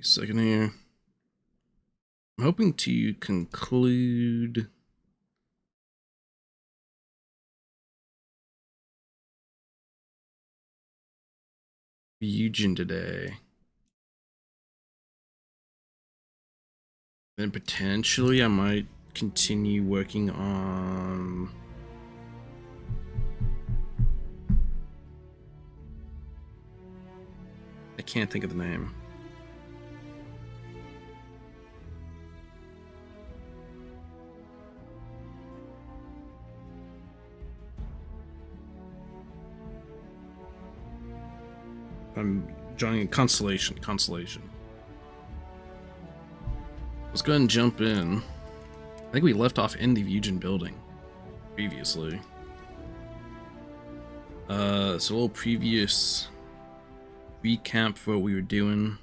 a second here. I'm hoping to conclude Eugen today. Then potentially I might continue working on I can't think of the name. I'm joining Constellation. Let's go ahead and jump in. I think we left off in the Eugen building previously. So a little previous recap for what we were doing.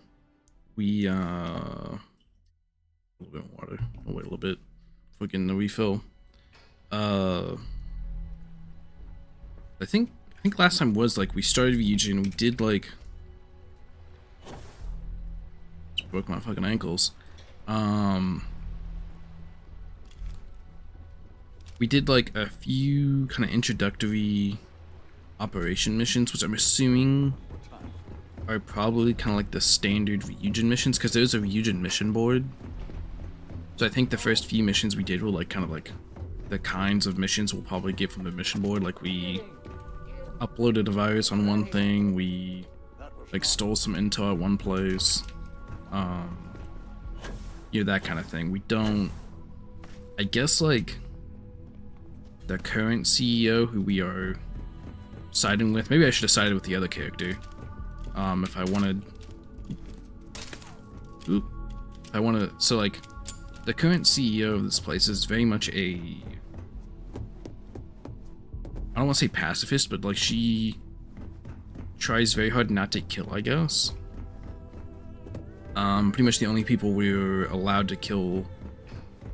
We a little bit of water. I'll wait a little bit before getting the refill. I think last time was like we started Eugen. We did like just broke my fucking ankles. We did like a few kind of introductory operation missions, which I'm assuming are probably kind of like the standard Eugen missions, because there's a Eugen mission board. So I think the first few missions we did were like kind of like the kinds of missions we'll probably get from the mission board. Like we uploaded a virus on one thing, we like stole some intel at one place, you know, that kind of thing. We don't, I guess, like the current CEO who we are siding with, maybe I should have sided with the other character, if I wanted, so like the current CEO of this place is very much a, I don't want to say pacifist, but like she tries very hard not to kill, I guess. Pretty much the only people we're allowed to kill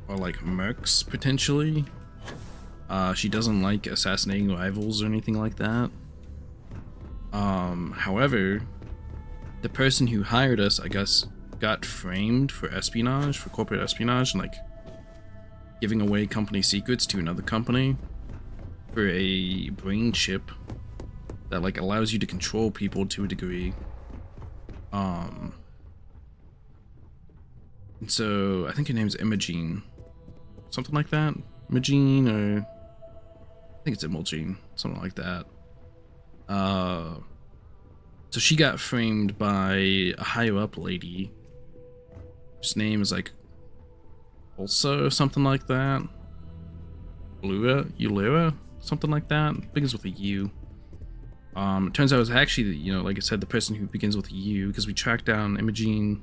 are like mercs, potentially. She doesn't like assassinating rivals or anything like that. However, the person who hired us, I guess, got framed for espionage, for corporate espionage, and like giving away company secrets to another company for a brain chip that like allows you to control people to a degree. And so I think her name's Imogene, something like that. Imogene, or I think it's Imogene, something like that. So she got framed by a higher up lady. His name is like Ulsa or something like that. Ulera, something like that. Begins with a U. It turns out it was actually, you know, like I said, the person who begins with a U, because we tracked down Imogene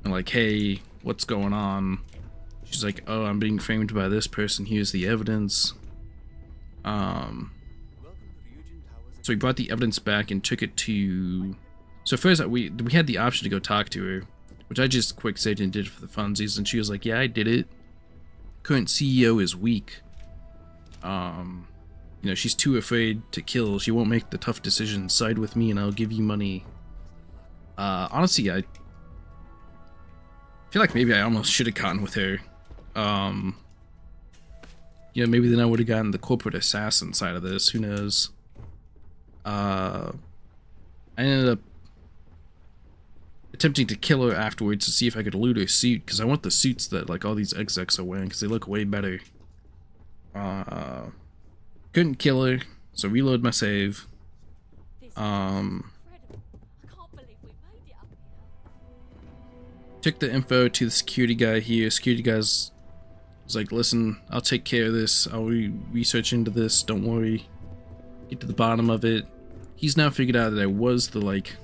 and like, hey, what's going on? She's like, oh, I'm being framed by this person, here's the evidence. So we brought the evidence back and took it to, so first we had the option to go talk to her, which I just quick said and did for the funsies, and she was like, yeah, I did it. Current CEO is weak. You know, she's too afraid to kill. She won't make the tough decisions. Side with me and I'll give you money. Honestly, I feel like maybe I almost should have gotten with her. You know, maybe then I would have gotten the corporate assassin side of this. Who knows? I ended up attempting to kill her afterwards to see if I could loot her suit, because I want the suits that like all these execs are wearing, because they look way better. Couldn't kill her, so reload my save. Took the info to the security guy here. Security guy's was like, listen, I'll take care of this. I'll research into this. Don't worry. Get to the bottom of it. He's now figured out that I was the like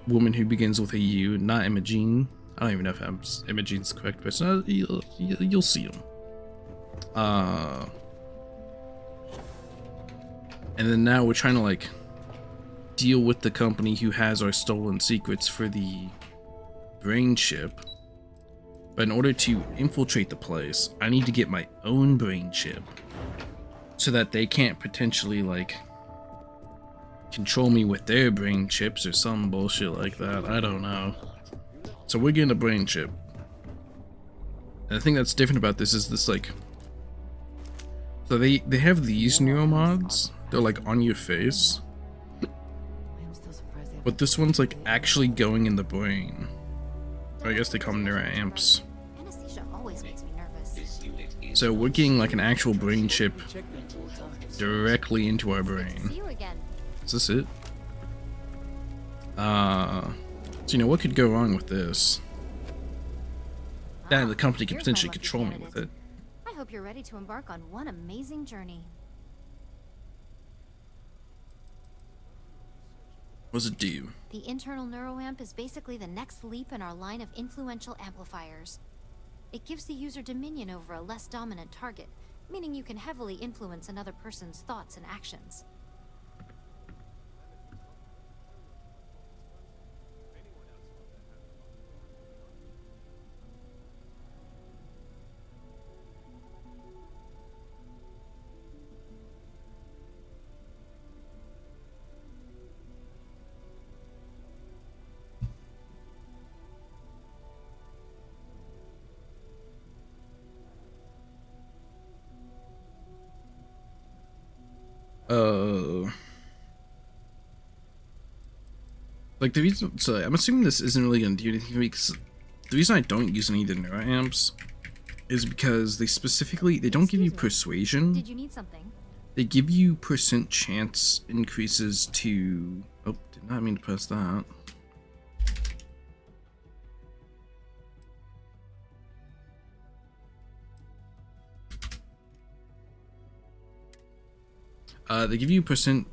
woman who begins with a U, not Imogene. I don't even know if Imogene's the correct person. You'll see him. And then now we're trying to like deal with the company who has our stolen secrets for the brain chip. But in order to infiltrate the place, I need to get my own brain chip so that they can't potentially like control me with their brain chips or some bullshit like that. I don't know. So we're getting a brain chip. And the thing that's different about this is this, like, so they have these neuromods. They're like on your face. But this one's like actually going in the brain. Or I guess they call them neuroamps. Anesthesia always makes me nervous. So we're getting like an actual brain chip directly into our brain. See you again. Is this it? So you know, what could go wrong with this? That the company could potentially control me with it. I hope you're ready to embark on one amazing journey. What does it do? The internal neuroamp is basically the next leap in our line of influential amplifiers. It gives the user dominion over a less dominant target, meaning you can heavily influence another person's thoughts and actions. Like the reason, so I'm assuming this isn't really gonna do anything for me, because the reason I don't use any of the neuroamps is because they don't give you persuasion. Did you need something? They give you percent chance increases to, oh, did not mean to press that. They give you percent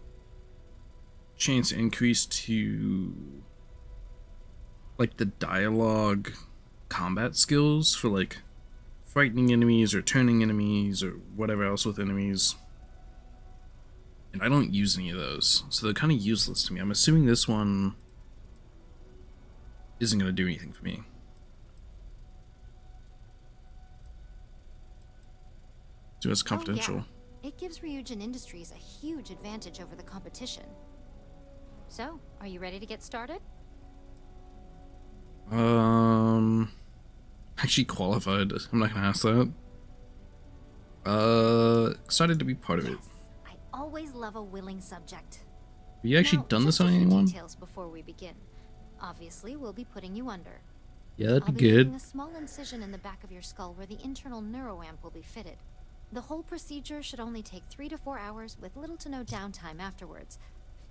chance increase to like the dialogue combat skills for like frightening enemies or turning enemies or whatever else with enemies. And I don't use any of those, so they're kind of useless to me. I'm assuming this one isn't going to do anything for me. So it's confidential. Oh, yeah. It gives Ryujin Industries a huge advantage over the competition. So, are you ready to get started? Actually qualified. I'm not gonna ask that. Excited to be part of it. I always love a willing subject. Have you actually done this on just a few anyone? Details before we begin. Obviously, we'll be putting you under. Yeah, that'd I'll be be good. leaving a small incision in the back of your skull where the internal neuroamp will be fitted. The whole procedure should only take 3 to 4 hours with little to no downtime afterwards,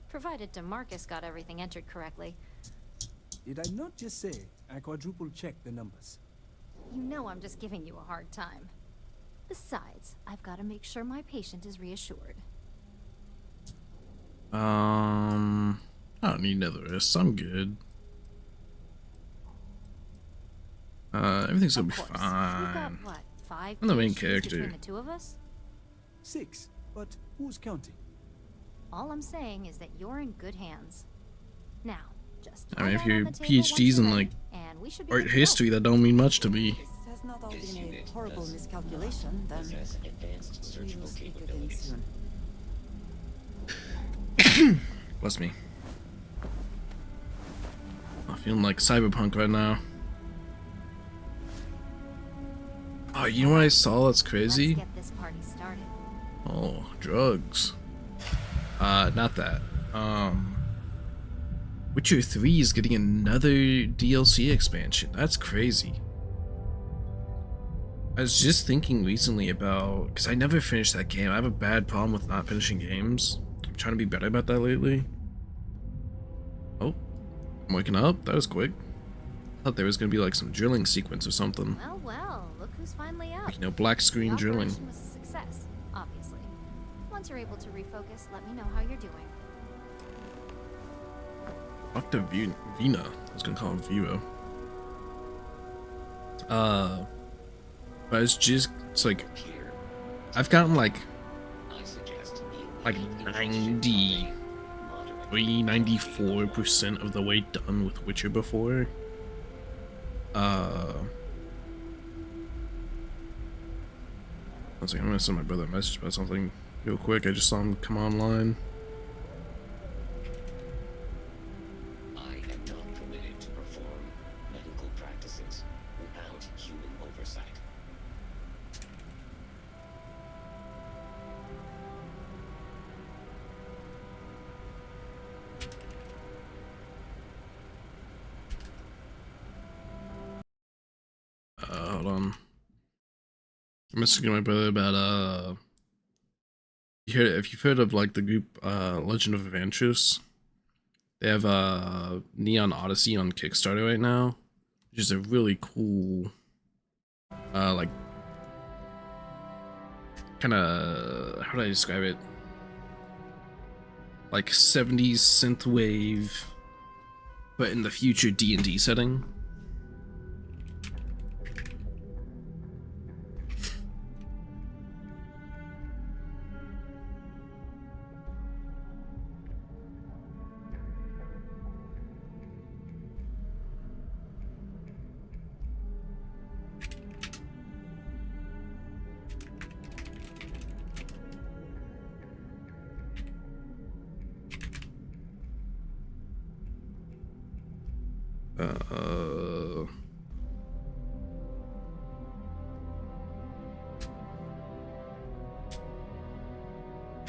provided DeMarcus got everything entered correctly. Did I not just say I quadruple checked the numbers? You know I'm just giving you a hard time. Besides, I've got to make sure my patient is reassured. I don't need another wrist. I'm good. Everything's gonna be Of course. fine. We've got, what, 5 I'm the main PhDs character. between the two of us? 6, but who's counting? All I'm saying is that you're in good hands. Now, just I mean, lie if down you're on the table once PhDs in you're like ready, and we should be art good to go. history, that don't mean much to me. This has not all been a horrible miscalculation, then we will speak again soon. Bless me. I'm feeling like cyberpunk right now. Oh, you know what I saw that's crazy? Let's get this party started. Oh, drugs. Not that. Witcher 3 is getting another DLC expansion. That's crazy. I was just thinking recently about, because I never finished that game. I have a bad problem with not finishing games. I'm trying to be better about that lately. Oh, I'm waking up. That was quick. I thought there was going to be like some drilling sequence or something. Well, well, look who's finally up. Like, you know, black screen The drilling. operation was a success, obviously. Once you're able to refocus, let me know how you're doing. Dr. Vina. I was gonna call him Vivo. But it's like, I've gotten like 94% of the way done with Witcher before. I was like, I'm gonna send my brother a message about something real quick. I just saw him come online. I'm messaging my brother about if you've heard of like the group Legend of Adventures, they have Neon Odyssey on Kickstarter right now, which is a really cool like kind of, how do I describe it? Like 70s synthwave, but in the future D&D setting.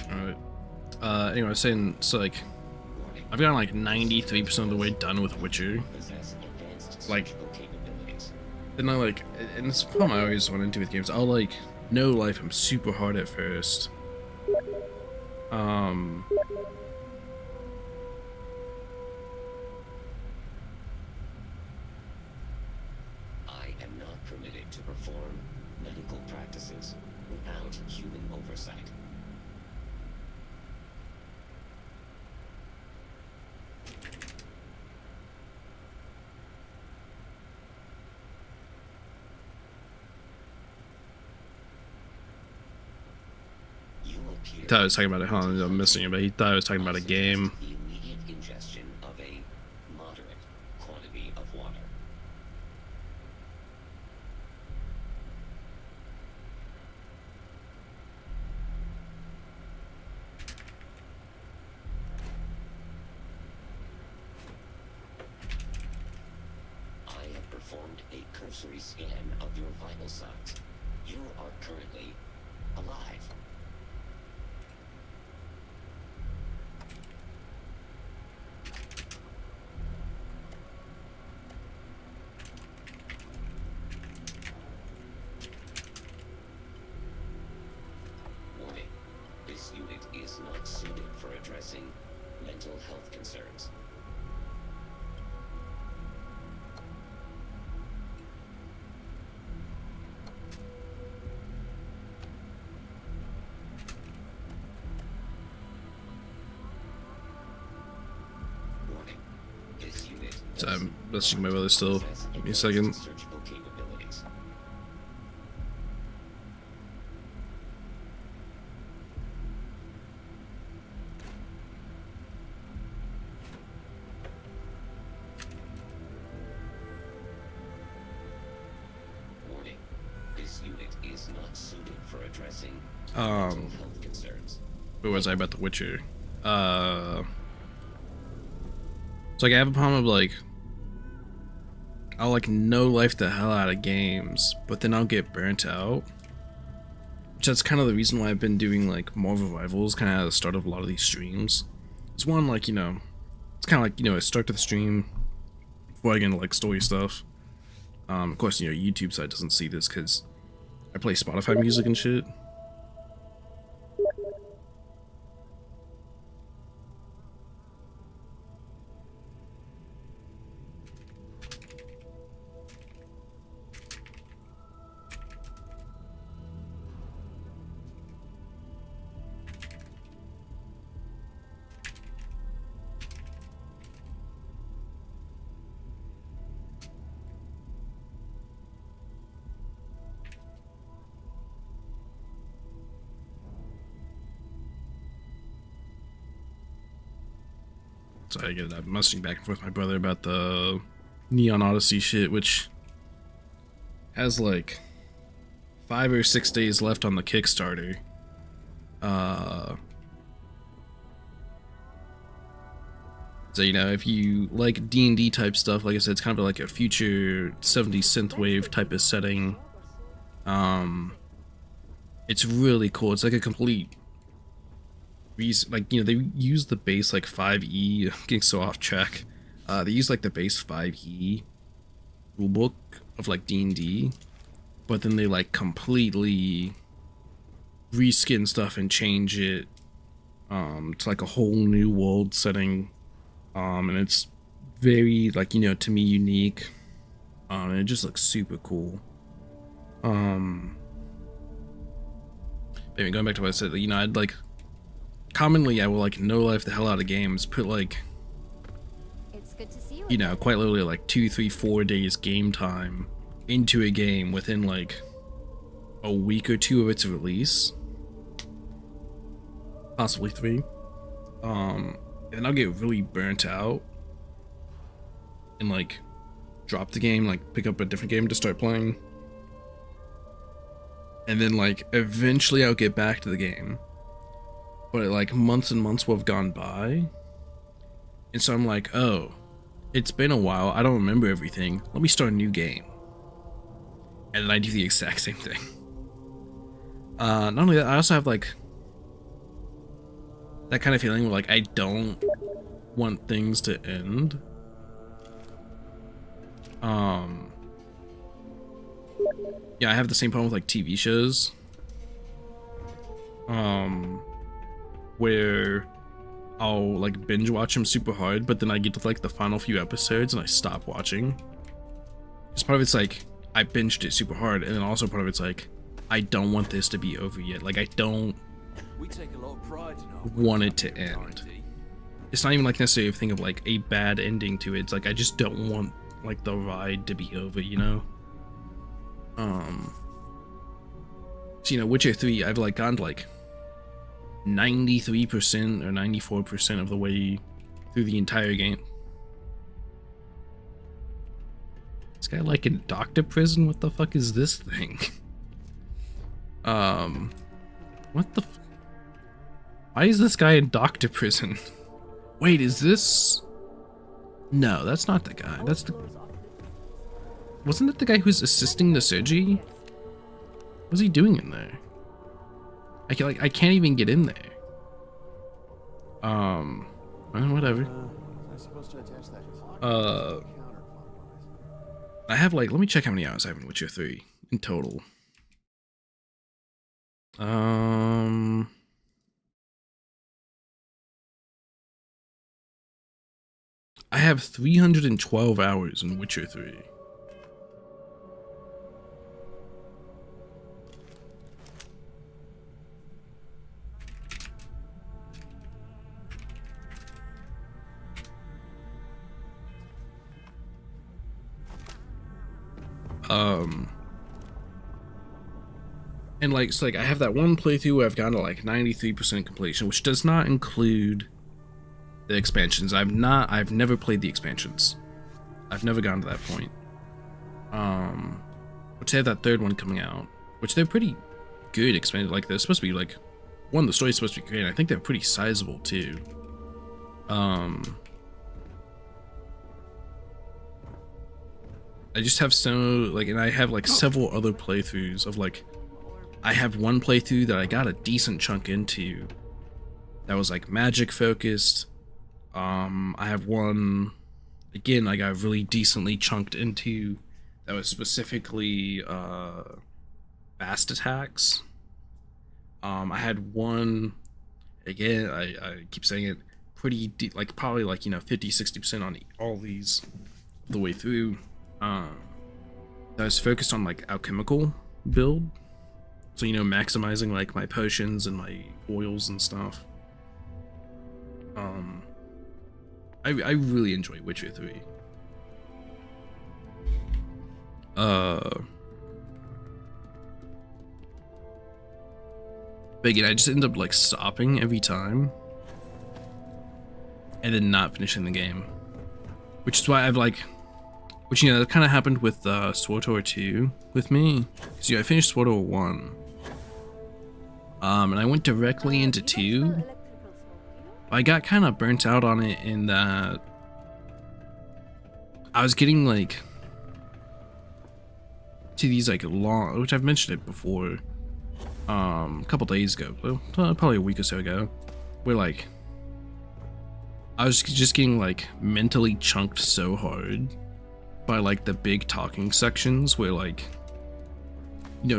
Alright. Anyway, I was saying, so like, I've gotten like 93% of the way done with Witcher. Like, and I like, and it's a problem I always want to do with games. I'll like, no life, I'm super hard at first. I am not permitted to perform medical practices without human oversight. You appear He thought I was talking about it, I'm missing it, but he thought I was talking about a game. the immediate ingestion of a moderate quantity of water. I have performed a cursory scan of your vital signs. You are currently alive. Warning. This unit is not suited for addressing mental health concerns. Warning. This unit So I'm messaging my brother still. Give me a second. surgical capabilities. Warning. This unit is not suited for addressing mental health concerns. Where was I about The Witcher? So like I have a problem of like, I'll like no life the hell out of games, but then I'll get burnt out. Which that's kind of the reason why I've been doing like more revivals kind of at the start of a lot of these streams. It's one like, you know, it's kind of like, you know, I start the stream before I get into like story stuff. Of course, you know, YouTube side doesn't see this because I play Spotify music and shit. So I get that messaging back and forth with my brother about the Neon Odyssey shit, which has like 5 or 6 days left on the Kickstarter. So you know, if you like D&D type stuff, like I said, it's kind of like a future 70s synthwave type of setting. It's really cool. It's like a complete like, you know, they use the base like 5e. I'm getting so off track. They use like the base 5e rulebook of like D&D, but then they like completely reskin stuff and change it to like a whole new world setting, and it's very like, you know, to me unique, and it just looks super cool. Anyway, going back to what I said, you know, I'd like commonly I will like no life the hell out of games, put like, It's good to see you. you know, quite literally like 2, 3, 4 days game time into a game within like a week or two of its release, possibly 3. And then I'll get really burnt out and like drop the game, like pick up a different game to start playing, and then like eventually I'll get back to the game, but like months and months will have gone by, and so I'm like, oh, it's been a while, I don't remember everything, let me start a new game. And then I do the exact same thing. Not only that, I also have like that kind of feeling where like I don't want things to end. Yeah, I have the same problem with like TV shows. Where I'll like binge watch them super hard, but then I get to like the final few episodes and I stop watching. Because part of it's like I binged it super hard, and then also part of it's like I don't want this to be over yet. Like I don't We take a lot of pride in our want it to end. It's not even like necessarily a thing of like a bad ending to it. It's like I just don't want like the ride to be over, you know? So, you know, Witcher 3, I've like gone to like 93% or 94% of the way through the entire game. This guy like in doctor prison? What the fuck is this thing? What the why is this guy in doctor prison? Wait, is this? No, that's not the guy. That's the. Wasn't it the guy who's assisting the surgery? What's he doing in there? I can't even get in there. Well, whatever. I have like, let me check how many hours I have in Witcher 3 in total. I have 312 hours in Witcher 3. And like, so like I have that one playthrough where I've gotten to like 93% completion, which does not include the expansions. I've never played the expansions. I've never gotten to that point. Which they have that third one coming out, which they're pretty good expanded. Like they're supposed to be like, one, the story's supposed to be great, and I think they're pretty sizable too. I just have so like, and I have like several other playthroughs of like, I have one playthrough that I got a decent chunk into that was like magic focused. I have one again I got really decently chunked into that was specifically fast attacks. I had one again, I keep saying it, pretty like probably like, you know, 50-60% on all these the way through. That was focused on like alchemical build, so, you know, maximizing like my potions and my oils and stuff. I really enjoy Witcher 3. But again, I just end up like stopping every time and then not finishing the game, which is why I've like, which, you know, that kind of happened with SWTOR 2 with me, because, you know, I finished SWTOR 1, and I went directly into 2. I got kind of burnt out on it in that I was getting like to these like long, which I've mentioned it before, a couple days ago, probably a week or so ago, where like I was just getting like mentally chunked so hard by like the big talking sections where like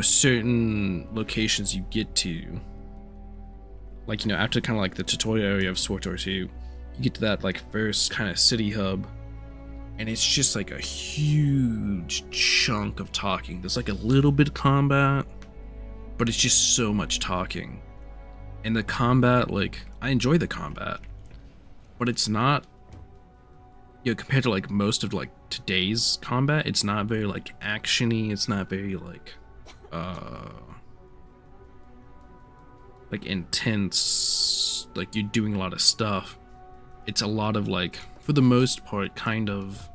certain locations you get to, like, after kind of like the tutorial area of SWTOR 2, you get to that like first kind of city hub, and it's just like a huge chunk of talking. There's like a little bit of combat, but it's just so much talking. And the combat, like, I enjoy the combat, but it's not, compared to like most of like today's combat, it's not very like actiony. It's not very like intense, like you're doing a lot of stuff. It's a lot of like, for the most part, kind of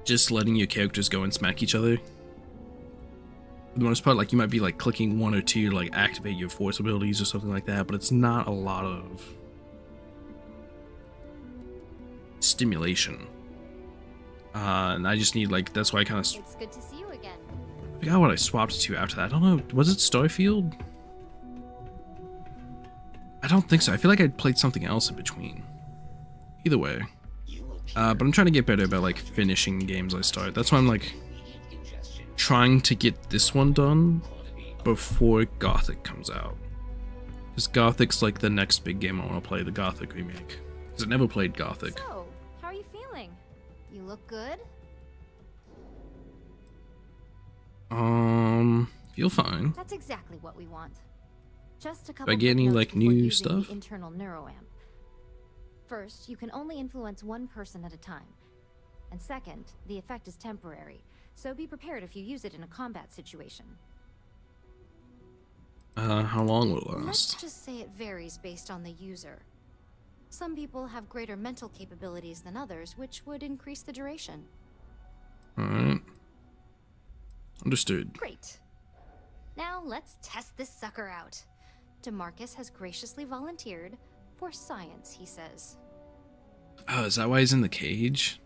just letting your characters go and smack each other. For the most part, like, you might be like clicking 1 or 2 to like activate your force abilities or something like that, but it's not a lot of stimulation. And I just need, like, that's why I kind of, It's good to see you again. I forgot what I swapped to after that. I don't know, was it Starfield? I don't think so. I feel like I played something else in between. Either way. But I'm trying to get better about like finishing games I start. That's why I'm like trying to get this one done before Gothic comes out. Because Gothic's like the next big game I want to play, the Gothic remake. Because I never played Gothic. So, how are you feeling? You look good? Feel fine. That's exactly what we want. Just a Do couple I get any quick like notes before new using stuff? the internal neuroamp. First, you can only influence one person at a time. And second, the effect is temporary, so be prepared if you use it in a combat situation. How long will it Let's last? just say it varies based on the user. Some people have greater mental capabilities than others, which would increase the duration. Alright. Understood. Great. Now let's test this sucker out. DeMarcus has graciously volunteered for science, he says. Oh, is that why he's in the cage?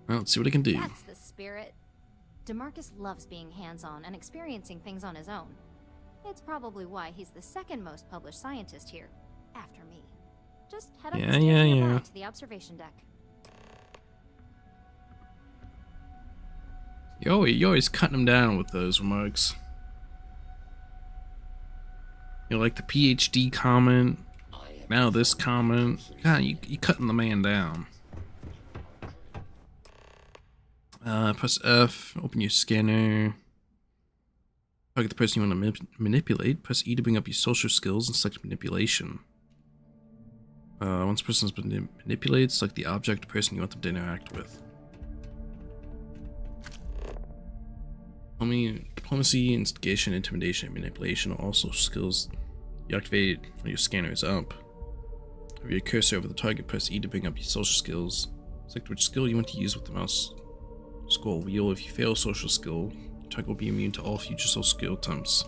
Well, let's see what I can do. That's the spirit. DeMarcus loves being hands-on and experiencing things on his own. It's probably why he's the second most published scientist here, after me. Just head up the stairs nearby to the observation deck. You're always cutting him down with those remarks. You know, like the PhD comment, now this comment. God, you cutting the man down. Press F, open your scanner. Target the person you want to manipulate. Press E to bring up your social skills and select manipulation. Once the person has been manipulated, select the object or person you want them to interact with. Diplomacy, instigation, intimidation, and manipulation are also skills you activate when your scanner is up. Have your cursor over the target, press E to bring up your social skills. Select which skill you want to use with the mouse scroll wheel. If you fail a social skill, your target will be immune to all future social skill attempts.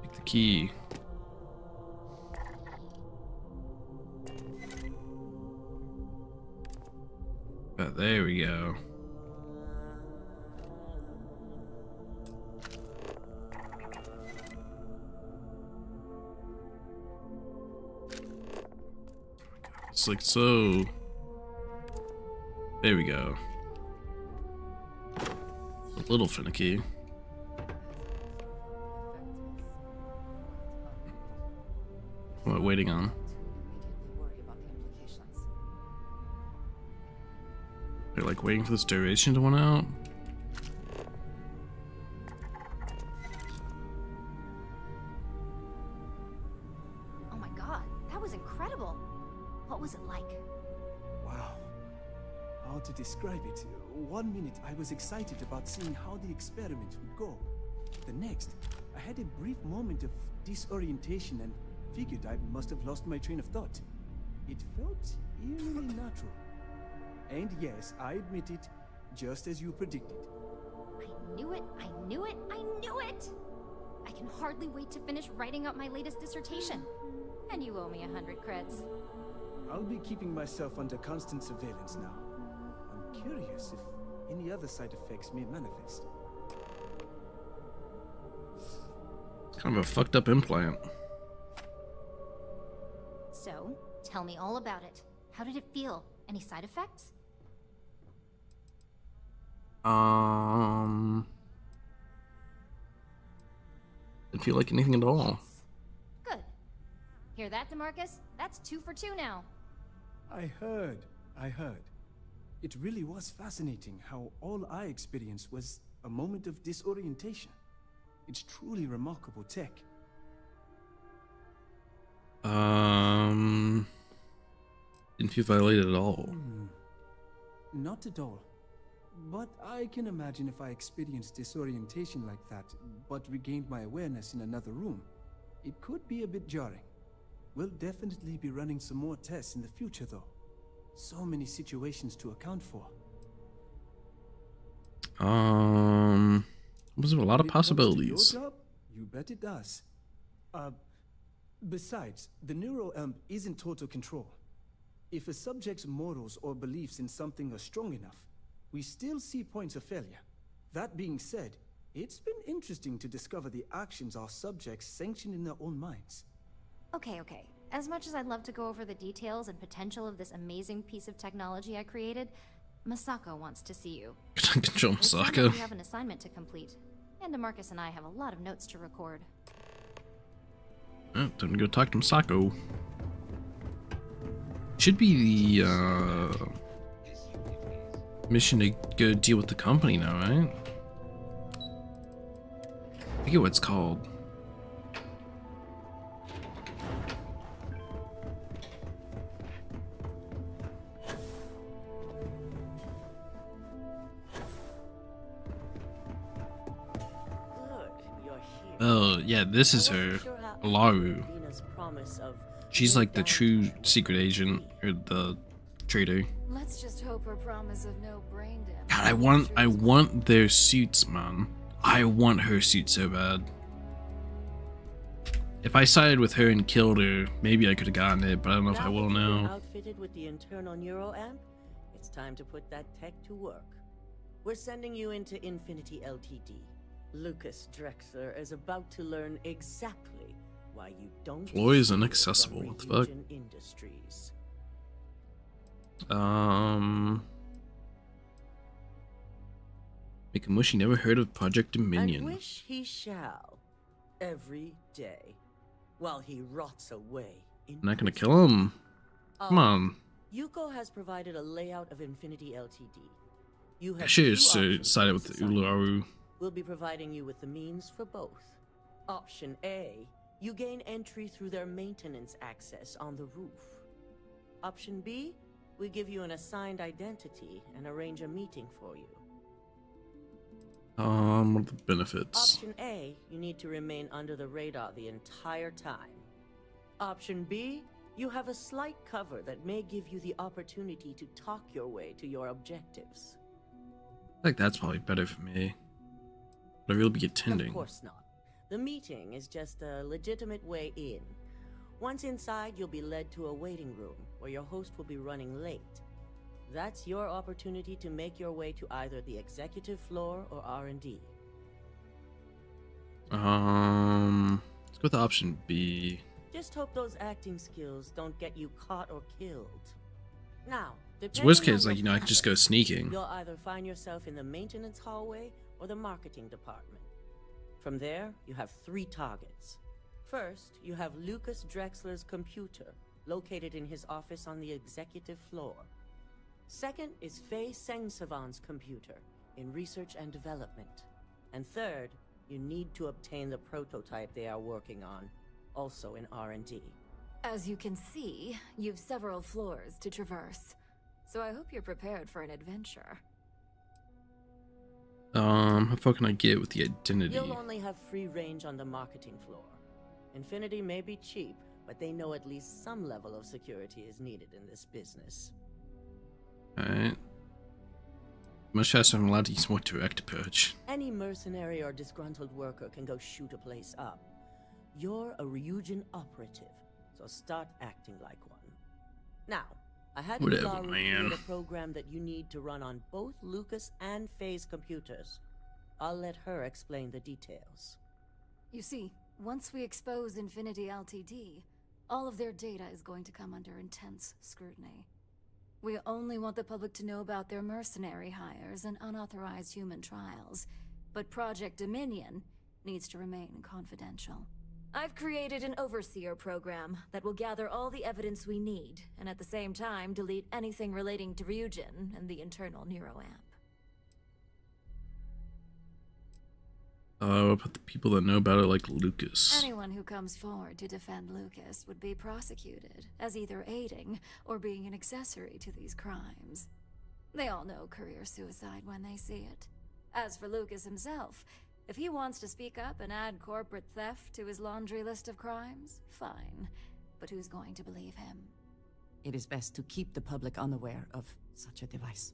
Pick the key. Oh, there we go. It's like so. There we go. A little finicky. What am I waiting on? Worry about the implications. They're like waiting for this duration to run out. Oh my god, that was incredible. What was it like? Wow. How to describe it? 1 minute I was excited about seeing how the experiment would go. The next, I had a brief moment of disorientation and figured I must have lost my train of thought. It felt eerily natural. And yes, I admit it, just as you predicted. I knew it, I knew it, I knew it! I can hardly wait to finish writing up my latest dissertation. And you owe me 100 creds. I'll be keeping myself under constant surveillance now. I'm curious if any other side effects may manifest. Kind of a fucked up implant. So, tell me all about it. How did it feel? Any side effects? Didn't feel like anything at all. Yes. Good. Hear that, DeMarcus? That's 2 for 2 now. I heard. It really was fascinating how all I experienced was a moment of disorientation. It's truly remarkable tech. Didn't feel violated at all. Not at all. But I can imagine if I experienced disorientation like that, but regained my awareness in another room, it could be a bit jarring. We'll definitely be running some more tests in the future, though. So many situations to account for. Was there a lot of When it comes to possibilities? your job, you bet it does. Besides, the neuro-amp isn't total control. If a subject's morals or beliefs in something are strong enough, we still see points of failure. That being said, it's been interesting to discover the actions our subjects sanction in their own minds. Okay. As much as I'd love to go over the details and potential of this amazing piece of technology I created, Masako wants to see you. Control It sounds Masako. like we have an assignment to complete, and DeMarcus and I have a lot of notes to record. Oh, time to go talk to Masako. Should be the mission to go deal with the company now, right? I forget what it's called. Oh, yeah, this is her, Laru. She's like the true secret agent, or the traitor. Let's just hope her promise of no brain damage. God, I want their suits, man. I want her suit so bad. If I sided with her and killed her, maybe I could have gotten it, but I don't know if I will now. Outfitted with the internal neuroamp, it's time to put that tech to work. We're sending you into Infinity Ltd. Lucas Drexler is about to learn exactly why you don't. Floyd is inaccessible. What the fuck? Industries. Make him wish he never heard of Project Dominion. And wish he shall, every day, while he rots away. I'm not gonna kill him. Come on. Yuko has provided a layout of Infinity Ltd. You have I should two have options sided in with this the assignment. Ularu. We'll be providing you with the means for both. Option A, you gain entry through their maintenance access on the roof. Option B, we give you an assigned identity and arrange a meeting for you. What are the benefits? Option A, you need to remain under the radar the entire time. Option B, you have a slight cover that may give you the opportunity to talk your way to your objectives. I think that's probably better for me. But I will be attending. Of course not. The meeting is just a legitimate way in. Once inside, you'll be led to a waiting room where your host will be running late. That's your opportunity to make your way to either the executive floor or R&D. Let's go with option B. Just hope those acting skills don't get you caught or killed. Now, So worst depending case, on like, your you know, I could just go preference, sneaking. You'll either find yourself in the maintenance hallway or the marketing department. From there, you have 3 targets. First, you have Lucas Drexler's computer, located in his office on the executive floor. Second is Faye Sengsavan's computer, in research and development. And third, you need to obtain the prototype they are working on, also in R&D. As you can see, you've several floors to traverse. So I hope you're prepared for an adventure. How far can I get with the identity? You'll only have free range on the marketing floor. Infinity may be cheap, but they know at least some level of security is needed in this business. Alright. Much faster I'm allowed to use more direct approach. Any mercenary or disgruntled worker can go shoot a place up. You're a Ryujin operative, so start acting like one. Now, I had Whatever, Laura man. create a program that you need to run on both Lucas and Faye's computers. I'll let her explain the details. You see, once we expose Infinity Ltd, all of their data is going to come under intense scrutiny. We only want the public to know about their mercenary hires and unauthorized human trials, but Project Dominion needs to remain confidential. I've created an overseer program that will gather all the evidence we need, and at the same time delete anything relating to Ryujin and the internal neuroamp. What about the people that know about it, like Lucas? Anyone who comes forward to defend Lucas would be prosecuted as either aiding or being an accessory to these crimes. They all know career suicide when they see it. As for Lucas himself, if he wants to speak up and add corporate theft to his laundry list of crimes, fine. But who's going to believe him? It is best to keep the public unaware of such a device.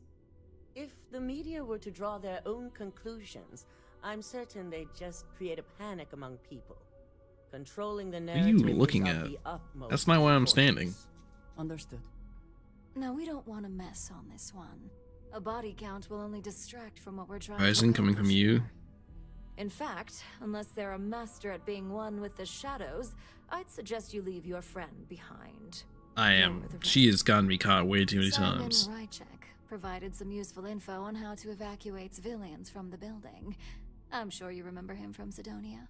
If the media were to draw their own conclusions, I'm certain they'd just create a panic among people. Controlling the What are narrative you looking is of at? the utmost That's not where I'm standing. importance. Understood. No, we don't want to mess on this one. A body count will only distract from what we're trying Rising to coming from accomplish you. here. In fact, unless they're a master at being one with the shadows, I'd suggest you leave your friend behind. I am. She has gotten me caught way too many times. Simon Rychek provided some useful info on how to evacuate civilians from the building. I'm sure you remember him from Sidonia.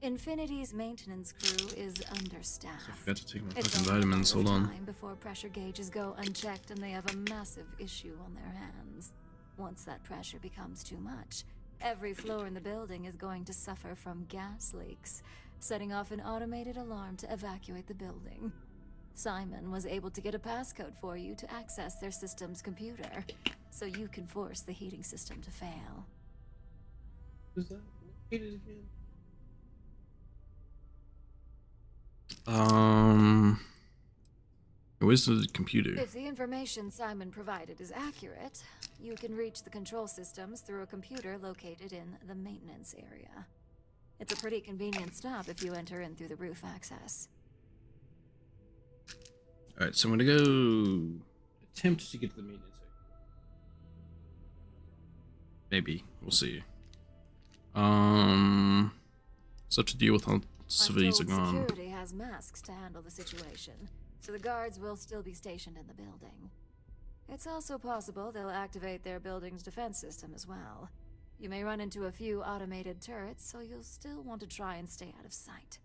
Infinity's maintenance crew is understaffed. I forgot to take my It's fucking only a vitamins. matter Hold of on. time before pressure gauges go unchecked and they have a massive issue on their hands. Once that pressure becomes too much, every floor in the building is going to suffer from gas leaks, setting off an automated alarm to evacuate the building. Simon was able to get a passcode for you to access their system's computer, so you can force the heating system to fail. Is that again? Where's the computer? If the information Simon provided is accurate, you can reach the control systems through a computer located in the maintenance area. It's a pretty convenient stop if you enter in through the roof access. Alright, so I'm gonna go attempt to get to the maintenance area. Maybe. We'll see. It's up to deal with how civilians are I'm told gone. security has masks to handle the situation, so the guards will still be stationed in the building. It's also possible they'll activate their building's defense system as well. You may run into a few automated turrets, so you'll still want to try and stay out of sight.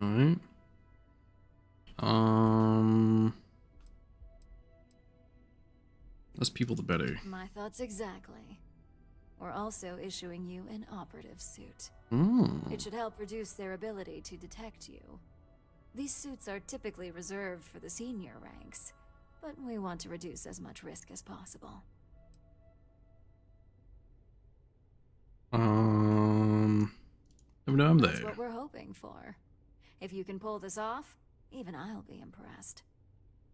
Alright. Less people the better. My thoughts exactly. We're also issuing you an operative suit. It should help reduce their ability to detect you. These suits are typically reserved for the senior ranks, but we want to reduce as much risk as possible. Never know I'm That's there. what we're hoping for. If you can pull this off, even I'll be impressed.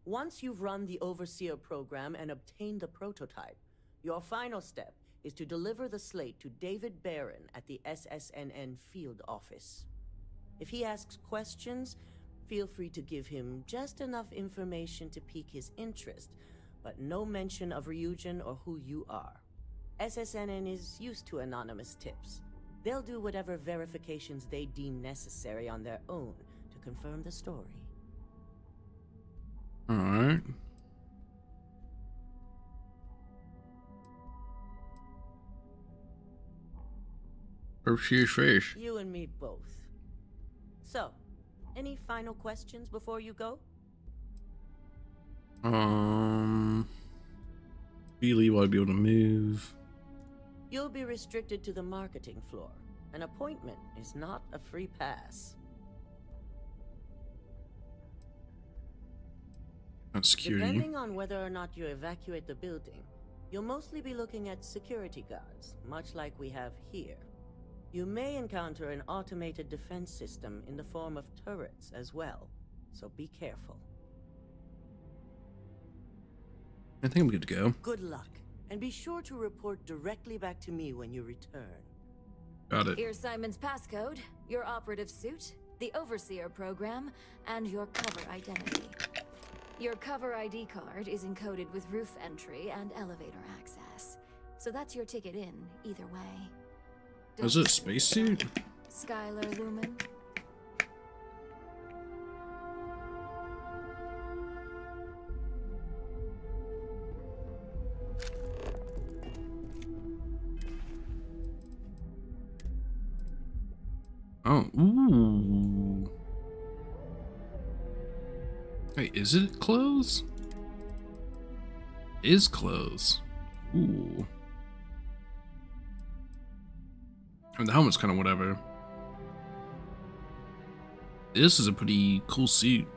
Once you've run the Overseer program and obtained the prototype, your final step is to deliver the slate to David Barron at the SSNN field office. If he asks questions, feel free to give him just enough information to pique his interest, but no mention of Ryujin or who you are. SSNN is used to anonymous tips. They'll do whatever verifications they deem necessary on their own to confirm the story. Alright. Fresh. You and me both. So, any final questions before you go? Really want to be able to move. You'll be restricted to the marketing floor. An appointment is not a free pass. Security. Depending on whether or not you evacuate the building, you'll mostly be looking at security guards, much like we have here. You may encounter an automated defense system in the form of turrets as well, so be careful. I think I'm good to go. Good luck, and be sure to report directly back to me when you return. Got it. Here's Simon's passcode, your operative suit, the Overseer program, and your cover identity. Your cover ID card is encoded with roof entry and elevator access. So that's your ticket in, either way. Was it a spacesuit? Skylar Lumen? Oh, ooh. Wait, is it clothes? Is clothes. Ooh. I mean, the helmet's kind of whatever. This is a pretty cool suit.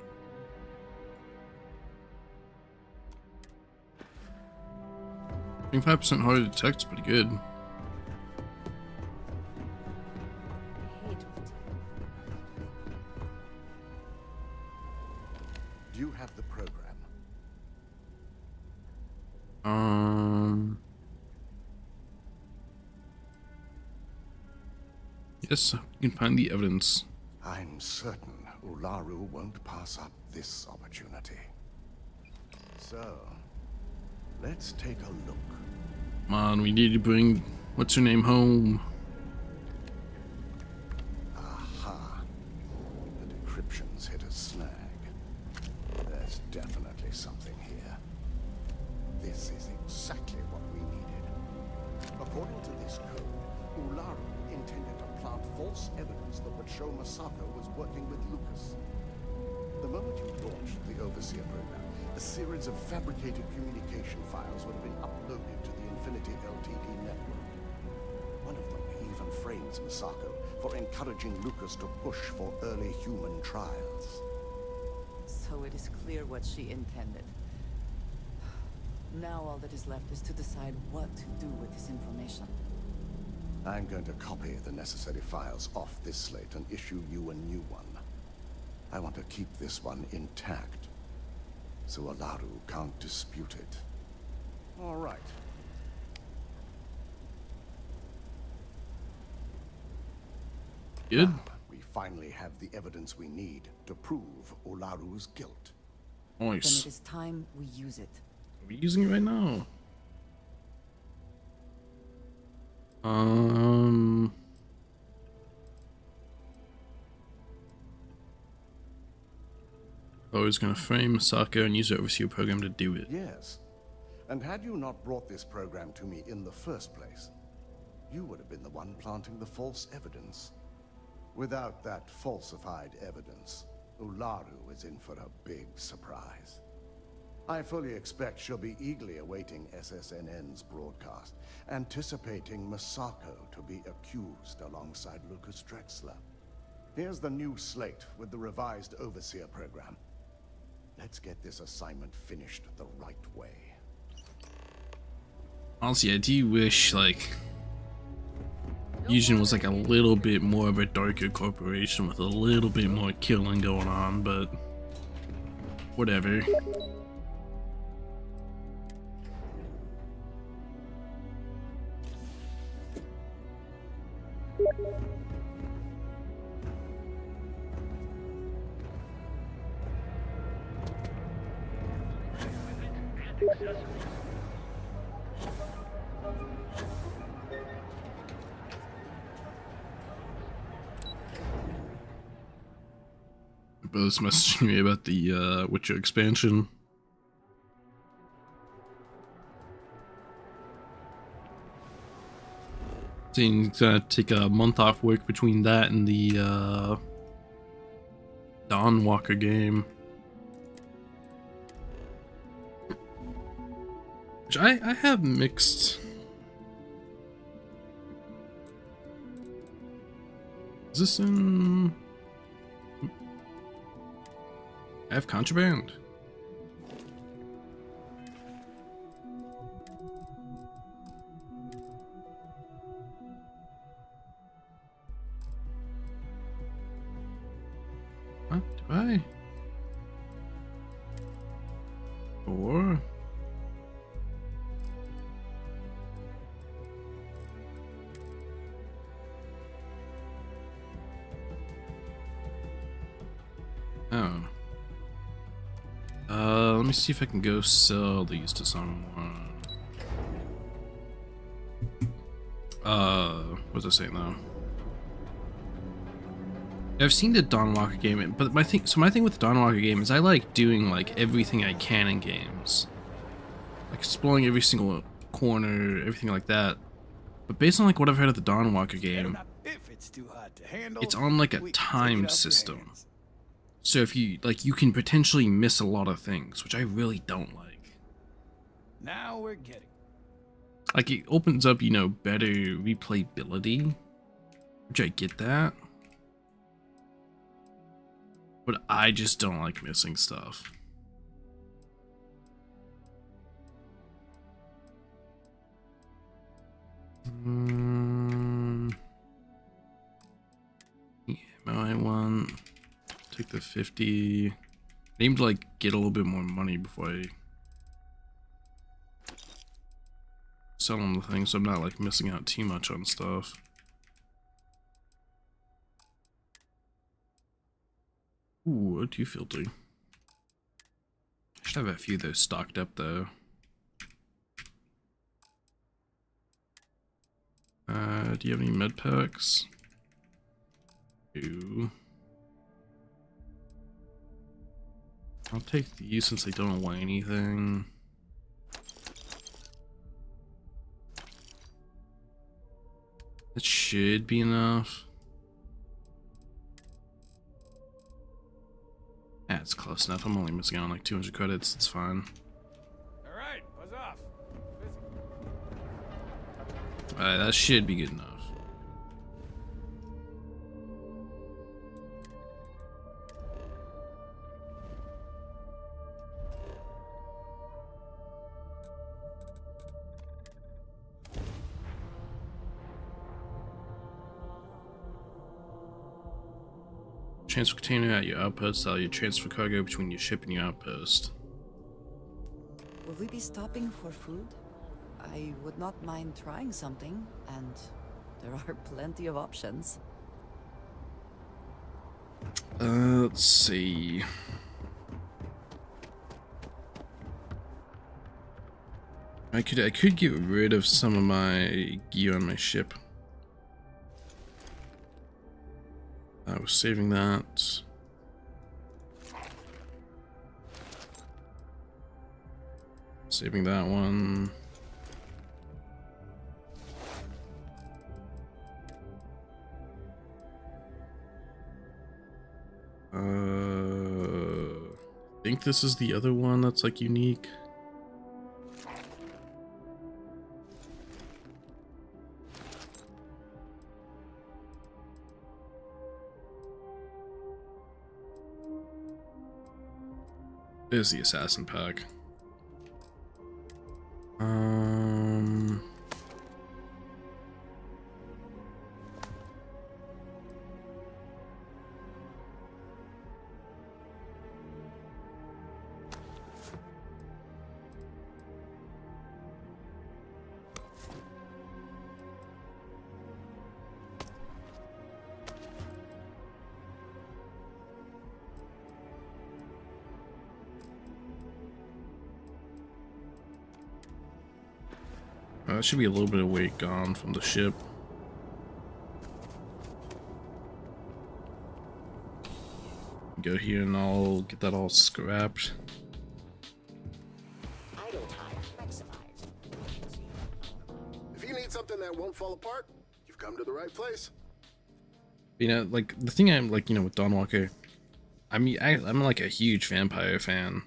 I think 5% harder to detect is pretty good. Do you have the program? Yes, you can find the evidence. I'm certain Ularu won't pass up this opportunity. So, let's take a look. Come on, we need to bring what's her name home. Aha. The decryption's hit a snag. There's definitely something here. This is exactly what we needed. According to this code, Ularu intended to plant false evidence that would show Masako was working with Lucas. The moment you launched the Overseer program, a series of fabricated communication files would have been uploaded to the Infinity LTD network. One of them even frames Masako for encouraging Lucas to push for early human trials. So it is clear what she intended. Now all that is left is to decide what to do with this information. I'm going to copy the necessary files off this slate and issue you a new one. I want to keep this one intact, so Ularu can't dispute it. All right. Good. Now, we finally have the evidence we need to prove Ularu's guilt. Then Nice. it is time we use it. Are we using it right now? I was gonna frame Masako and use the Overseer program to do it. Yes. And had you not brought this program to me in the first place, you would have been the one planting the false evidence. Without that falsified evidence, Ularu is in for a big surprise. I fully expect she'll be eagerly awaiting SSNN's broadcast, anticipating Masako to be accused alongside Lucas Drexler. Here's the new slate with the revised Overseer program. Let's get this assignment finished the right way. Honestly, I do wish, like, Fusion was like a little bit more of a darker corporation with a little bit more killing going on, but whatever. Brothers messaging me about the Witcher expansion. Saying it's gonna take a month off work between that and the Dawn Walker game. Which I have mixed. Is this in? I have Contraband. What? Do I? Or? Oh. let me see if I can go sell these to someone. What was I saying though? I've seen the Dawn Walker game, but my thing with the Dawn Walker game is I like doing like everything I can in games, like exploring every single corner, everything like that. But based on like what I've heard of the Dawn Walker game, If it's too hard to handle, it's on like a we can take it time off your system. hands. So if you like, you can potentially miss a lot of things, which I really don't like. Now we're getting. Like it opens up, you know, better replayability, which I get that. But I just don't like missing stuff. Yeah, I want take the 50. I aim to like get a little bit more money before I sell them the thing, so I'm not like missing out too much on stuff. Ooh, too filthy. Should have a few of those stocked up though. Do you have any med packs? Ooh. I'll take these since they don't weigh anything. That should be enough. Yeah, it's close enough. I'm only missing out on like 200 credits. It's fine. All right, buzz off. Alright, that should be good enough. Transfer container at your outpost. Allow your transfer cargo between your ship and your outpost. Will we be stopping for food? I would not mind trying something, and there are plenty of options. Let's see. I could get rid of some of my gear on my ship. I was saving that. Saving that one. I think this is the other one that's like unique. There's the assassin pack. Should be a little bit of weight gone from the ship. Go here and I'll get that all scrapped. Idle time maximized. If you need something that won't fall apart, you've come to the right place. You know, like the thing I'm like, you know, with Dawn Walker, I mean, I'm like a huge vampire fan.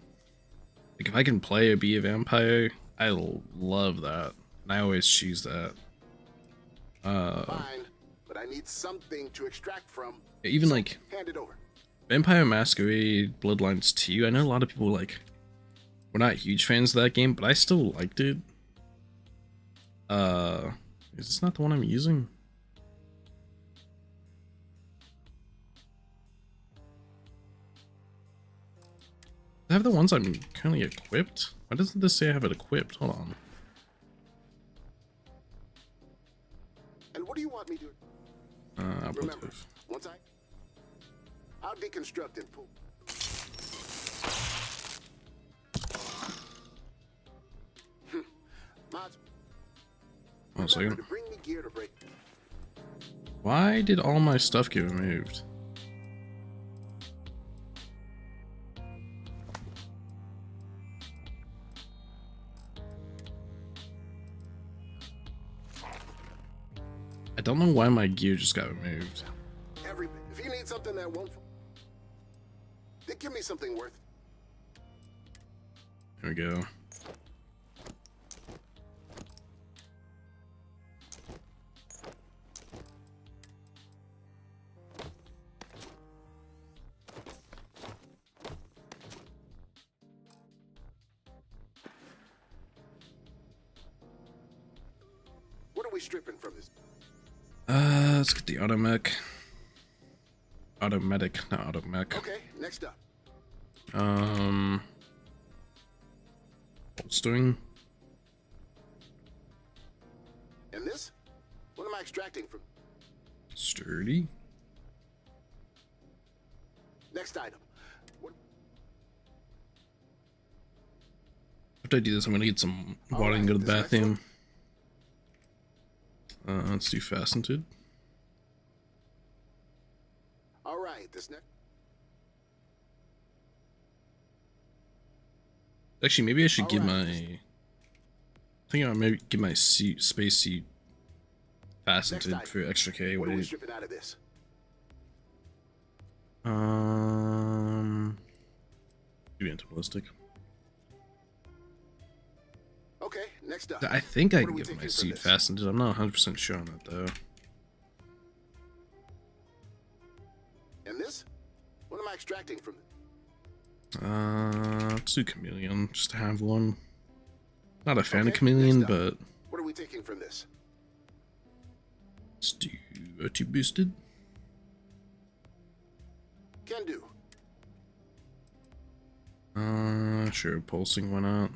Like if I can play or be a vampire, I love that. And I always choose that. Fine, but I need something to extract from. Even like Hand it over. Vampire Masquerade Bloodlines 2, I know a lot of people like were not huge fans of that game, but I still liked it. Is this not the one I'm using? I have the ones I'm currently equipped? Why doesn't this say I have it equipped? Hold on. And what do you want me to? Remember, Operative. once I'll deconstruct and pull. Mods, One remember second. to bring me gear to break. Why did all my stuff get removed? I don't know why my gear just got removed. Every bit. If you need something that won't, then give me something worth. There we go. What are we stripping from this? Let's get the automech. Automatic, not automech. Okay, next up. Bolstering. And this? What am I extracting from? Sturdy. Next item. What? After I do this, I'm gonna get some water and go to the bathroom. Let's do faceted. All right, this next. Actually, maybe I should All get right. my. I think I'll maybe get my space suit faceted item. for extra K What are we weight. stripping out of this? Maybe into ballistic. Okay, next up. I think I What can are we get my taking from suit this? faceted. I'm not 100% sure on that though. And this? What am I extracting from? Let's do chameleon just to have one. Not a fan of Okay, chameleon, next up. but What are we taking from this? let's do two boosted. Can do. Sure, pulsing went out.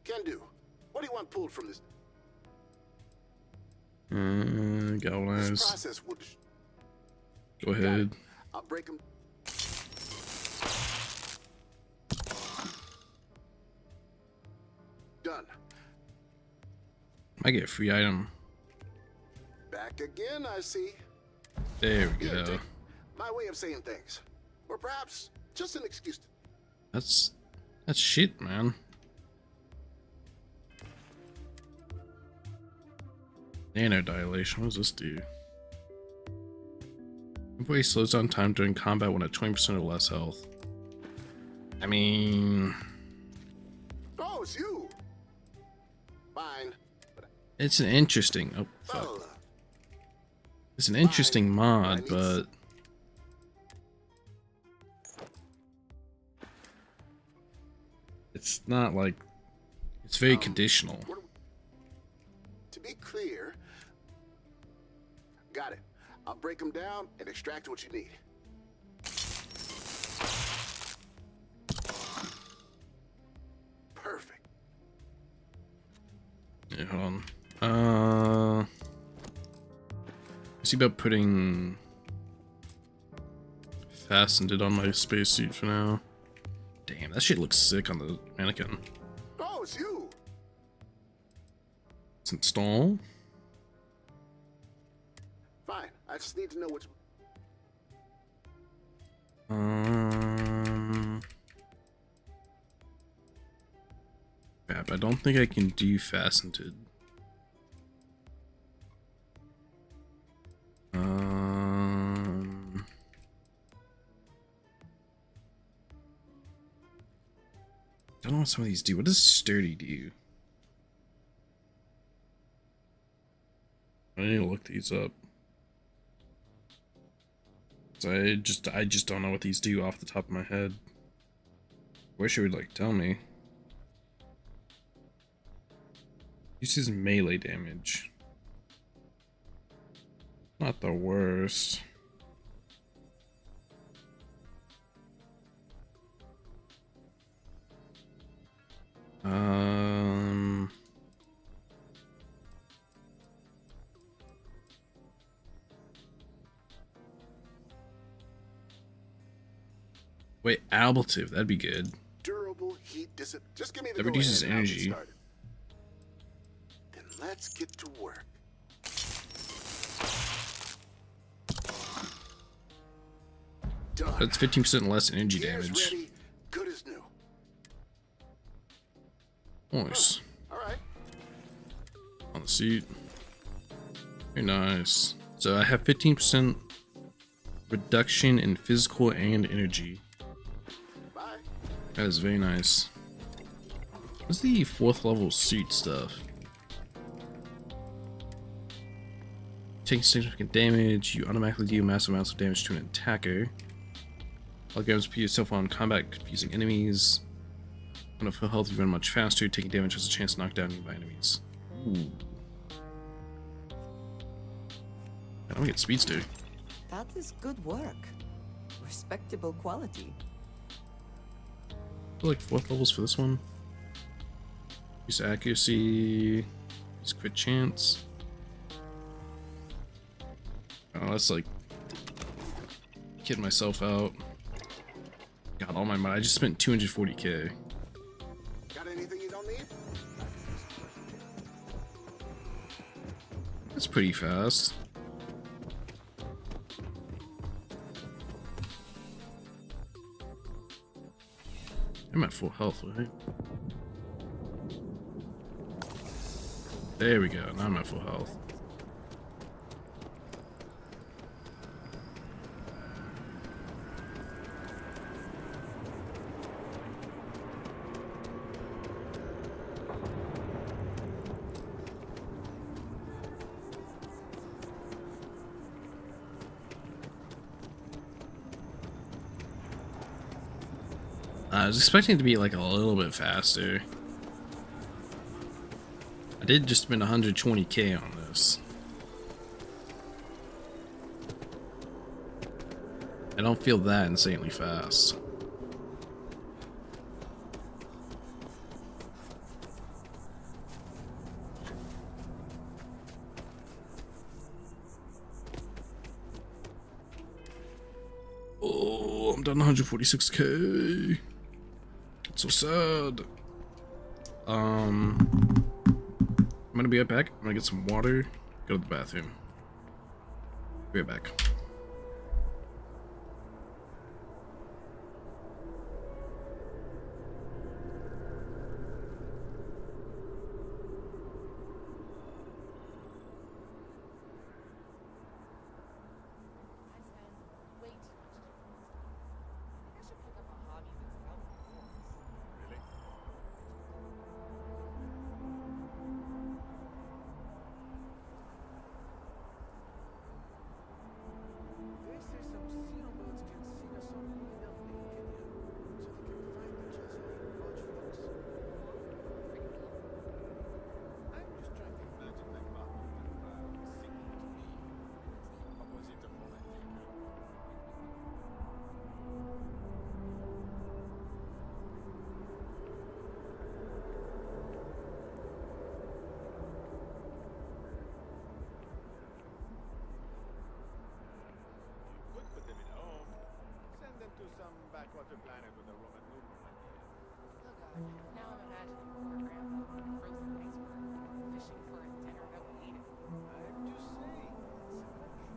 Can do. What do you want pulled from this? This Galvanize. process would. Go ahead. I'll break them. Done. I get a free item. Back again, I see. There we Here, go. take my way of saying things. Or perhaps just an excuse. That's shit, man. Nano dilation. What does this do? Employee slows down time during combat when at 20% or less health. I mean, Oh, it's you. Fine. it's an interesting. Oh fuck! Well, It's an interesting mod, I need but it's not like it's very conditional. what do to be clear, got it. I'll break them down and extract what you need. Perfect. Yeah, hold on. See about putting fastened on my spacesuit for now. Damn, that shit looks sick on the mannequin. Oh, it's you. Let's install. Fine. I just need to know which. Crap, I don't think I can do faceted. Don't know what some of these do. What does sturdy do? I need to look these up. So I just don't know what these do off the top of my head. Wish it would like tell me. Uses melee damage. Not the worst. Wait, ablative, that'd be good. Durable heat Just give me the That go reduces ahead and I'll get energy. started. Then let's get to work. Done. That's 15% less energy Gear's damage. ready, good as new. Nice. All right. On the seat. Very nice. So I have 15% reduction in physical and energy. Bye. That is very nice. What's the 4th level suit stuff? Taking significant damage, you automatically deal massive amounts of damage to an attacker. Holograms put yourself on combat, confusing enemies. When at full health, you run much faster. Taking damage has a chance to knock down nearby enemies. Ooh. I don't get speedster. That is good work. Respectable quality. I feel like 4th levels for this one. Use accuracy. Use crit chance. Oh, that's like kidding myself out. Got all my money. I just spent 240k. Got anything you don't need? That's pretty fast. I'm at full health, right? There we go. Now I'm at full health. I was expecting it to be like a little bit faster. I did just spend 120k on this. I don't feel that insanely fast. Oh, I'm down 146k. It's so sad. I'm gonna be right back. I'm gonna get some water, go to the bathroom. Be right back. They say some seabirds can sing a song long enough in Kenya, so they can find each other in large flocks. I'm just trying to imagine that Baku singing to me. It's the opposite of romantic. Could put them in a home. Send them to some backwater planet with a Roman numeral, my dear. Oh god, now I'm imagining poor grandpa in a frozen iceberg, fishing for a tenor that would eat it. I'm just saying. It's a country.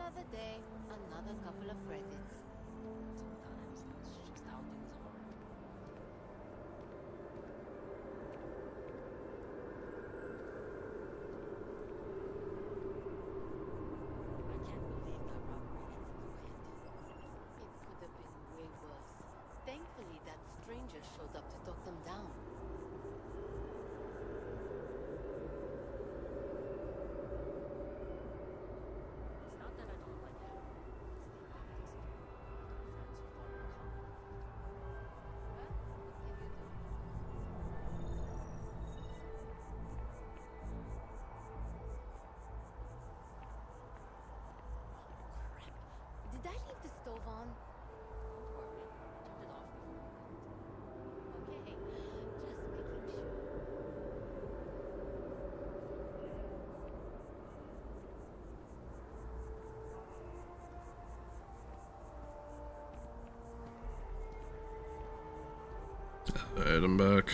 Another day, another couple of credits. Sometimes that's just how things are. I can't believe that robbery didn't go ahead. It could have been way worse. Thankfully, that stranger showed up to talk them down. It's not that I don't like him. It's the opposite. Friends who thought we're common. Well, what can you do? Crap. Did I leave the stove on? Don't worry, I turned it off before we went. Okay, just making sure. Alright, I'm back.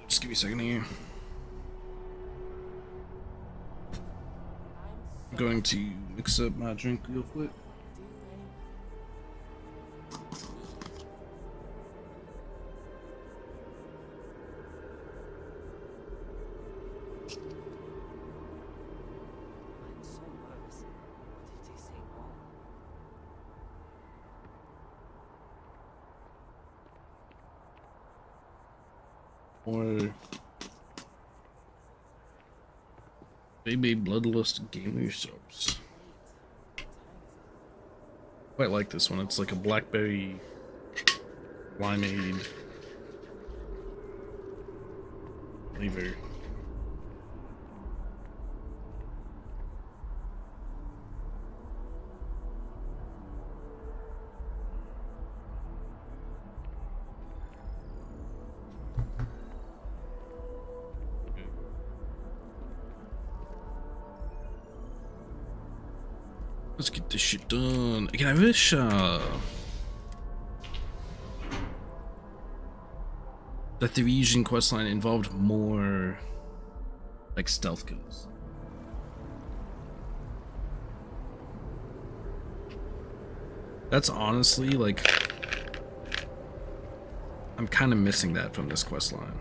Just give me a second here. I'm going to mix up my drink real quick. I'm so nervous. What did they say wrong? Or Baby Bloodlust Gamer Subs. Quite like this one. It's like a blackberry limeade flavor. Let's get this shit done. Again, I wish that the Ryujin questline involved more like stealth kills. That's honestly like I'm kind of missing that from this questline.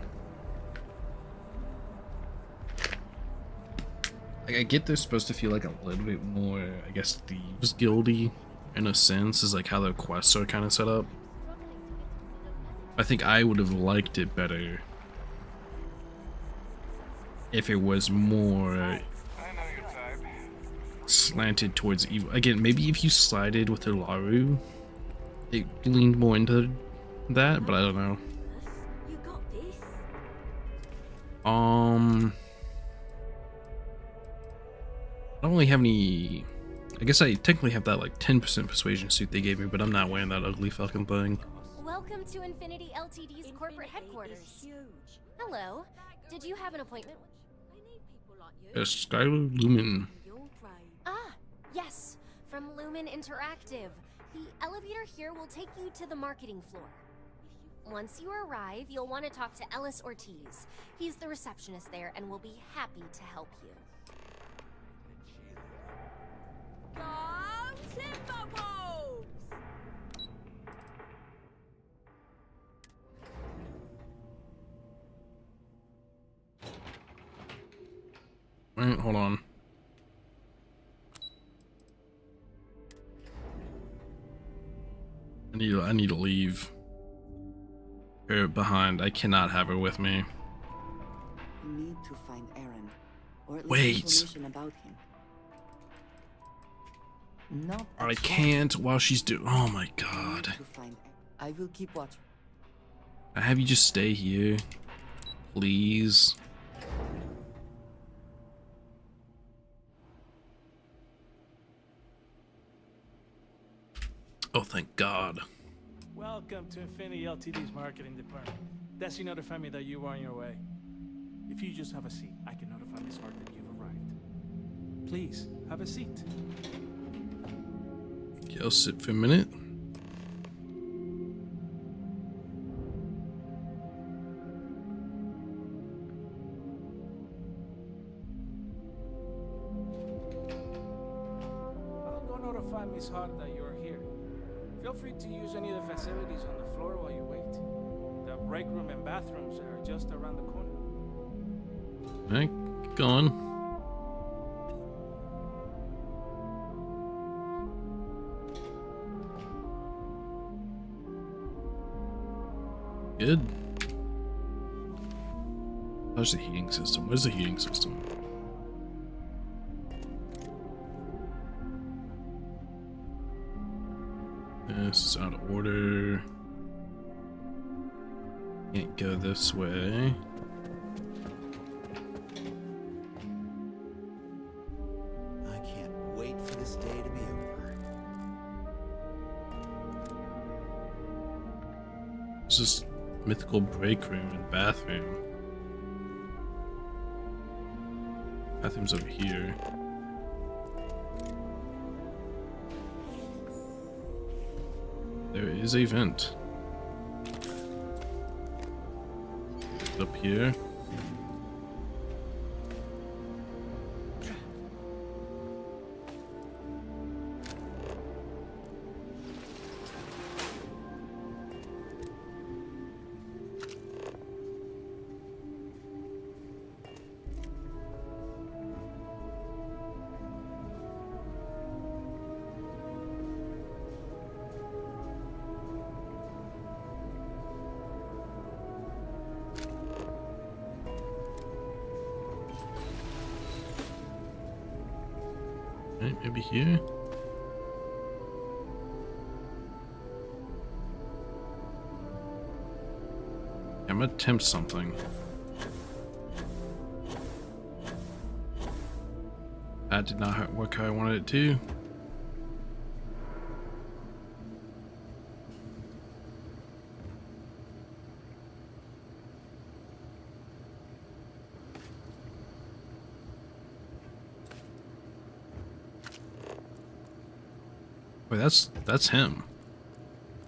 Like, I get they're supposed to feel like a little bit more, I guess, thieves guildy in a sense, is like how their quests are kind of set up. I think I would have liked it better if it was more slanted towards evil. Again, maybe if you sided with Ilaru, it leaned more into that, but I don't know. You got this? I don't really have any. I guess I technically have that like 10% persuasion suit they gave me, but I'm not wearing that ugly fucking thing. Welcome to Infinity Ltd's corporate headquarters. Hello. Did you have an appointment? Yes, Skylar Lumen. Ah, yes. From Lumen Interactive. The elevator here will take you to the marketing floor. Once you arrive, you'll want to talk to Ellis Ortiz. He's the receptionist there and will be happy to help you. Go Timberwolves! Wait, hold on. I need to leave her behind. I cannot have her with me. We need to find Aaron, or at least Wait. information about him. Not I at can't while she's doing. Oh my god. to find. I will keep watch. I have you just stay here, please. Oh, thank God. Welcome to Infinity Ltd's marketing department. Desi notified me that you were on your way. If you just have a seat, I can notify Miss Hart that you've arrived. Please, have a seat. Okay, I'll sit for a minute. notify Miss Hart that you're here. Feel free to use any of the facilities on the floor while you wait. The break room and bathrooms are just around the corner. Alright, keep going. Good. How's the heating system? Where's the heating system? This is out of order. Can't go this way. I can't wait for this day to be over. This is mythical break room and bathroom. Bathroom's over here. There is a vent. Up here. Right, maybe here. I'm gonna attempt something. That did not work how I wanted it to. Wait, that's him.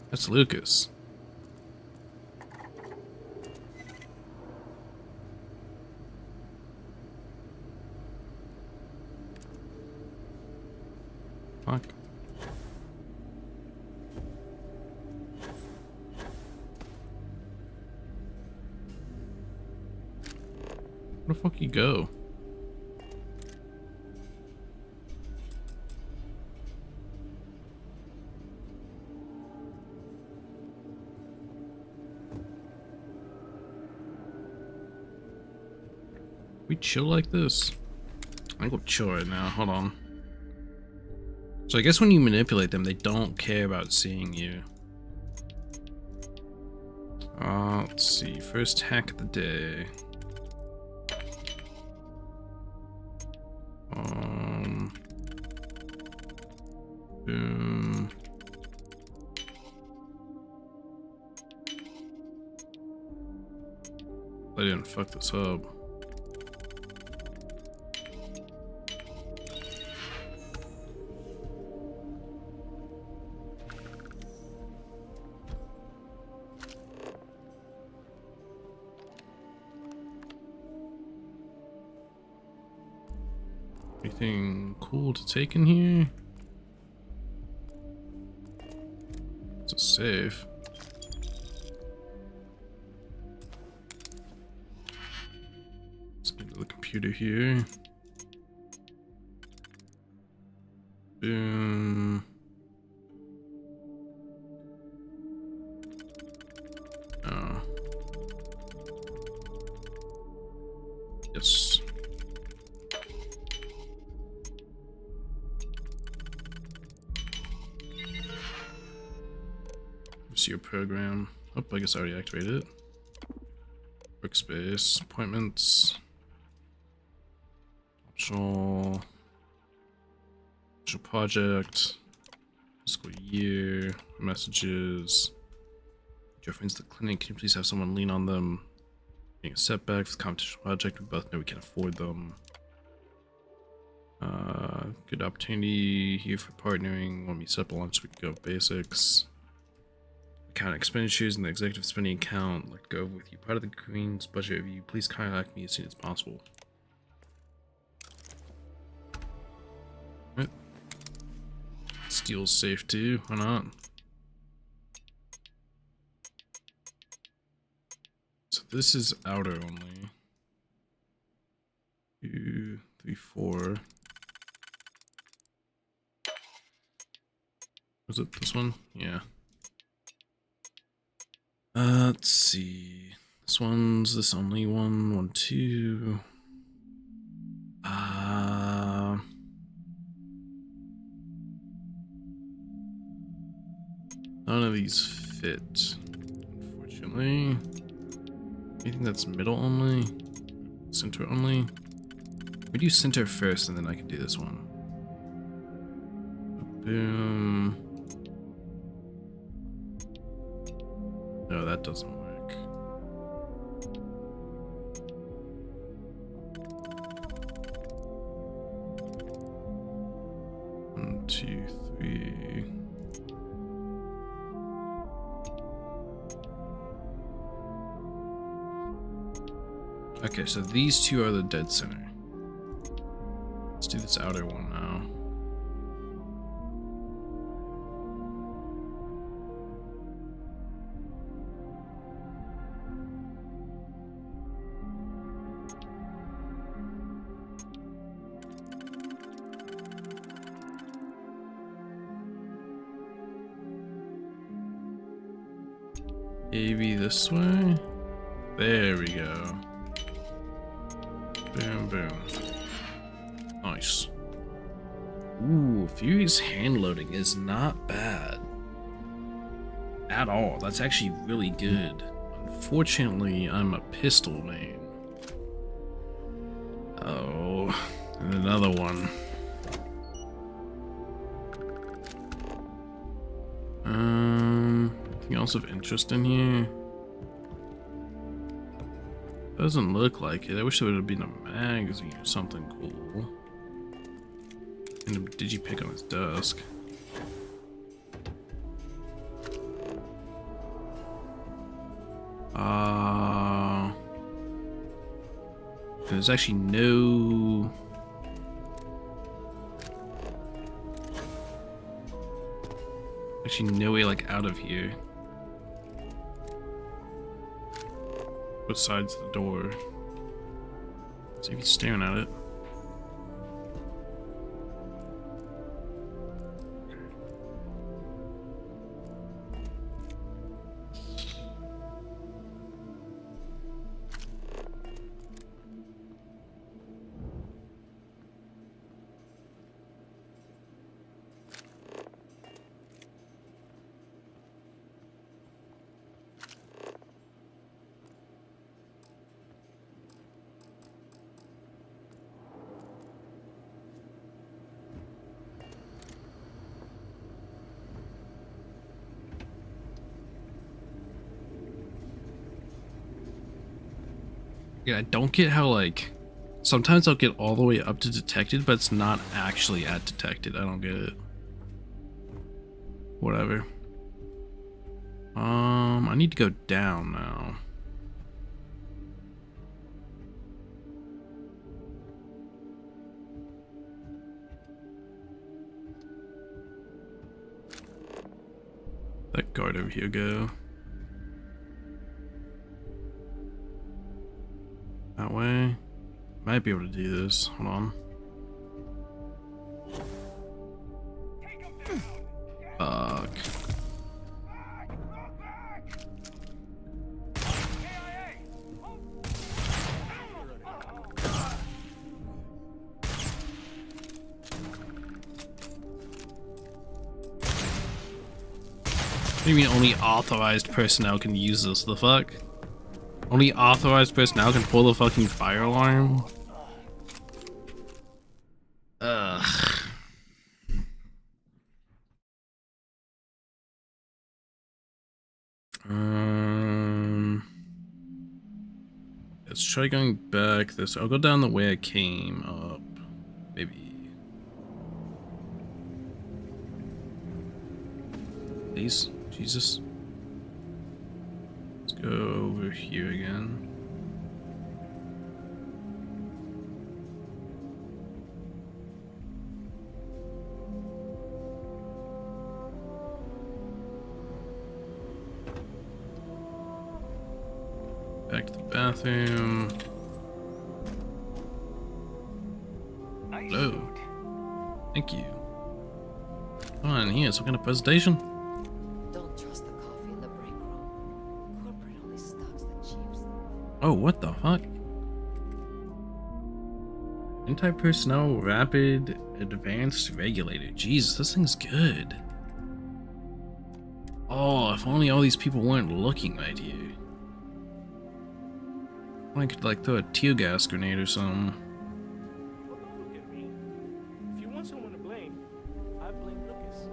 That's Lucas. Fuck. Where the fuck you go? We chill like this? I think we'll chill right now. Hold on. So I guess when you manipulate them, they don't care about seeing you. Let's see. First hack of the day. Boom. I didn't fuck this up. Anything cool to take in here? It's a safe. Let's get to the computer here. Boom. Oh. Yes. See your program. Oh, I guess I already activated it. Workspace, appointments, optional project, fiscal year, messages. Your friends at the clinic, can you please have someone lean on them? Being a setback for the competition project, we both know we can't afford them. Good opportunity here for partnering. When we set up a lunch, we can go basics. Account expenditures in the executive spending account. Let go with you. Part of the Queen's budget review. Please contact me as soon as possible. Right. steel's safe too. Why not? So this is outer only. 2, 3, 4. Was it this one? Yeah. Let's see. This one's this only one. 1, 2. None of these fit, unfortunately. I think that's middle only. Center only. We do center first, and then I can do this one. Boom. No, that doesn't work. 1, 2, 3. Okay, so these two are the dead center. Let's do this outer one now. Maybe this way? There we go. Boom, boom. Nice. Ooh, Fury's hand loading is not bad. At all. That's actually really good. Unfortunately, I'm a pistol main. Oh, and another one. Anything else of interest in here? Doesn't look like it. I wish there would have been a magazine or something cool. And a digipick on his desk. There's actually no... Actually no way like out of here. Besides the door. See if he's staring at it. Yeah, I don't get how, like, sometimes I'll get all the way up to detected, but it's not actually at detected. I don't get it. Whatever. I need to go down now. That guard over here go. That way. Might be able to do this. Hold on. Fuck. What do you mean only authorized personnel can use this? The fuck? Only authorized personnel can pull the fucking fire alarm? Ugh. Let's try going back this. I'll go down the way I came up. Maybe. Please, Jesus. Let's go over here again. bathroom. Hello. Thank you. Come on here, some kind of presentation? Don't trust the coffee in the break room. Corporate only stocks the cheap stuff. Oh, what the fuck? Anti-personnel rapid advanced regulator. Jesus, this thing's good. Oh, if only all these people weren't looking right here. I could like throw a tear gas grenade or something. Well, don't look at me. If you want someone to blame, I blame Lucas.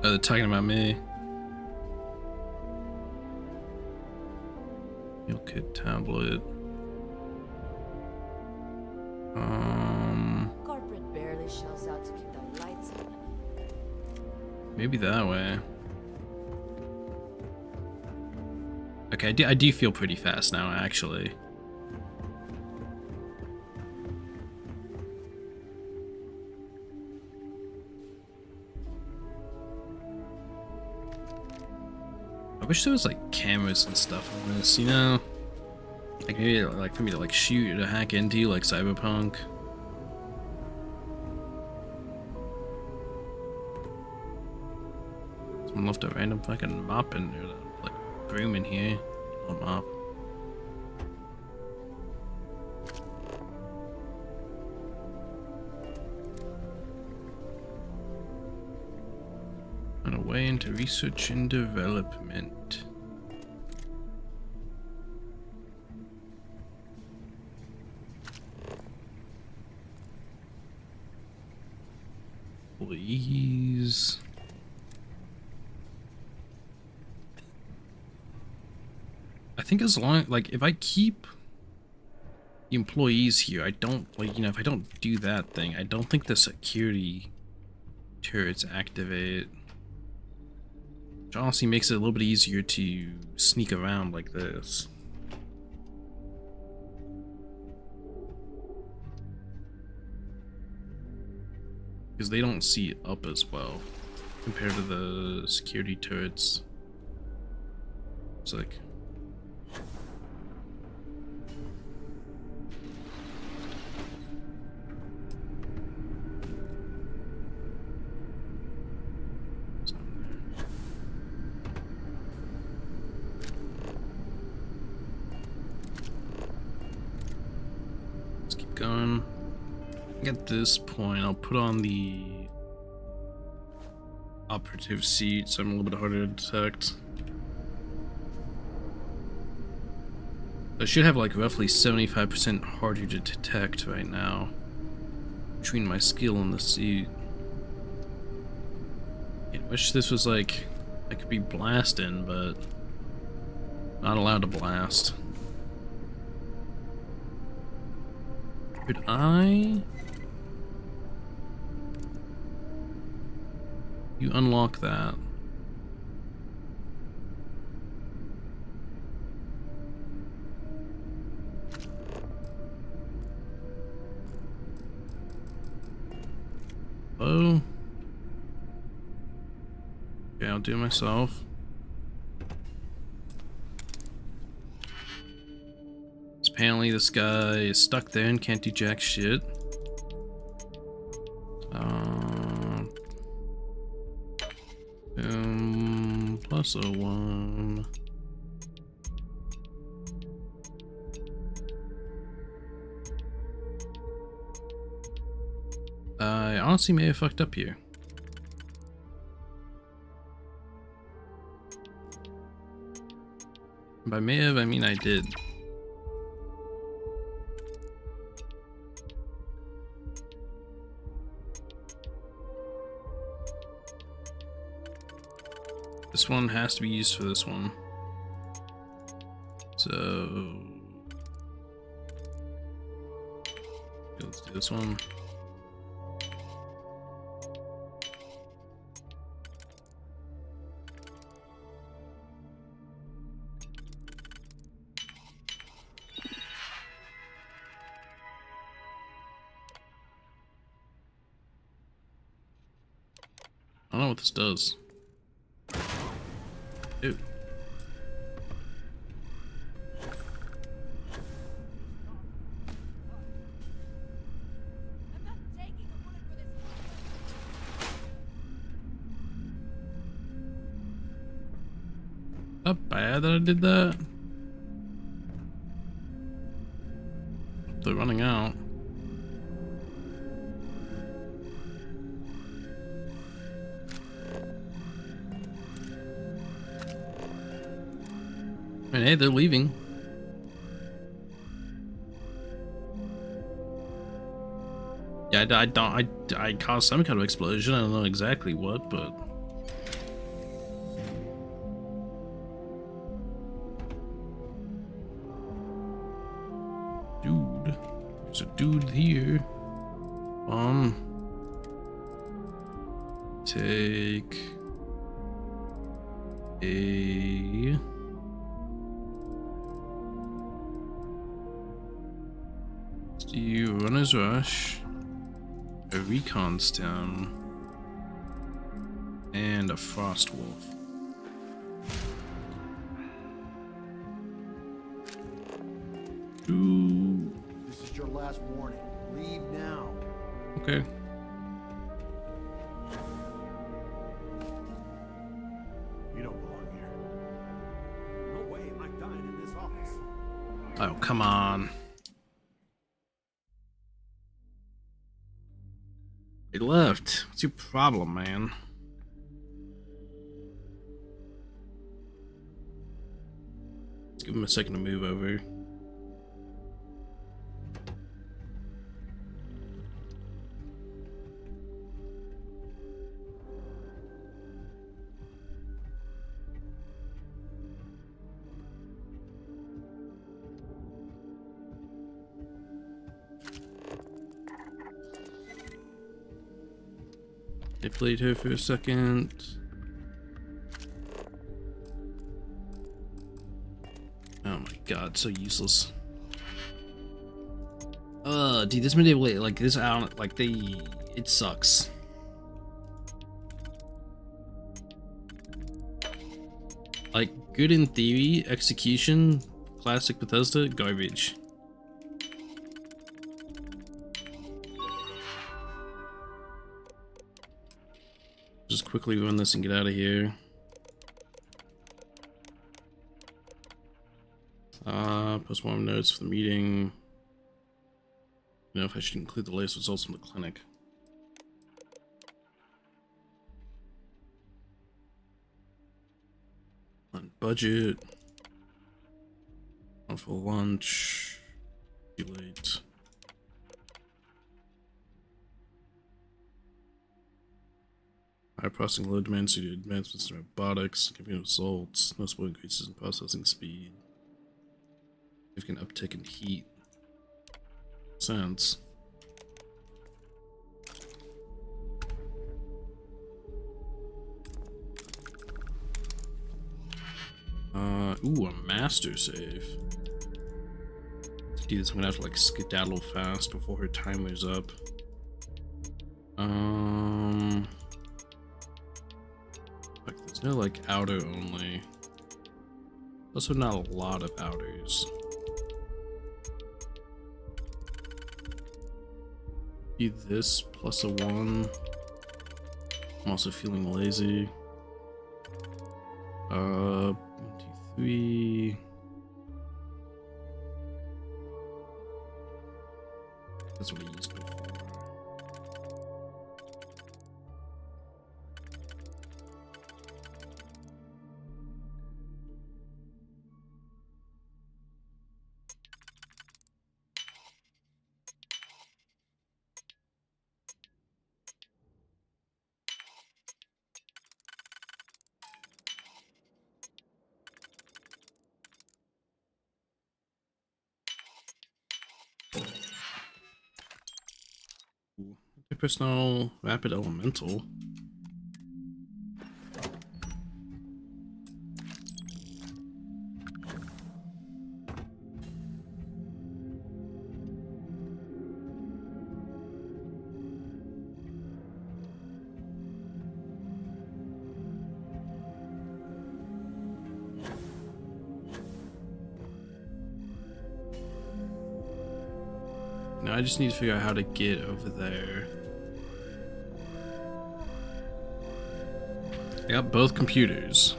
Oh, they're talking about me. Meal kit tablet. Corporate barely shells out to keep the lights on. Maybe that way. Okay, I do feel pretty fast now, actually. I wish there was like cameras and stuff on this, you know? Like maybe like for me to like shoot or hack into like Cyberpunk. Someone left a random fucking mop in there, like broom in here. A mop. And away into research and development. Please. I think as long, like, if I keep the employees here, I don't, like, you know, if I don't do that thing, I don't think the security turrets activate. Which honestly makes it a little bit easier to sneak around like this. Because they don't see up as well compared to the security turrets. It's like... Let's keep going. At this point, I'll put on the operative seat so I'm a little bit harder to detect. I should have like roughly 75% harder to detect right now between my skill and the seat. I wish this was like I could be blasting, but not allowed to blast. Could I? You unlock that. Oh. Okay, I'll do it myself. Apparently this guy is stuck there and can't do jack shit. Plus a 1. I honestly may have fucked up here. By may have, I mean I did. This one has to be used for this one. So let's do this one. don't know what this does. Ew. Not bad that I did that. They're running out. I mean, hey, they're leaving. Yeah, I caused some kind of explosion. I don't know exactly what, but. Dude, there's a dude here. Take a runner's rush, a recon stem, and a frost wolf. Ooh. This is your last warning. Leave now. Okay. You don't belong here. No way am I dying in this office. Oh, come on. They left. What's your problem, man? Let's give him a second to move over. I played her for a second. Oh my god, so useless. Dude, this manipulate like this out like it sucks. Like good in theory, execution, classic Bethesda, garbage. Just quickly run this and get out of here. Postmortem notes for the meeting. You know if I should include the latest results from the clinic. On budget. On for lunch. Too late. High processing load demands due to advancements in robotics, computer results, noticeable increases in processing speed. Significant uptick in heat. Sense. Ooh, a master save. To do this, I'm gonna have to like skedaddle fast before her timer's up. Like, there's no like outer only. Also, not a lot of outers. Do this plus a 1. I'm also feeling lazy. 1, 2, 3. That's what I used before. Personal rapid elemental. I just need to figure out how to get over there. I got both computers.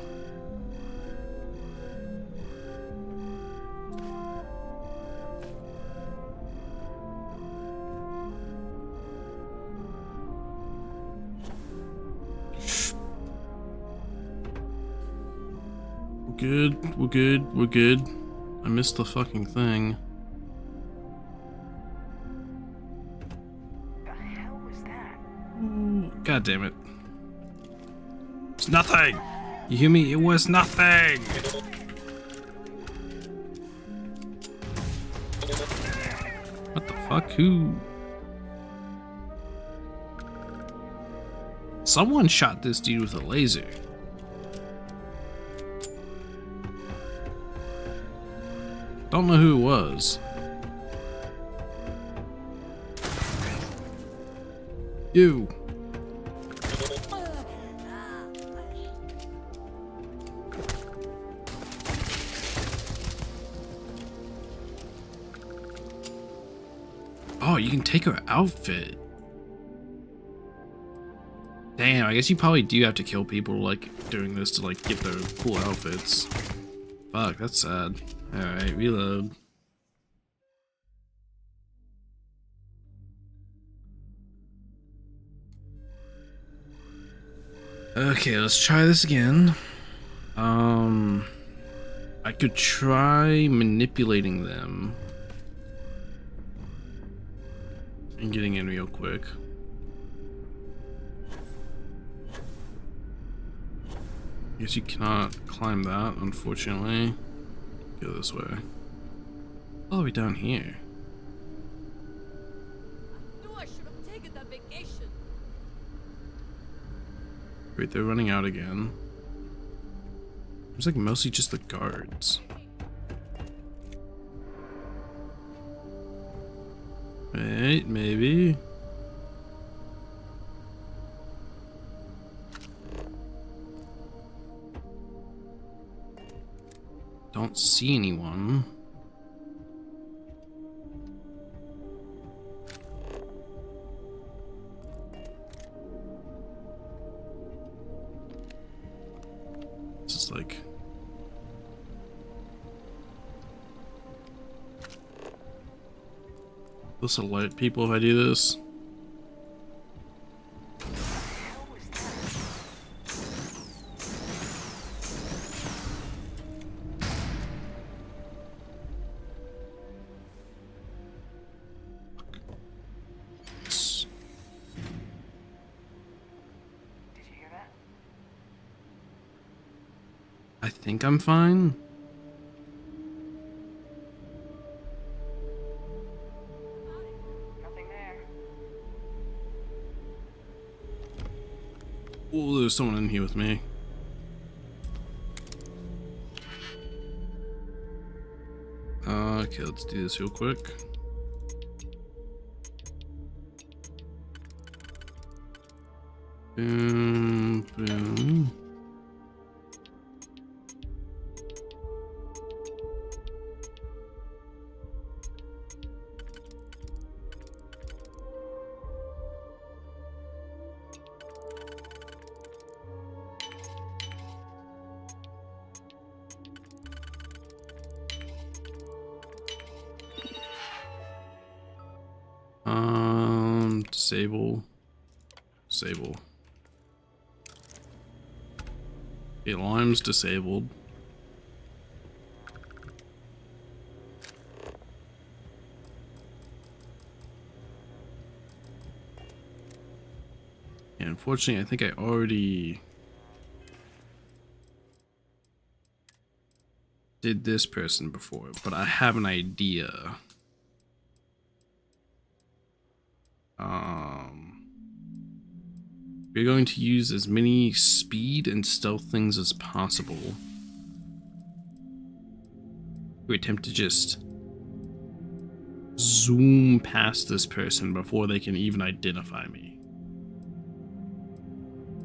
We're good. I missed the fucking thing. The hell was that? Ooh, God damn it. It's nothing! You hear me? It was nothing! What the fuck? Who? Someone shot this dude with a laser. Don't know who it was. You. Oh, you can take her outfit. Damn, I guess you probably do have to kill people like doing this to like get their cool outfits. Fuck, that's sad. Alright, reload. Okay, let's try this again. I could try manipulating them and getting in real quick. Guess you cannot climb that, unfortunately. Go this way. All the way down here. I knew I should have taken that vacation. Wait, they're running out again. It's like mostly just the guards. Wait, maybe. Don't see anyone. This is like... This will alert people if I do this. I think I'm fine. Nothing there. Oh, there's someone in here with me. Okay, let's do this real quick. Boom, boom. Disable. Disable. Okay, alarm's disabled. And unfortunately, I think I already did this person before, but I have an idea. We're going to use as many speed and stealth things as possible. We attempt to just zoom past this person before they can even identify me.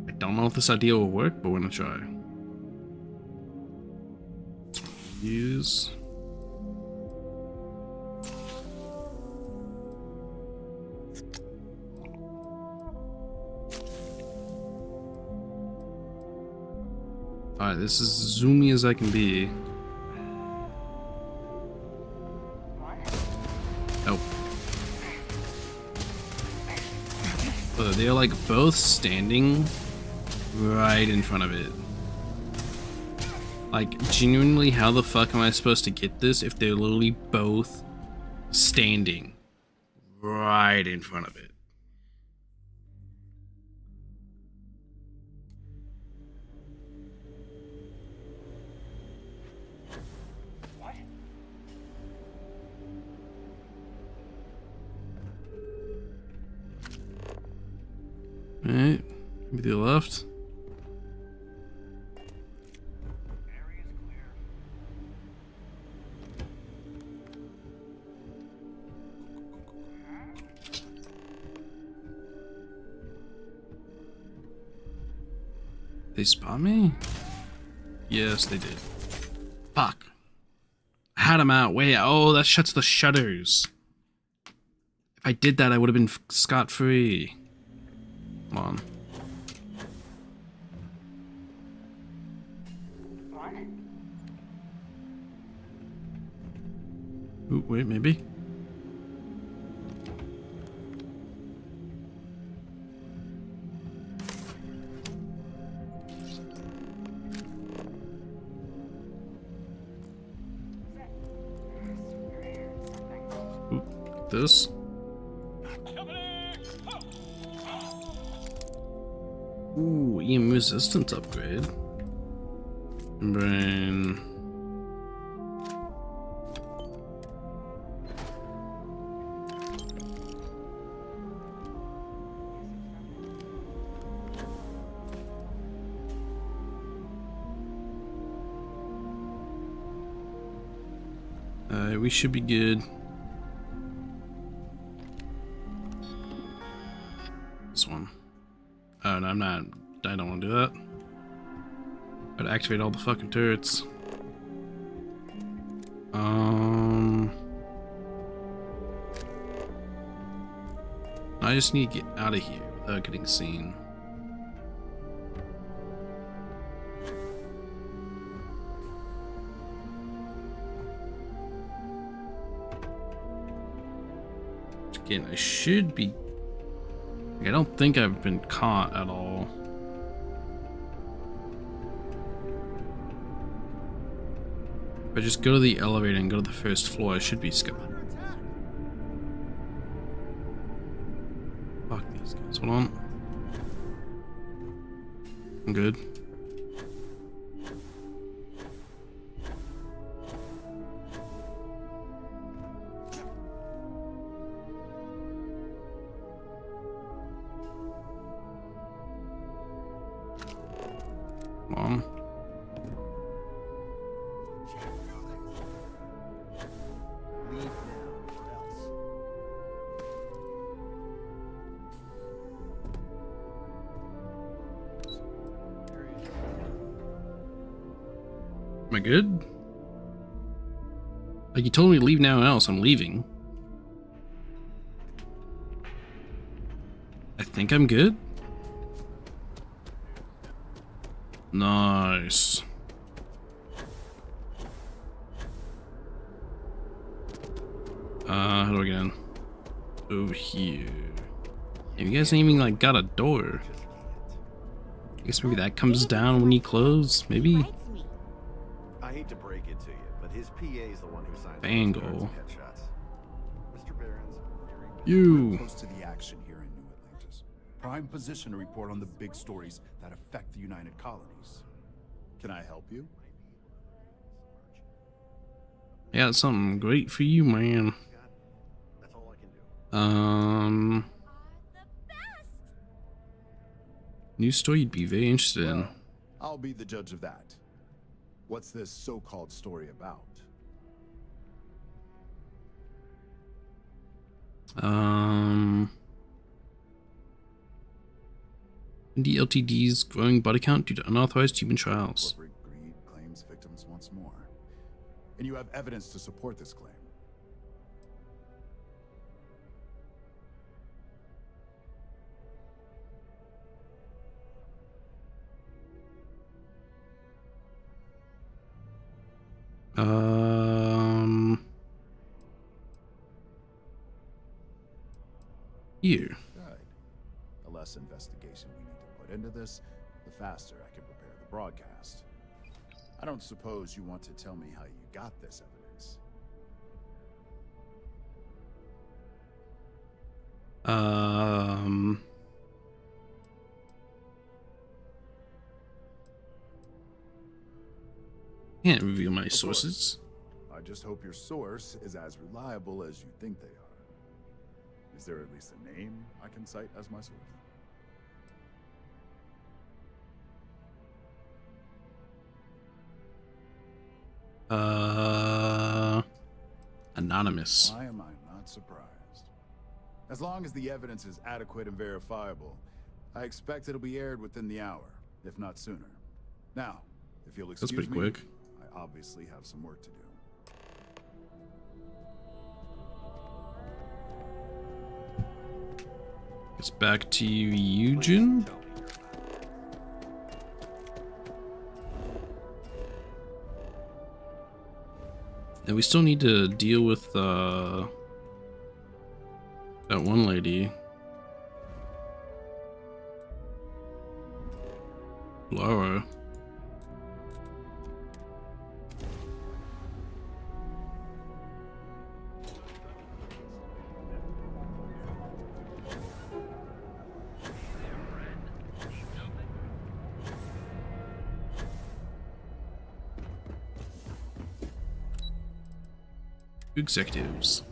I don't know if this idea will work, but we're gonna try. Use. Alright, this is zoomy as I can be. Oh. Oh, they're like both standing right in front of it. Like, genuinely, how the fuck am I supposed to get this if they're literally both standing right in front of it? Alright, maybe to the left. They spot me? Yes, they did. Fuck. I had him out. Wait, oh, that shuts the shutters. If I did that, I would have been scot-free. Come on. Ooh, wait, maybe? Ooh, this? Ooh, EM resistance upgrade. Brain. We should be good. This one. Oh no, I'm not. I don't want to do that. Gotta activate all the fucking turrets. I just need to get out of here without getting seen. Again, I should be. I don't think I've been caught at all. If I just go to the elevator and go to the first floor, I should be scared. Fuck these guys. Hold on. I'm good. Come on. Am I good? Like, you told me to leave now or else I'm leaving. I think I'm good. Nice. How do I get in? Over here. And you guys ain't even like got a door. I guess maybe that comes down when you close, maybe? I hate to break it to you, but his PA is the one who signs Bangle. headshots. Mr. Barron's You. Close to the action here in New Atlantis. Prime position to report on the big stories that affect the United Colonies. Can I help you? I got something great for you, man. That's all I can do. New story you'd be very interested in. Well, I'll be the judge of that. What's this so-called story about? Indie LTD's growing body count due to unauthorized human trials. Corporate greed claims victims once more. And you have evidence to support this claim. Here. Good. The less investigation we need to put into this, the faster I can prepare the broadcast. I don't suppose you want to tell me how you got this evidence. Can't reveal my sources. I just hope your source is as reliable as you think they are. Is there at least a name I can cite as my source? Anonymous. Why am I not surprised? As long as the evidence is adequate and verifiable, I expect it'll be aired within the hour, if not sooner. Now, if you'll excuse That's pretty me, quick. I obviously have some work to do. It's back to Eugen. And we still need to deal with that one lady. Laura. Executives.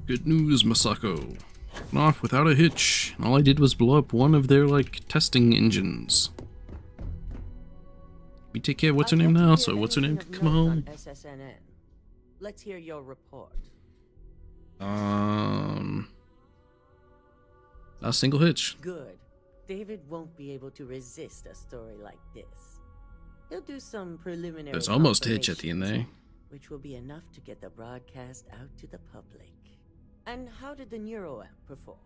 Good news, Masako. Went off without a hitch. All I did was blow up one of their, like, testing engines. We take care of what's her name now, so what's her name can come home. SSNN. Let's hear your report. Not a single hitch. Good. David won't be able to resist a story like this. He'll do some preliminary There's almost a hitch at the end there. which will be enough to get the broadcast out to the public. And how did the NeuroAmp perform?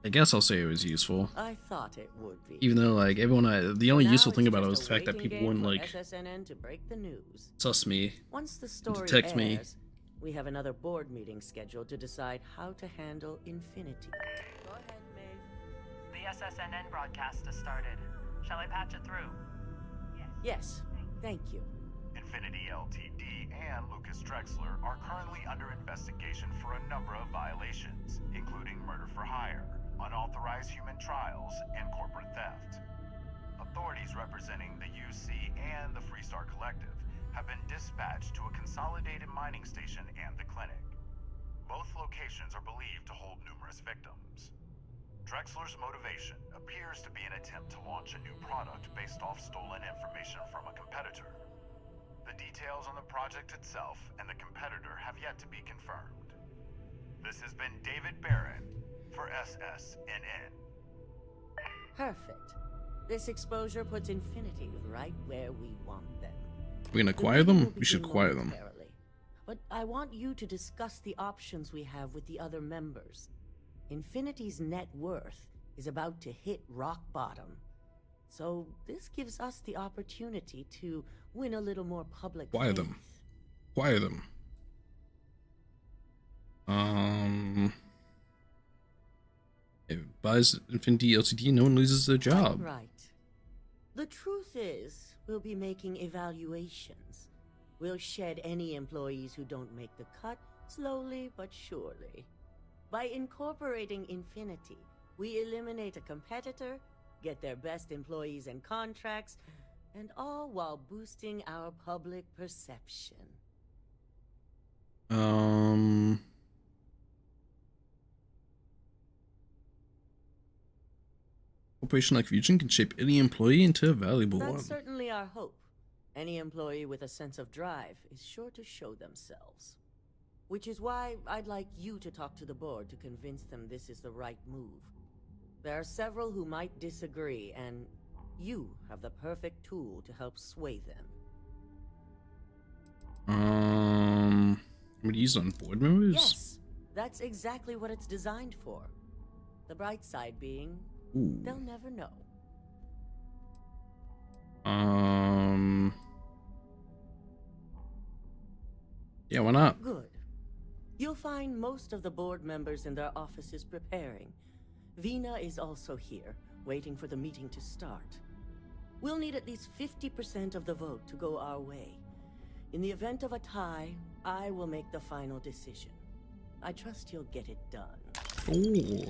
I guess I'll say it was useful. I thought it would be. Even though, like, everyone, the only Now useful thing it's about it just was a the fact that waiting people game wouldn't, for like, SSNN to break the news. suss me, Once the story detect airs, me. we have another board meeting scheduled to decide how to handle Infinity. Go ahead, Maeve. The SSNN broadcast has started. Shall I patch it through? Yes, thank you. Infinity Ltd. and Lucas Drexler are currently under investigation for a number of violations, including murder for hire, unauthorized human trials, and corporate theft. Authorities representing the UC and the Freestar Collective have been dispatched to a consolidated mining station and the clinic. Both locations are believed to hold numerous victims. Drexler's motivation appears to be an attempt to launch a new product based off stolen information from a competitor. The details on the project itself and the competitor have yet to be confirmed. This has been David Barron for SSNN. Perfect. This exposure puts Infinity right where we want them. We're gonna acquire them? We should acquire them. But I want you to discuss the options we have with the other members. Infinity's net worth is about to hit rock bottom. So this gives us the opportunity to win a little more public Acquire faith. them. Acquire them. If it buys Infinity Ltd, no one loses their job. Right. The truth is, we'll be making evaluations. We'll shed any employees who don't make the cut, slowly but surely. By incorporating Infinity, we eliminate a competitor, get their best employees and contracts, and all while boosting our public perception. Corporation like Fusion can shape any employee into a valuable That's one. certainly our hope. Any employee with a sense of drive is sure to show themselves. Which is why I'd like you to talk to the board to convince them this is the right move. There are several who might disagree, and You have the perfect tool to help sway them. I'm gonna use it on board members? Yes, that's exactly what it's designed for. The bright side being, Ooh. they'll never know. Yeah, why not? Good. You'll find most of the board members in their offices preparing. Vina is also here, waiting for the meeting to start. We'll need at least 50% of the vote to go our way. In the event of a tie, I will make the final decision. I trust you'll get it done. Ooh.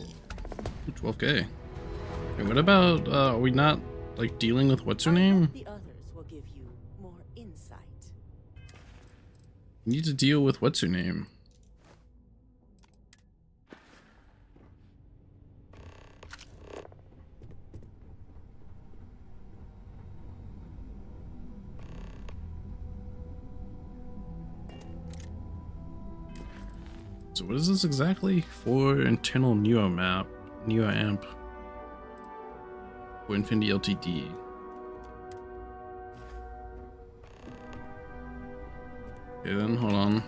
12K. Hey, what about, are we not, like, dealing with what's her name? The others will give you more insight. We need to deal with what's her name. So what is this exactly? For internal NeoAmp for Infinity LTD. Okay then, hold on.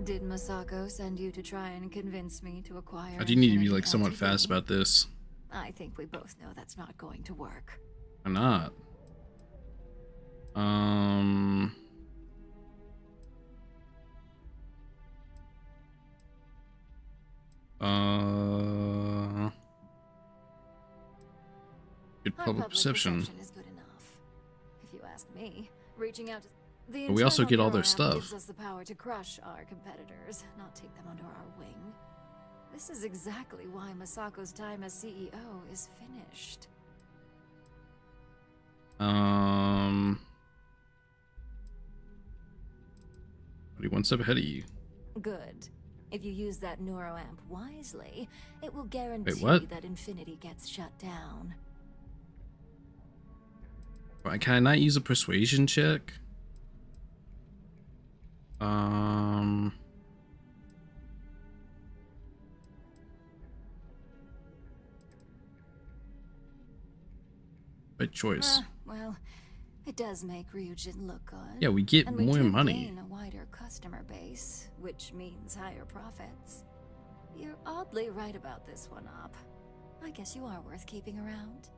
Did Masako send you to try and convince me to acquire? I do need to be Infinity like somewhat LTD? fast about this. I think we both know that's not going to work. Why not? Good public perception. Is good enough. If you ask me, reaching out to the But we also internal get all their NeoAmp stuff. gives us the power to crush our competitors, not take them under our wing. This is exactly why Masako's time as CEO is finished. But he one step ahead of you. Good. If you use that neuroamp wisely, it will guarantee what? that Infinity gets shut down. Why can I not use a persuasion check? Good choice. Well, it does make Ryujin look good. Yeah, we get and more we do money. Gain a wider customer base, which means higher profits. You're oddly right about this one, Op. I guess you are worth keeping around.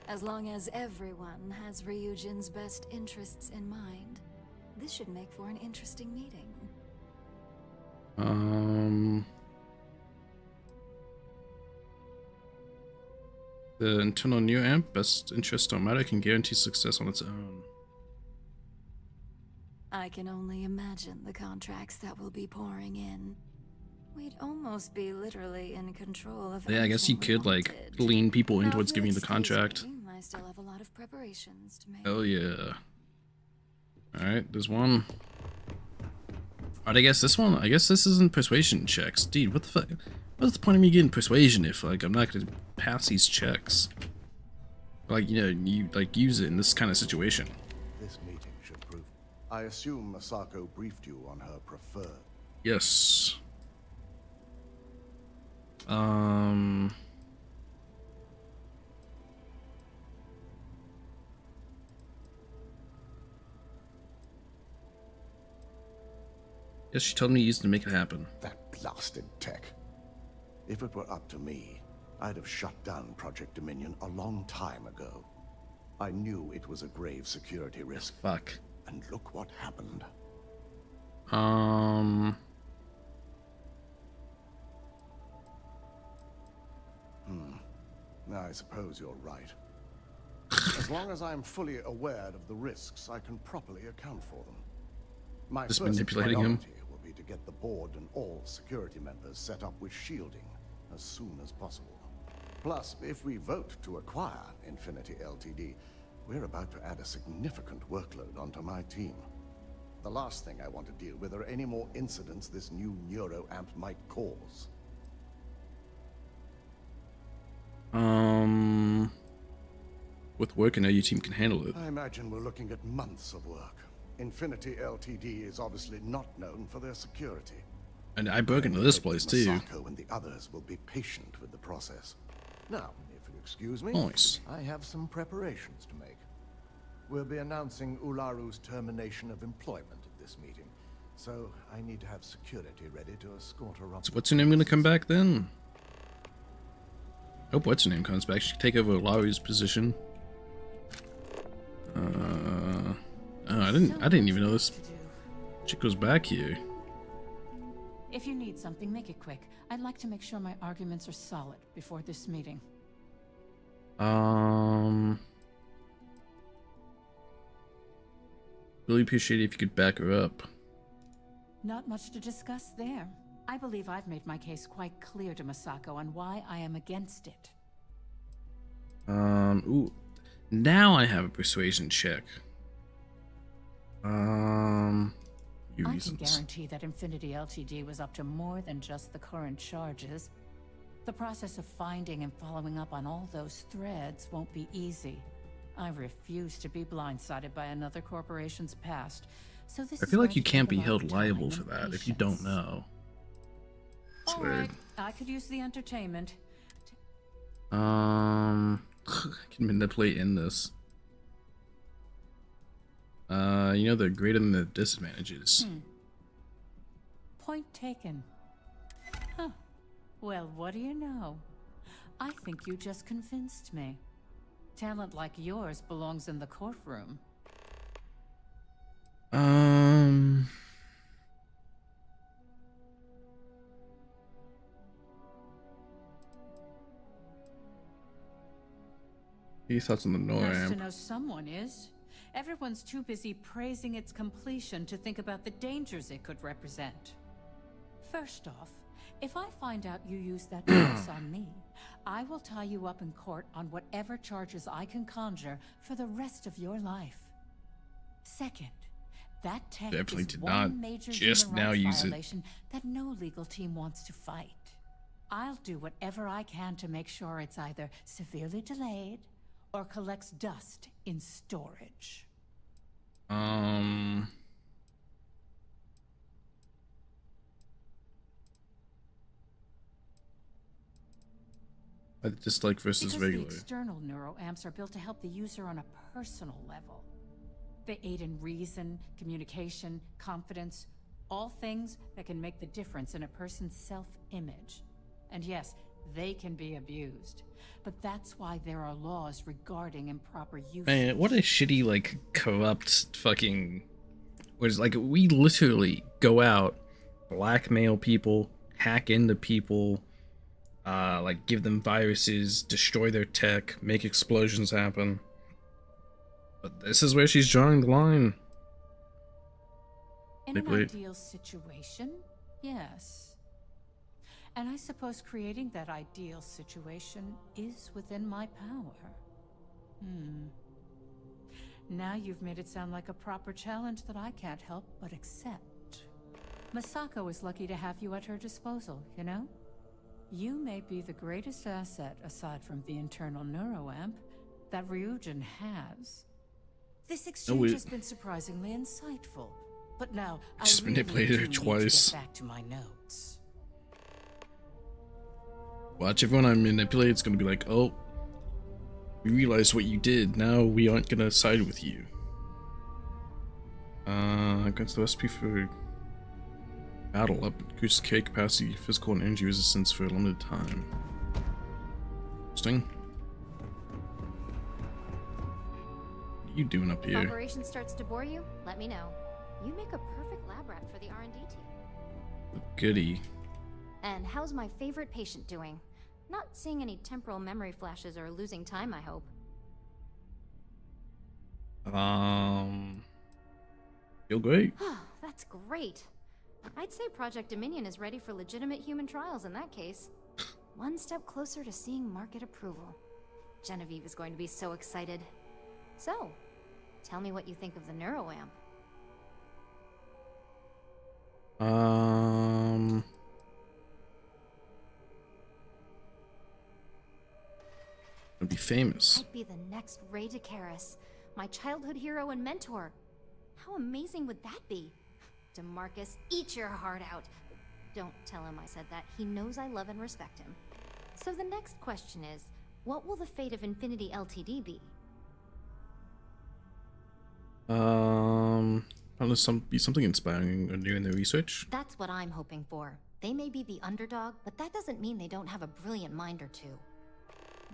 As long as everyone has Ryujin's best interests in mind, this should make for an interesting meeting. The internal NeoAmp best interest don't matter, can guarantee success on its own. I can only imagine the contracts that will be pouring in. We'd almost be literally in control of. Yeah, I guess you could like lean people in towards giving you the contract. I still have a lot of preparations to make. Oh yeah. Alright, there's one. Alright, I guess this one, I guess this isn't persuasion checks. Dude, what the fuck? What's the point of me getting persuasion if like I'm not gonna pass these checks? Like, you know, you like use it in this kind of situation. This meeting should prove. I assume Masako briefed you on her preferred. Yes. Yes, she told me to use it to make it happen. That blasted tech. If it were up to me, I'd have shut down Project Dominion a long time ago. I knew it was a grave security risk. Fuck. And look what happened. I suppose you're right. As long as I'm fully aware of the risks, I can properly account for them. My Just first manipulating him. priority will be to get the board and all security members set up with shielding as soon as possible. Plus, if we vote to acquire Infinity LTD, we're about to add a significant workload onto my team. The last thing I want to deal with are any more incidents this new neuroamp might cause. With work, I know your team can handle it. I imagine we're looking at months of work. Infinity Ltd is obviously not known for their security. And I broke into this place too. Masako and the others will be patient with the process. Now, if you'll excuse me, Nice. I have some preparations to make. We'll be announcing Ularu's termination of employment at this meeting, so I need to have security ready to escort her up. So what's her name gonna come back then? Hope what's her name comes back. She can take over Laurie's position. Oh, I didn't even know this chick goes back here. If you need something, make it quick. I'd like to make sure my arguments are solid before this meeting. Really appreciate it if you could back her up. Not much to discuss there. I believe I've made my case quite clear to Masako on why I am against it. Ooh. Now I have a persuasion check. Few I can reasons. guarantee that Infinity Ltd was up to more than just the current charges. The process of finding and following up on all those threads won't be easy. I refuse to be blindsided by another corporation's past. So this I is feel like going you to can't take be a lot held of time liable for and that if you don't patience. know. It's All weird. right, I could use the entertainment. I can manipulate in this. You know the greater than the disadvantages. Point taken. Huh. Well, what do you know? I think you just convinced me. Talent like yours belongs in the courtroom. Any thoughts on the Nice to NORAM? know someone is. Everyone's too busy praising its completion to think about the dangers it could represent. First off, if I find out you used that device on me, I will tie you up in court on whatever charges I can conjure for the rest of your life. Second, that tech Definitely is did one not major just human now rights use it. violation that no legal team wants to fight. I'll do whatever I can to make sure it's either severely delayed or collects dust in storage. I dislike versus Because regular. the external neuroamps are built to help the user on a personal level. They aid in reason, communication, confidence, all things that can make the difference in a person's self-image. And yes, they can be abused. But that's why there are laws regarding improper use. Man, what a shitty, like, corrupt fucking... Was like, we literally go out, blackmail people, hack into people, like, give them viruses, destroy their tech, make explosions happen. But this is where she's drawing the line. In an ideal situation, yes. And I suppose creating that ideal situation is within my power. Now you've made it sound like a proper challenge that I can't help but accept. Masako is lucky to have you at her disposal, you know? You may be the greatest asset, aside from the internal neuroamp, that Ryujin has. This exchange has been surprisingly insightful. But now, I just really manipulated do her need to twice. get back to my notes. Watch, everyone I manipulate, it's gonna be like, oh, we realized what you did, now we aren't gonna side with you. Against the recipe for battle up, increase K capacity, physical and energy resistance for a limited time. Interesting. What are you doing up If here? operation starts to bore you, let me know. You make a perfect lab rat for the R&D team. Goody. And how's my favorite patient doing? Not seeing any temporal memory flashes or losing time, I hope. Feel great. That's great. I'd say Project Dominion is ready for legitimate human trials in that case. One step closer to seeing market approval. Genevieve is going to be so excited. So, tell me what you think of the neuroamp. I'd be famous. I'd be the next Ray DeCaris, my childhood hero and mentor. How amazing would that be? DeMarcus, eat your heart out. Don't tell him I said that. He knows I love and respect him. So the next question is, what will the fate of Infinity Ltd be? Probably be something inspiring or new in their research. That's what I'm hoping for. They may be the underdog, but that doesn't mean they don't have a brilliant mind or two.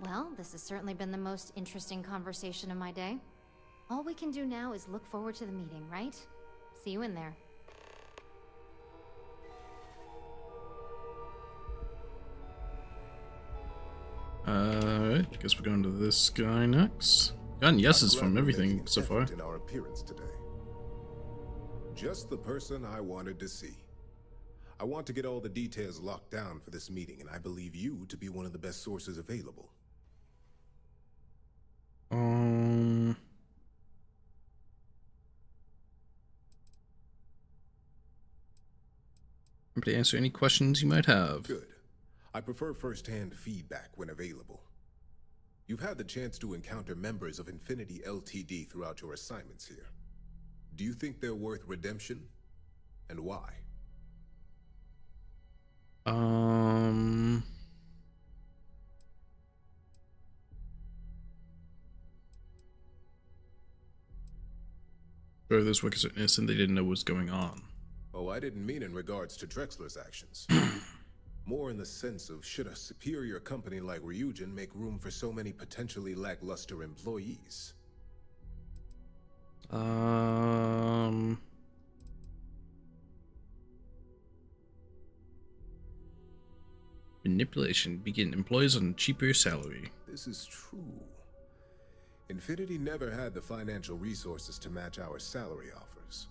Well, this has certainly been the most interesting conversation of my day. All we can do now is look forward to the meeting, right? See you in there. Alright, I guess we're going to this guy next. Gotten yeses from everything so far. In our appearance today. Just the person I wanted to see. I want to get all the details locked down for this meeting, and I believe you to be one of the best sources available. I'm to answer any questions you might have. Good. I prefer first-hand feedback when available. You've had the chance to encounter members of Infinity Ltd throughout your assignments here. Do you think they're worth redemption? And why? Sure, those workers are innocent, they didn't know what was going on. Oh, I didn't mean in regards to Drexler's actions. More in the sense of, should a superior company like Ryujin make room for so many potentially lackluster employees? Manipulation. Begin employees on cheaper salary. This is true. Infinity never had the financial resources to match our salary offers.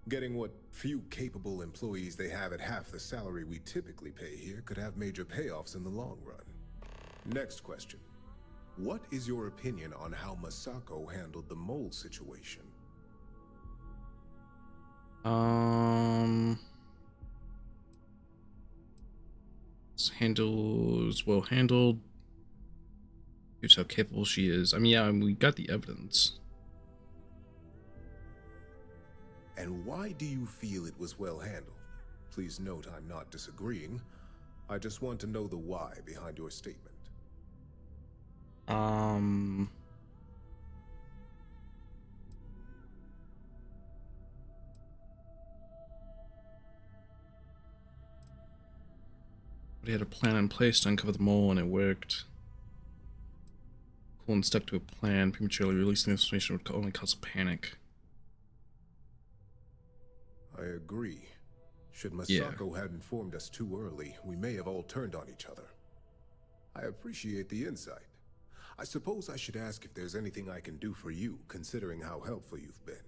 Getting what few capable employees they have at half the salary we typically pay here could have major payoffs in the long run. Next question. What is your opinion on how Masako handled the mole situation? Handles well handled. Here's how capable she is. I mean, yeah, we got the evidence. And why do you feel it was well handled? Please note I'm not disagreeing. I just want to know the why behind your statement. We had a plan in place to uncover the mole and it worked. Cool and stuck to a plan. Prematurely releasing this information would only cause a panic. I agree. Should Masako had informed us too early, we may have all turned on each other. I appreciate the insight. I suppose I should ask if there's anything I can do for you, considering how helpful you've been.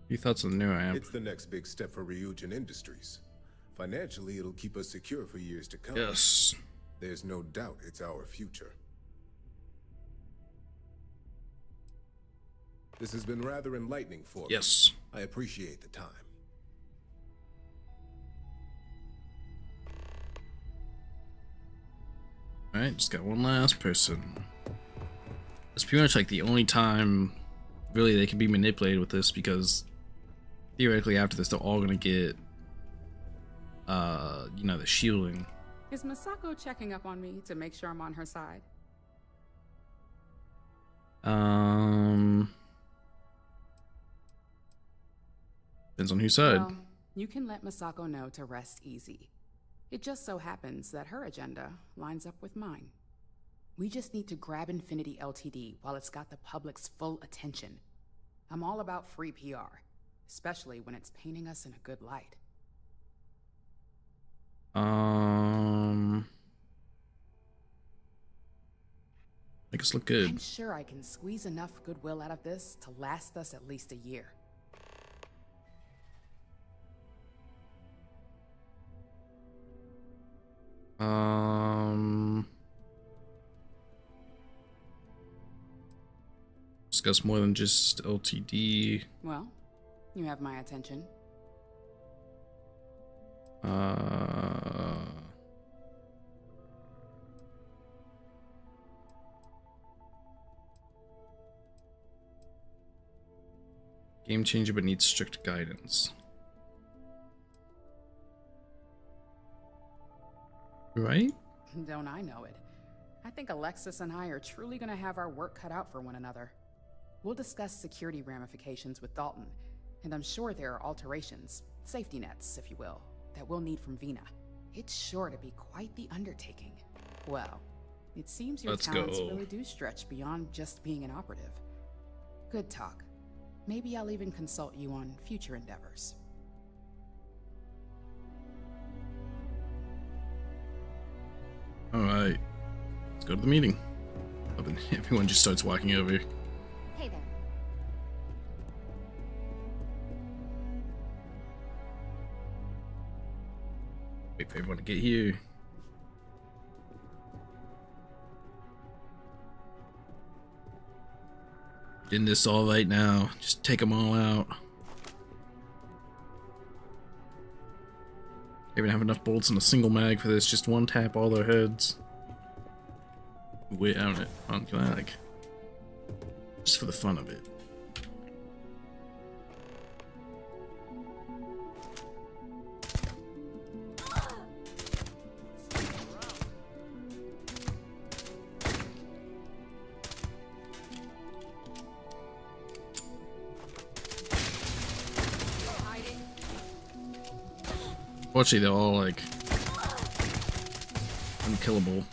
Your thoughts on the new amp? It's the next big step for Ryujin Industries. Financially, it'll keep us secure for years to come. Yes. There's no doubt it's our future. This has been rather enlightening for me. Yes. I appreciate the time. Alright, just got one last person. It's pretty much like the only time really they can be manipulated with this, because theoretically after this they're all gonna get you know, the shielding. Is Masako checking up on me to make sure I'm on her side? Depends on whose side. Well, you can let Masako know to rest easy. It just so happens that her agenda lines up with mine. We just need to grab Infinity Ltd while it's got the public's full attention. I'm all about free PR, especially when it's painting us in a good light. Make us look good. I'm sure I can squeeze enough goodwill out of this to last us at least a year. Discuss more than just LTD. Well, you have my attention. Game changer, but needs strict guidance. Right? Don't I know it? I think Alexis and I are truly gonna have our work cut out for one another. We'll discuss security ramifications with Dalton, and I'm sure there are alterations, safety nets, if you will, that we'll need from Vina. It's sure to be quite the undertaking. Well, it seems your talents really do stretch beyond just being an operative. Good talk. Maybe I'll even consult you on future endeavors. Alright. Let's go to the meeting. Oh, then everyone just starts walking over. Hey there. Wait for everyone to get here. Getting this all right now. Just take them all out. They even have enough bullets in a single mag for this. Just one tap, all their heads. Wait on it. On mag. Just for the fun of it. Fortunately, they're all like unkillable.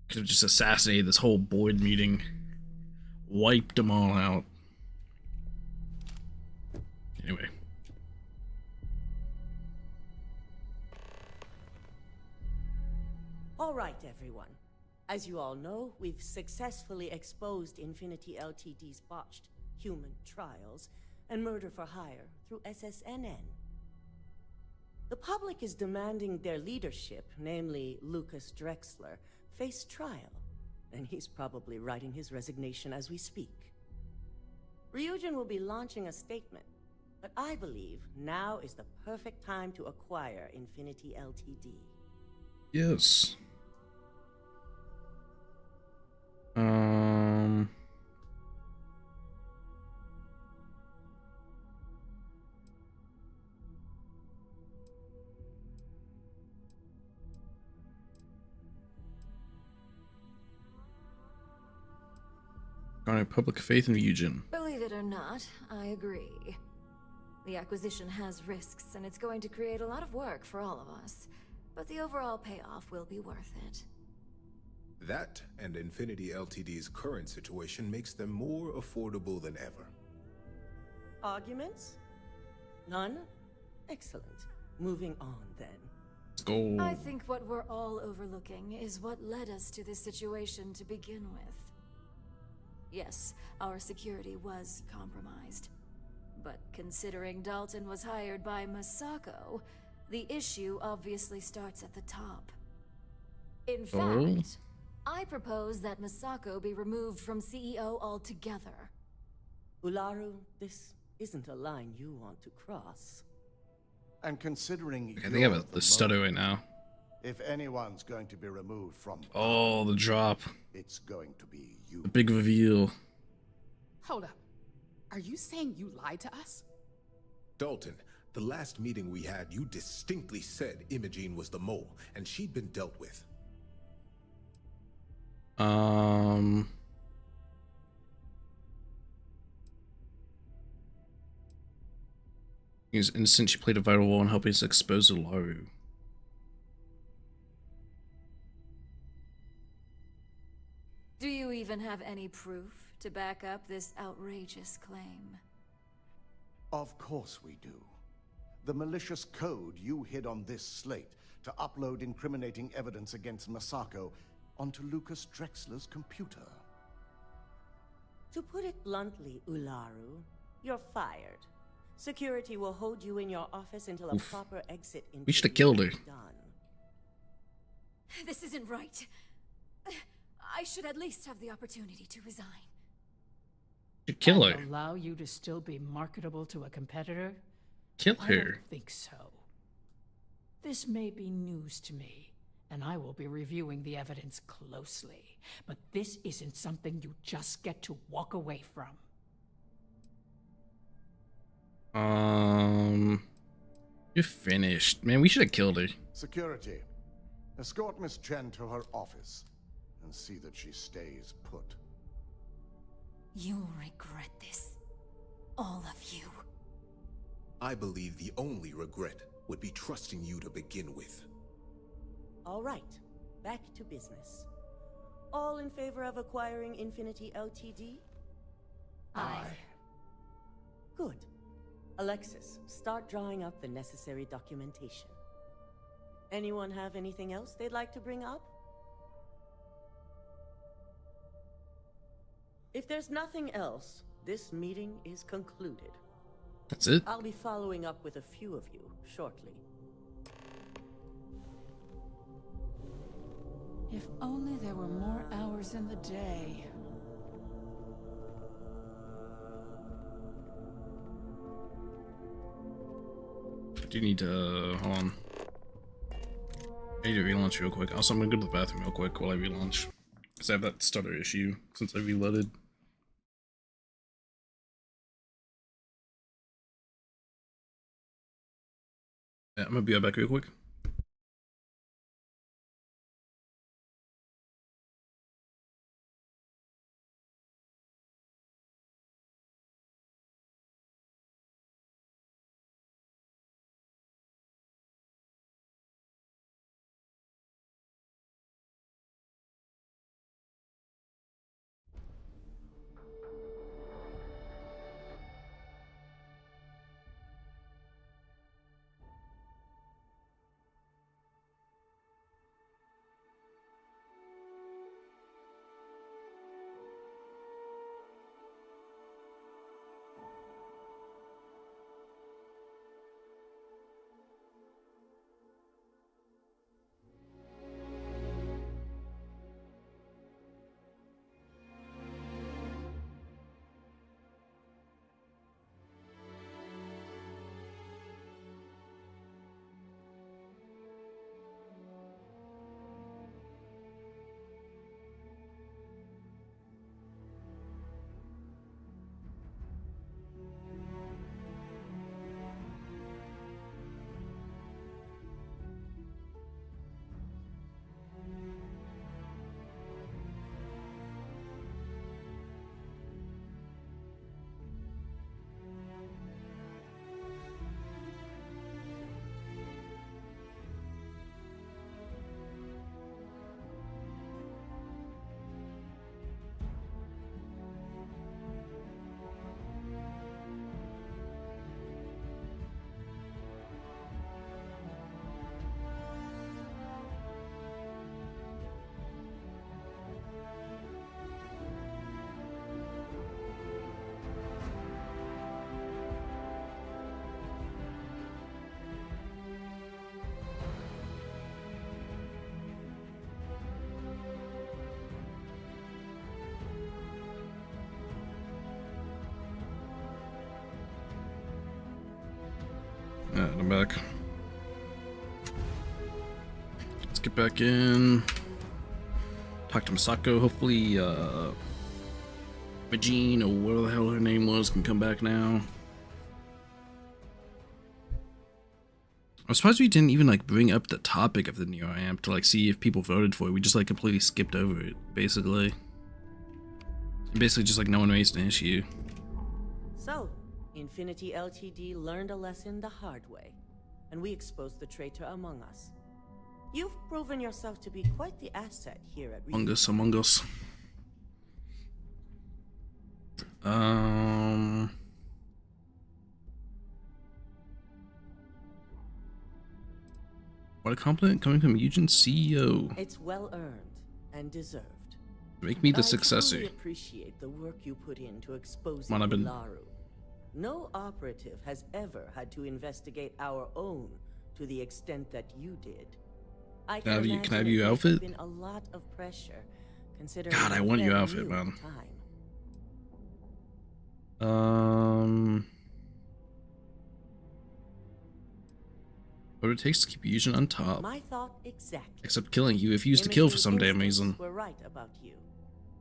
Could have just assassinated this whole board meeting, wiped them all out. Anyway. All right, everyone. As you all know, we've successfully exposed Infinity Ltd's botched human trials and murder for hire through SSNN. The public is demanding their leadership, namely Lucas Drexler, face trial, and he's probably writing his resignation as we speak. Ryujin will be launching a statement, but I believe now is the perfect time to acquire Infinity Ltd. Yes. Garner public faith in Ryujin. Believe it or not, I agree. The acquisition has risks, and it's going to create a lot of work for all of us. But the overall payoff will be worth it. That and Infinity Ltd's current situation makes them more affordable than ever. Arguments? None? Excellent. Moving on, then. Let's go. I think what we're all overlooking is what led us to this situation to begin with. Yes, our security was compromised. But considering Dalton was hired by Masako, the issue obviously starts at the top. In fact, I propose that Masako be removed from CEO altogether. Ularu, this isn't a line you want to cross. And considering I think I have the stutter right now. If anyone's going to be removed from Oh, the drop. it's going to be you. The big reveal. Hold up. Are you saying you lied to us? Dalton, the last meeting we had, you distinctly said Imogene was the mole, and she'd been dealt with. He was innocent. She played a vital role in helping us expose Ularu. Do you even have any proof to back up this outrageous claim? Of course we do. The malicious code you hid on this slate to upload incriminating evidence against Masako onto Lucas Drexler's computer. To put it bluntly, Ularu, you're fired. Security will hold you in your office until a proper exit interview We should have killed her. is done. This isn't right. I should at least have the opportunity to resign. Should kill her. And allow you to still be marketable to a competitor? Kill I her. don't think so. This may be news to me, and I will be reviewing the evidence closely. But this isn't something you just get to walk away from. You're finished. Man, we should have killed her. Security. Escort Miss Chen to her office and see that she stays put. You'll regret this. All of you. I believe the only regret would be trusting you to begin with. All right, back to business. All in favor of acquiring Infinity Ltd? Aye. Good. Alexis, start drawing up the necessary documentation. Anyone have anything else they'd like to bring up? If there's nothing else, this meeting is concluded. That's it? I'll be following up with a few of you shortly. If only there were more hours in the day. I do need to, hold on. I need to relaunch real quick. Also, I'm gonna go to the bathroom real quick while I relaunch. Because I have that stutter issue since I reloaded. Yeah, I'm gonna be right back real quick. Alright, I'm back. Let's get back in. Talk to Masako. Hopefully, Majin, or whatever the hell her name was, can come back now. I'm surprised we didn't even like bring up the topic of the Neo Amp to like see if people voted for it. We just like completely skipped over it, basically. Basically just like no one raised an issue. So, Infinity Ltd learned a lesson the hard way, and we exposed the traitor among us. You've proven yourself to be quite the asset here at Among Us. What a compliment coming from Eugen's CEO. It's well earned and deserved. Make me the I successor. truly appreciate the work you put into exposing Come on, I've been- Laru. No operative has ever had to investigate our own to the extent that you did. I Can I have you- imagine can I have it your must have outfit? been a lot of pressure, considering God, I you're want your very outfit, new at man. the time. What it takes to keep Fusion on top. My thought exactly. Except killing you if you used to kill for some damn reason. We're right about you.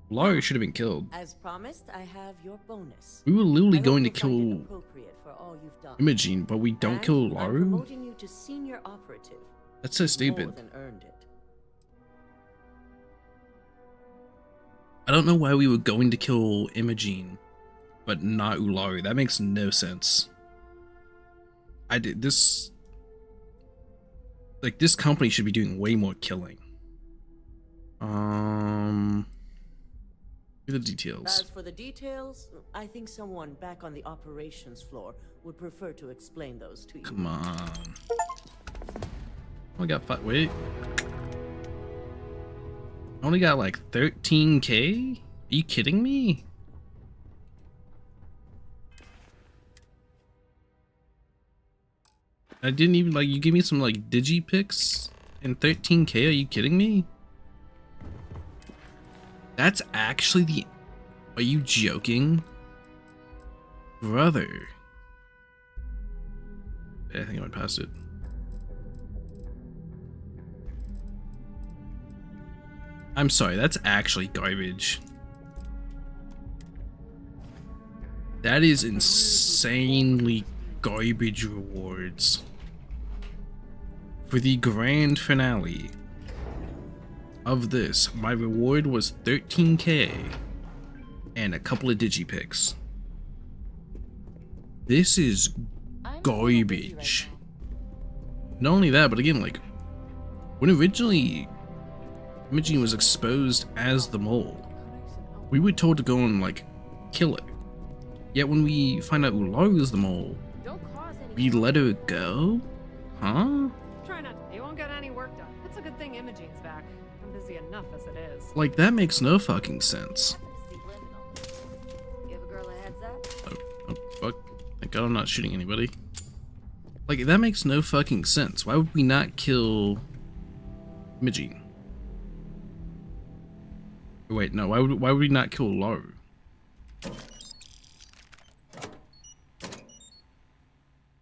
Laurie should have been killed. As promised, I have your bonus. We were literally going to I hope you'll kill find it appropriate for all you've done. Imogene, but we don't And kill I'm Laru? promoting you to senior operative. That's so You've stupid. More than earned it. I don't know why we were going to kill Imogene, but not Ularu. That makes no sense. I did this. Like, this company should be doing way more killing. The details. As for the details, I think someone back on the operations floor would prefer to explain those to you. Come on. I got five. Wait. I only got like 13K? Are you kidding me? I didn't even, like, you give me some like digipics and 13K? Are you kidding me? That's actually the... Are you joking? Brother. Yeah, I think I went past it. I'm sorry, that's actually garbage. That is insanely garbage rewards. For the grand finale of this, my reward was 13K and a couple of digipics. This is garbage. Not only that, but again, like, when originally Imogene was exposed as the mole, we were told to go and, like, kill her. Yet when we find out Ularu is the mole, we let her go? Huh? Try not. You won't get any work done. It's a good thing Imogene's back. I'm busy enough as it is. Like, that makes no fucking sense. Give a girl a heads up. Oh, fuck. Thank God I'm not shooting anybody. Like, that makes no fucking sense. Why would we not kill Imogene? Wait, no, why would we not kill Laru?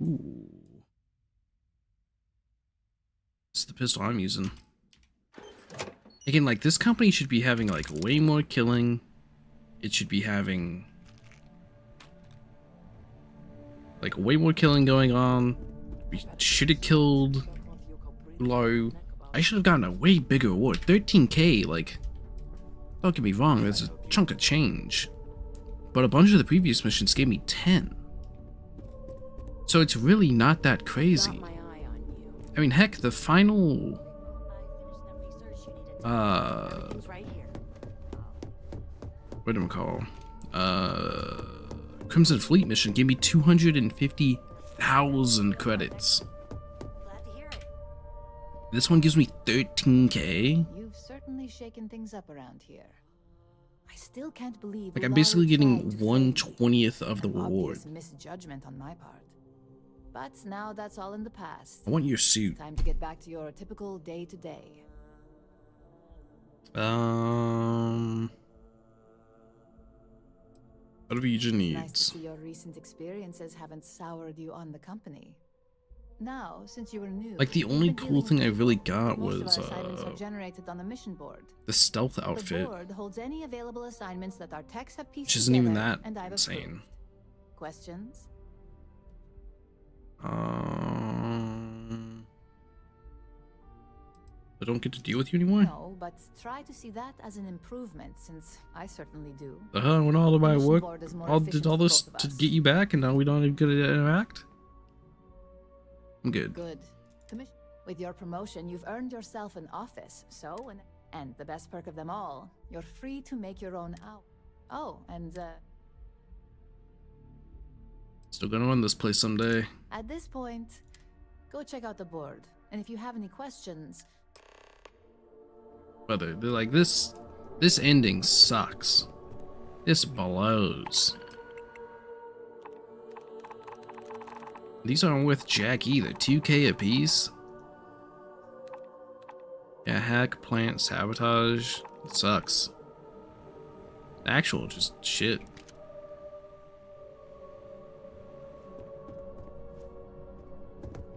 Ooh. This is the pistol I'm using. Again, like, this company should be having, like, way more killing. It should be having, like, way more killing going on. We should have killed Laru. I should have gotten a way bigger reward. 13K, like, don't get me wrong, that's a chunk of change. But a bunch of the previous missions gave me 10. So it's really not that crazy. I mean, heck, the final... what do I call? Crimson Fleet mission gave me 250,000 credits. This one gives me 13K. You've certainly shaken things up around here. I still can't believe. Like, I'm basically getting 1/20th of the reward. Misjudgment on my part. But now that's all in the past. I want your suit. Time to get back to your typical day-to-day. What Fusion Nice to needs. see your recent experiences haven't soured you on the company. Now, since you were new, Like, the only cool thing I really got most was of our assignments are generated on the mission board. the stealth The outfit, board holds any available assignments that our techs have pieced which isn't even together, that and I've insane. approved. Questions? I don't get to deal with you anymore? No, but try to see that as an improvement, since I certainly do. The hell, I went all of my Mission work, board is more all efficient did all for this both of to us. get you back, and now we don't even get to interact? I'm good. Good. With your promotion, you've earned yourself an office, so, and the best perk of them all, you're free to make your own hour. Oh, and Still gonna run this place someday. at this point, go check out the board, and if you have any questions, Brother, they're like, this ending sucks. This blows. These aren't worth jack either. 2K apiece. Yeah, hack, plant, sabotage. It sucks. Actual, just shit.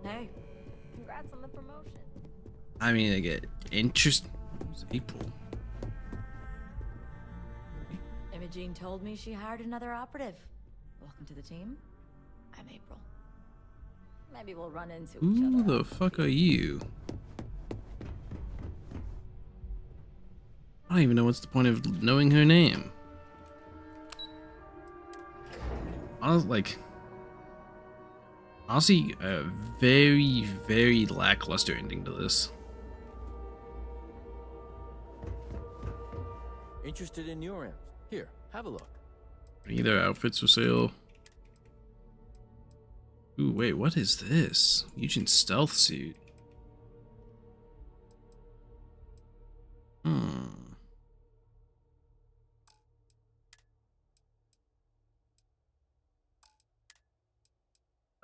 Hey, congrats. a promotion. I mean, I get interest. It's April. Imogene told me she hired another operative. Welcome to the team. I'm April. Maybe we'll run into each other. Who the fuck are you? I don't even know what's the point of knowing her name. I was like, honestly, a very, very lackluster ending to this. Interested in your amps? Here, have a look. Any of their outfits for sale? Ooh, wait, what is this? Eugen's stealth suit.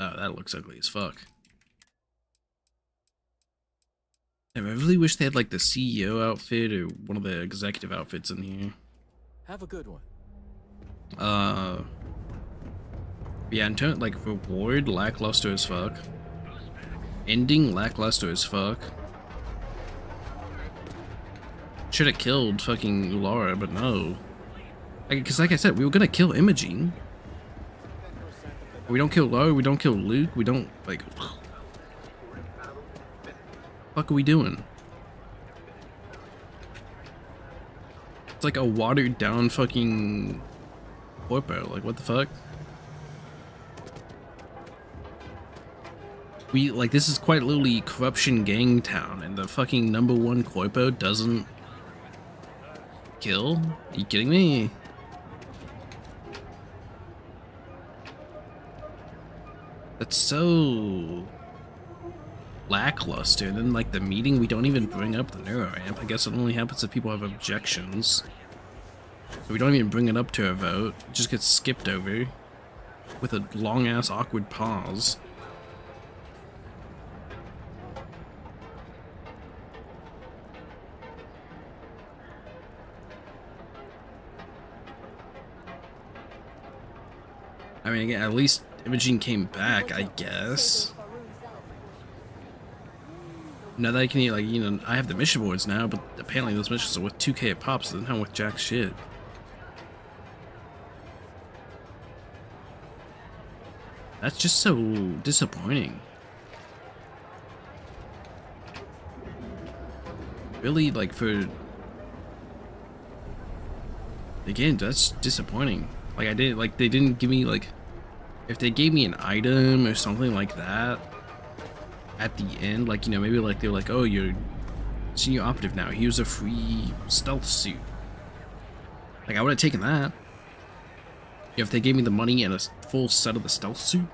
Oh, that looks ugly as fuck. I really wish they had like the CEO outfit or one of the executive outfits in here. Have a good one. Yeah, in turn, like reward lackluster as fuck. Ending lackluster as fuck. Should have killed fucking Laura, but no. Because like I said, we were gonna kill Imogene. We don't kill Laura, we don't kill Luke, we don't, like... What are we doing? It's like a watered down fucking... corpo, like what the fuck? We, like, this is quite literally corruption gang town, and the fucking #1 corpo doesn't... kill? Are you kidding me? That's so lackluster. And then like the meeting, we don't even bring up the neuro amp. I guess it only happens if people have objections. So we don't even bring it up to a vote. It just gets skipped over with a long ass awkward pause. I mean, again, at least Imogene came back, I guess. Now that I can, like, you know, I have the mission boards now, but apparently those missions are worth 2K a pop, so they're not worth jack shit. That's just so disappointing. Really, like, for... Again, that's disappointing. Like, they didn't give me, like... If they gave me an item or something like that at the end, like, you know, maybe like they were like, oh, you're senior operative now, here's a free stealth suit. Like, I would have taken that. If they gave me the money and a full set of the stealth suit,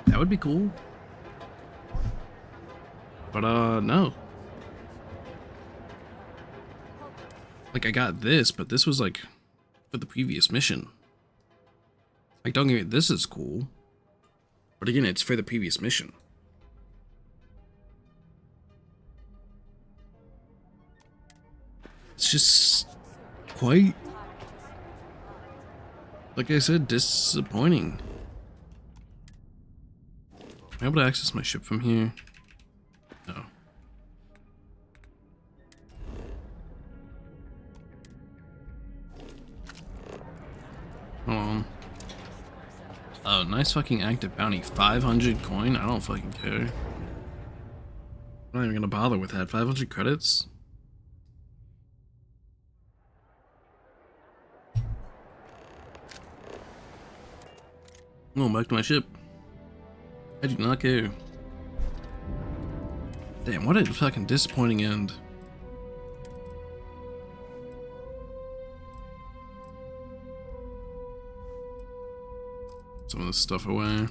that would be cool. But, no. Like, I got this, but this was, like, for the previous mission. Like, don't get me, this is cool. But again, it's for the previous mission. It's just quite, like I said, disappointing. Am I able to access my ship from here? No. Hold on. Oh, nice fucking active bounty. 500 coin? I don't fucking care. I'm not even gonna bother with that. 500 credits? Oh, back to my ship. I do not care. Damn, what a fucking disappointing end. Some of this stuff away.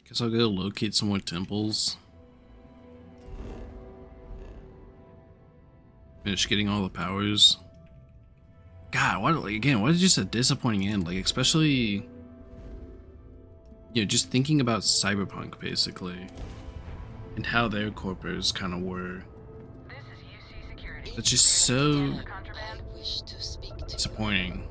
Guess I'll go locate some more temples. Finish getting all the powers. God, God, what again? What is just a disappointing end? Like, especially, you know, just thinking about Cyberpunk basically, and how their corpos kind of were. It's just so disappointing.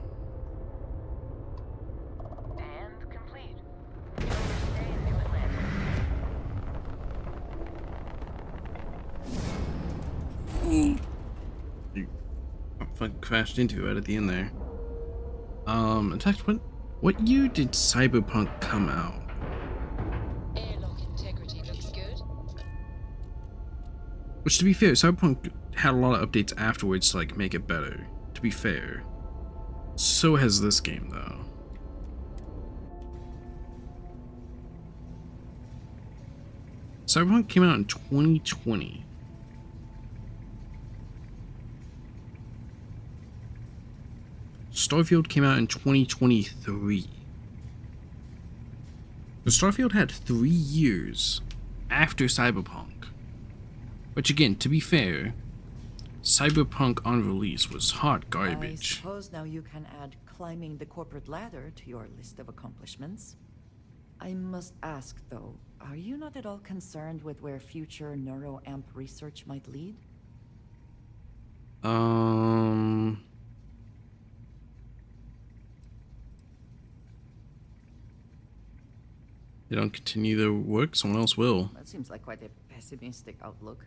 You fucking crashed into it right at the end there. In fact, what year did Cyberpunk come out? Airlock integrity looks good. Which, to be fair, Cyberpunk had a lot of updates afterwards to like make it better. To be fair, so has this game though. Cyberpunk came out in 2020. Starfield came out in 2023. So Starfield had 3 years after Cyberpunk. Which again, to be fair, Cyberpunk on release was hot garbage. I suppose now you can add climbing the corporate ladder to your list of accomplishments. I must ask though, are you not at all concerned with where future neuroamp research might lead? They don't continue their work, someone else will. That seems like quite a pessimistic outlook.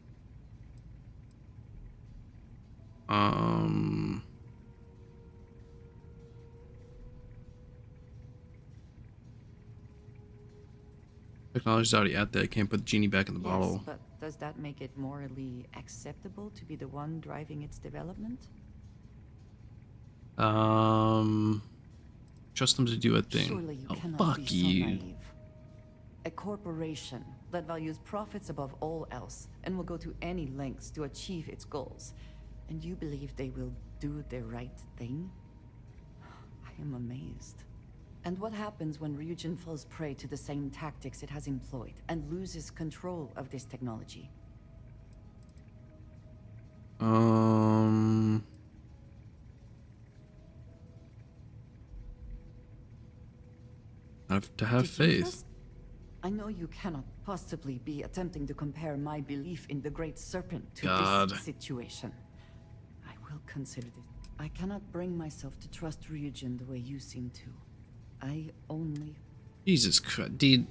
Technology's already out there. I can't put the genie back in the bottle. Yes, but does that make it morally acceptable to be the one driving its development? Trust them to do a thing. Surely you Oh, cannot fuck be you. so naive. A corporation that values profits above all else and will go to any lengths to achieve its goals. And you believe they will do the right thing? I am amazed. And what happens when Ryujin falls prey to the same tactics it has employed and loses control of this technology? I have to have faith. I know you cannot possibly be attempting to compare my belief in the Great Serpent to God. this situation. I will consider this. I cannot bring myself to trust Ryujin the way you seem to. I only... Jesus Christ, dude.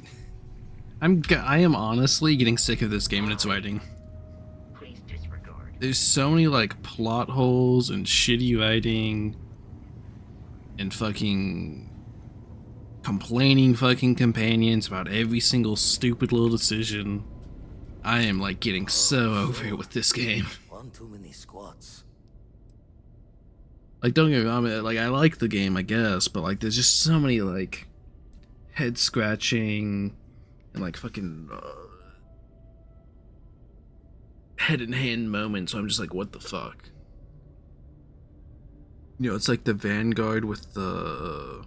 I am honestly getting sick of this game and its writing. There's so many like plot holes and shitty writing and fucking complaining fucking companions about every single stupid little decision. I am like getting so over it with this game. One too many squats. Like, don't get me wrong, like I like the game, I guess, but like there's just so many like head scratching and like fucking head in hand moments. So I'm just like, what the fuck? You know, it's like the Vanguard with the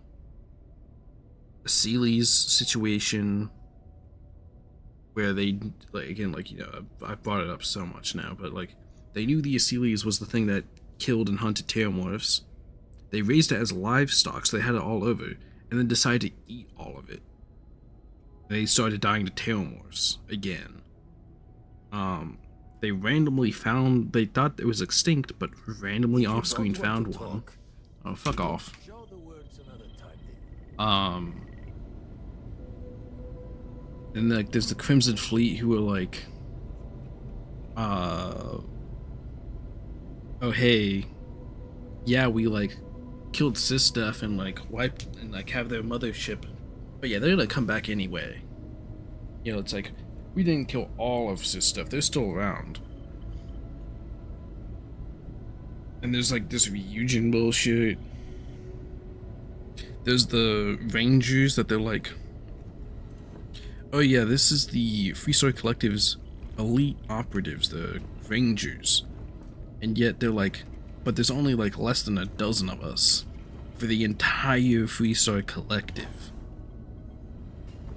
Sealy's situation, where they, like, again, like, you know, I've brought it up so much now, but like, they knew the Sealy's was the thing that killed and hunted Terramorphs. They raised it as livestock, so they had it all over, and then decided to eat all of it. They started dying to Terramorphs again. They randomly found, they thought it was extinct, but randomly off-screen found one. Oh, fuck off. And like, there's the Crimson Fleet who were like, oh hey, yeah, we like killed cis stuff and like wiped and like have their mothership, but yeah, they're gonna come back anyway. You know, it's like, we didn't kill all of cis stuff, they're still around. And there's like this Ryujin bullshit. There's the Rangers that they're like, oh yeah, this is the Free Story Collective's elite operatives, the Rangers. And yet they're like, but there's only like less than a dozen of us for the entire Free Story Collective.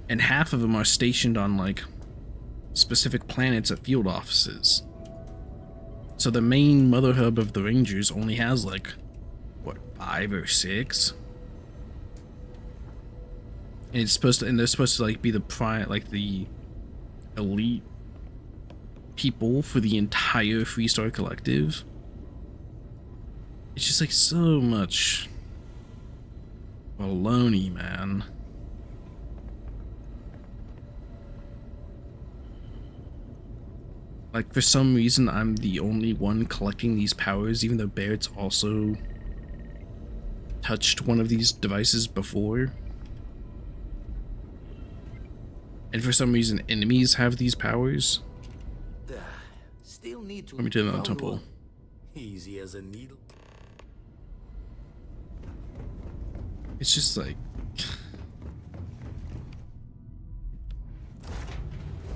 And half of them are stationed on like specific planets at field offices. So the main mother hub of the Rangers only has like, what, 5 or 6. And it's supposed to, and they're supposed to like be the the elite people for the entire Freestar Collective. It's just like so much baloney, man. Like, for some reason, I'm the only one collecting these powers, even though Barrett's also touched one of these devices before. And for some reason, enemies have these powers. Still need to. Let me turn that on temple. Easy as a needle. It's just like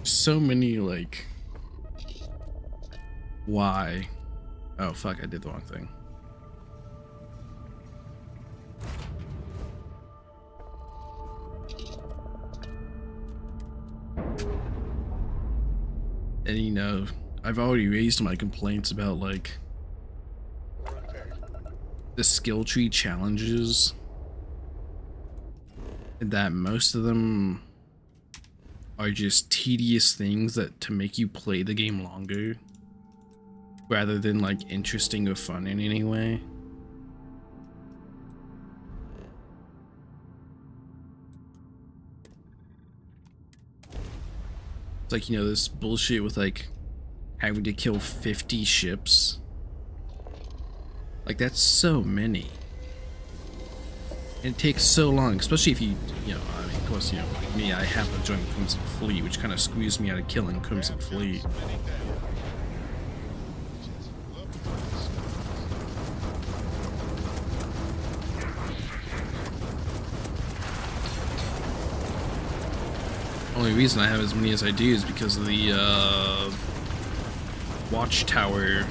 so many like. Why? Oh fuck, I did the wrong thing. And you know, I've already raised my complaints about like the skill tree challenges, and that most of them are just tedious things that to make you play the game longer rather than like interesting or fun in any way. It's like, you know, this bullshit with like having to kill 50 ships. Like, that's so many. And it takes so long, especially if you know, I mean, of course, you know, like me, I happen to join Crimson Fleet, which kind of squeezed me out of killing Crimson Fleet. Only reason I have as many as I do is because of the watchtower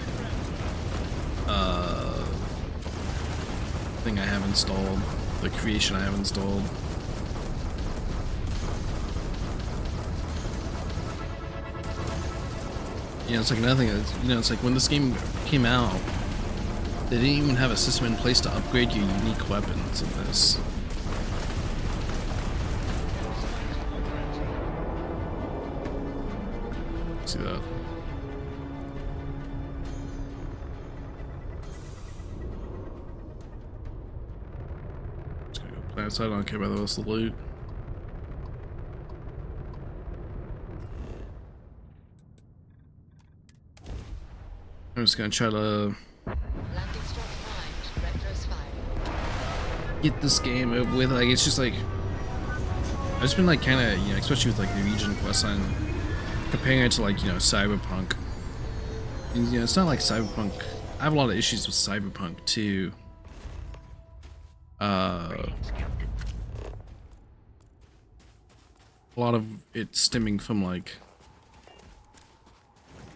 thing I have installed, the creation I have installed. You know, it's like nothing. You know, it's like when this game came out, they didn't even have a system in place to upgrade your unique weapons in this. See that? Just gonna go play outside. I don't care about the rest of the loot. I'm just gonna try to get this game over with. Like, it's just like I've just been like kind of, you know, especially with like the region questline, comparing it to like, you know, Cyberpunk. And, you know, it's not like Cyberpunk. I have a lot of issues with Cyberpunk too. A lot of it stemming from like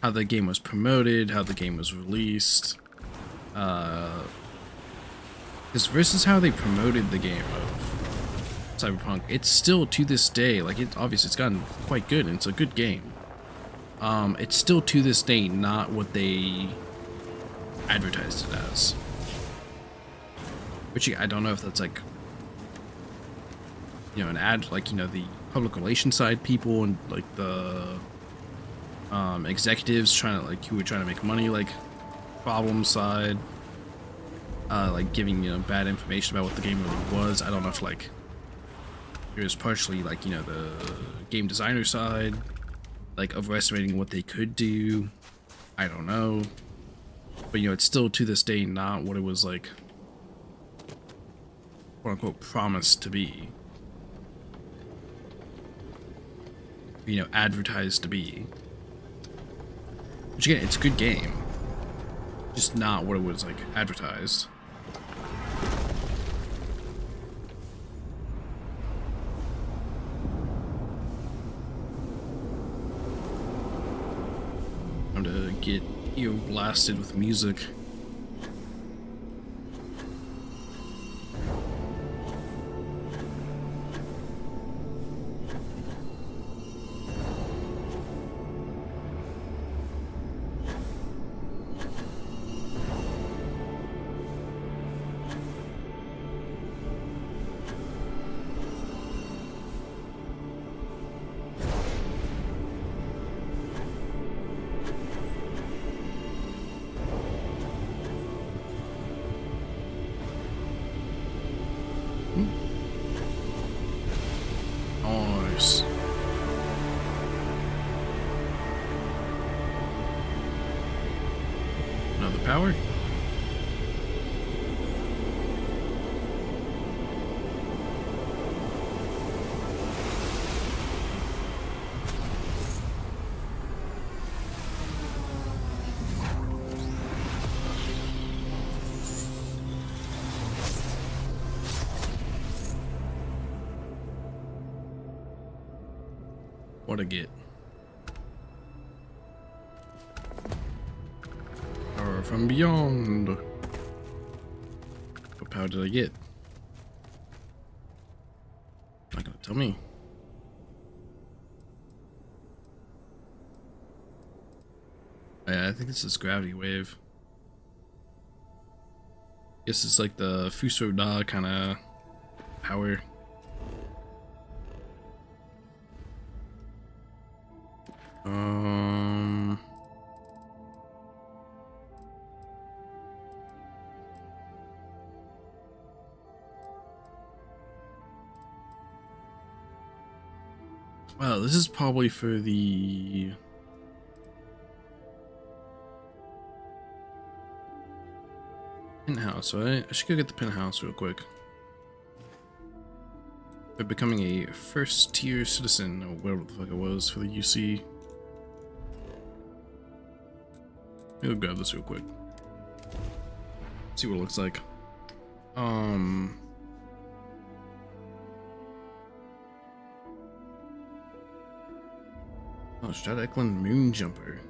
how the game was promoted, how the game was released. Because versus how they promoted the game of Cyberpunk, it's still to this day, like, obviously it's gotten quite good and it's a good game. It's still to this day not what they advertised it as. Which I don't know if that's like, you know, an ad, like, you know, the public relations side people and like the executives trying to like, who were trying to make money, like problem side, like giving, you know, bad information about what the game really was. I don't know if like it was partially like, you know, the game designer side, like overestimating what they could do. I don't know, but you know, it's still to this day not what it was like, quote unquote, promised to be, you know, advertised to be. Which again, it's a good game, just not what it was like advertised. Time to get ear blasted with music. close. Another power? What I get? Power from beyond. What power did I get? Not gonna tell me. Yeah, I think this is gravity wave. Guess it's like the Fuso Da kind of power. Well, this is probably for the penthouse, right? I should go get the penthouse real quick. For becoming a first tier citizen, or whatever the fuck it was for the UC. I'll grab this real quick. See what it looks like. Oh, Strateclan Moon Jumper.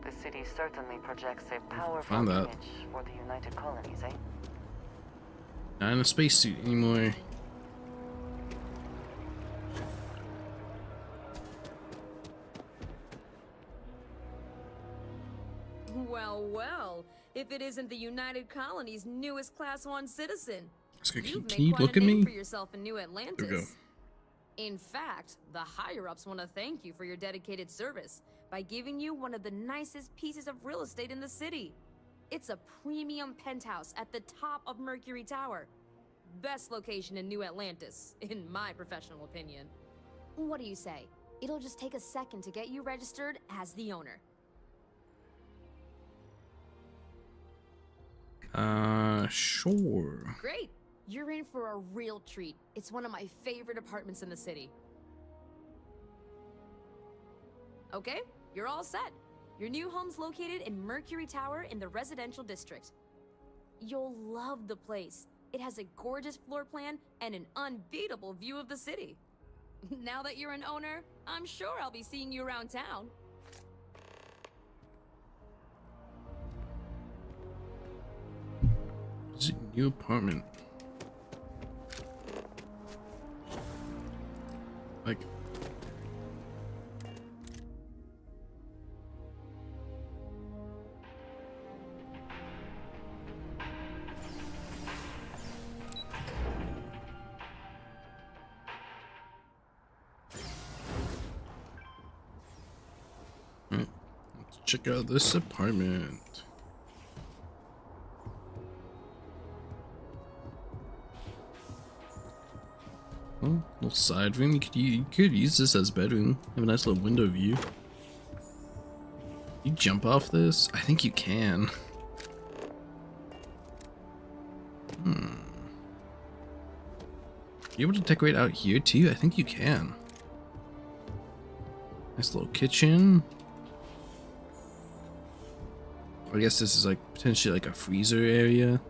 The city certainly projects a powerful Find that. image for the United Colonies, eh? Not in a spacesuit anymore. Well, well, if it isn't the United Colony's newest Class 1 citizen. Can You've you made quite look a at name me? for yourself in New Atlantis. There we go. In fact, the higher-ups want to thank you for your dedicated service by giving you one of the nicest pieces of real estate in the city. It's a premium penthouse at the top of Mercury Tower. Best location in New Atlantis, in my professional opinion. What do you say? It'll just take a second to get you registered as the owner. Sure. Great! You're in for a real treat. It's one of my favorite apartments in the city. Okay, you're all set. Your new home's located in Mercury Tower in the residential district. You'll love the place. It has a gorgeous floor plan and an unbeatable view of the city. Now that you're an owner, I'm sure I'll be seeing you around town. It's a new apartment. Like, let's check out this apartment. Oh, little side room. You could use this as bedroom. Have a nice little window view. You jump off this? I think you can. You able to decorate out here too? I think you can. Nice little kitchen. I guess this is like potentially like a freezer area.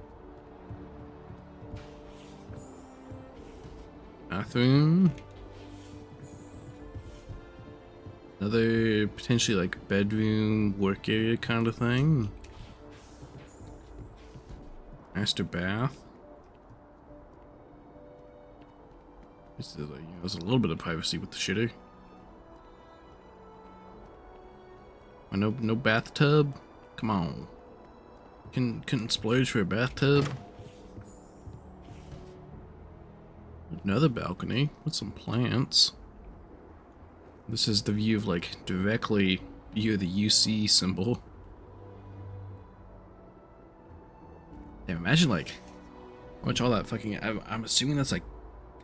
Bathroom. Another potentially like bedroom, work area kind of thing. Master bath. This is like, there's a little bit of privacy with the shitter. No bathtub. Come on. Couldn't splurge for a bathtub. Another balcony with some plants. This is the view of like directly view of the UC symbol. Yeah, imagine like how much all that fucking. I'm assuming that's like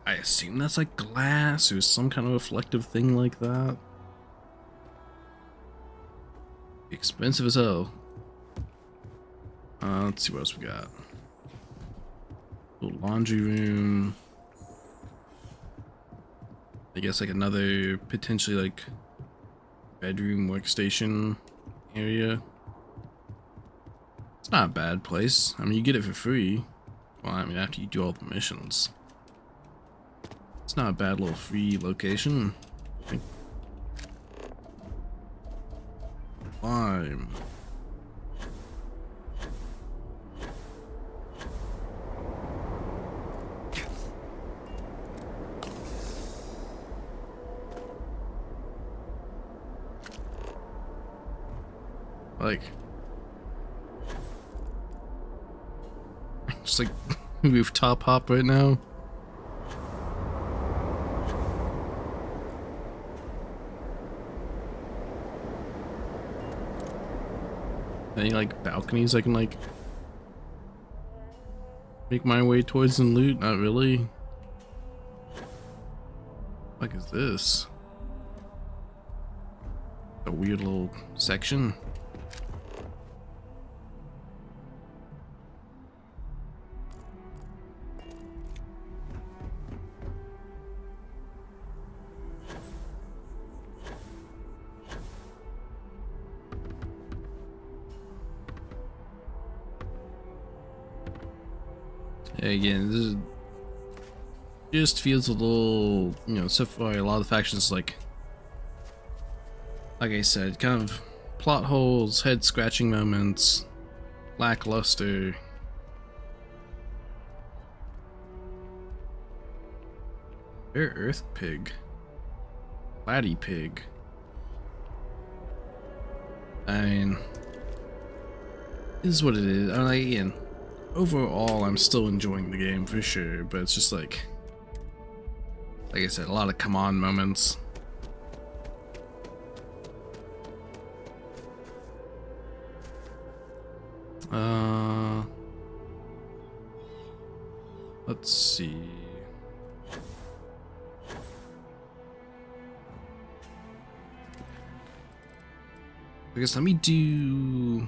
I assume that's like glass or some kind of reflective thing like that. Expensive as hell. Let's see what else we got. Little laundry room. I guess like another potentially like bedroom workstation area. It's not a bad place. I mean, you get it for free. Well, I mean, after you do all the missions. It's not a bad little free location. Lime. Like, just like rooftop hop right now. Any like balconies I can like make my way towards and loot? Not really. What is this? A weird little section. Again, this is, just feels a little, you know, so far a lot of the factions like I said, kind of plot holes, head scratching moments, lackluster. Rare Earth Pig. Laddie Pig. I mean, this is what it is. I mean, like, again, overall, I'm still enjoying the game for sure, but it's just like I said, a lot of come on moments. Let's see. I guess let me do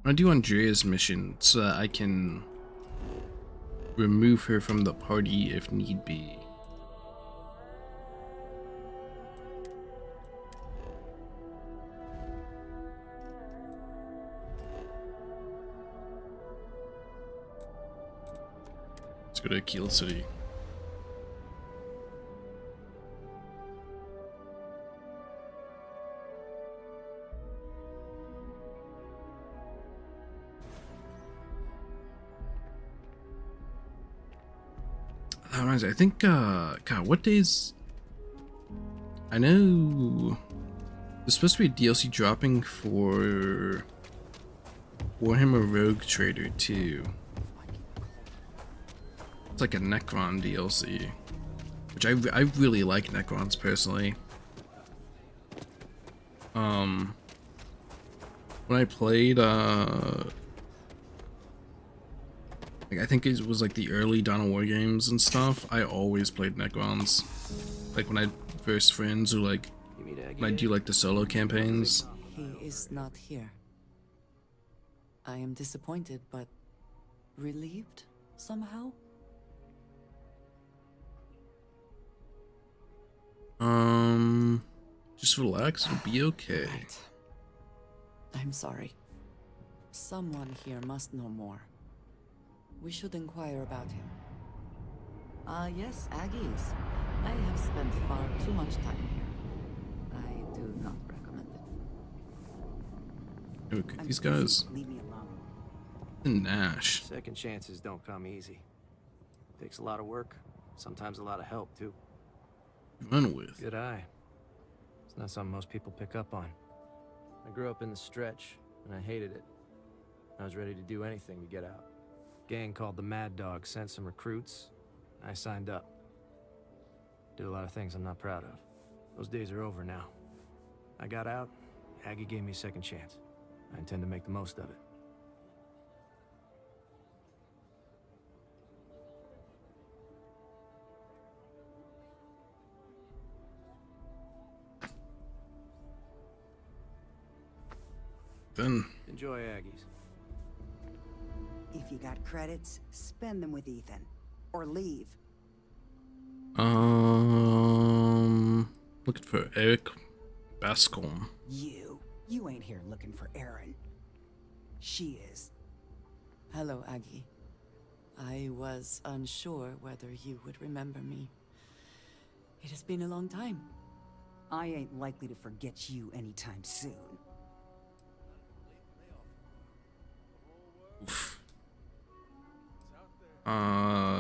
I do Andrea's mission so that I can remove her from the party if need be. Let's go to Keel City. That reminds me, I think, God, what days? I know there's supposed to be a DLC dropping for Warhammer Rogue Trader 2. It's like a Necron DLC, which I really like Necrons personally. When I played, like, I think it was like the early Dawn of War games and stuff, I always played Necrons. Like when I first friends who like, when I do like the solo campaigns. He is not here. I am disappointed, but relieved somehow. Just relax, it'll be okay. Right. I'm sorry. Someone here must know more. We should inquire about him. Yes, Aggies. I have spent far too much time here. I do not recommend it. Okay, these guys. Leave me alone. And Nash. Second chances don't come easy. Takes a lot of work, sometimes a lot of help too. Run with. Good eye. It's not something most people pick up on. I grew up in the stretch, and I hated it. I was ready to do anything to get out. Gang called the Mad Dog sent some recruits. I signed up. Did a lot of things I'm not proud of. Those days are over now. I got out, Aggie gave me a second chance. I intend to make the most of it. Then enjoy Aggies. If you got credits, spend them with Ethan. Or leave. Looking for Eric Bascom. You ain't here looking for Erin. She is. Hello, Aggie. I was unsure whether you would remember me. It has been a long time. I ain't likely to forget you anytime soon.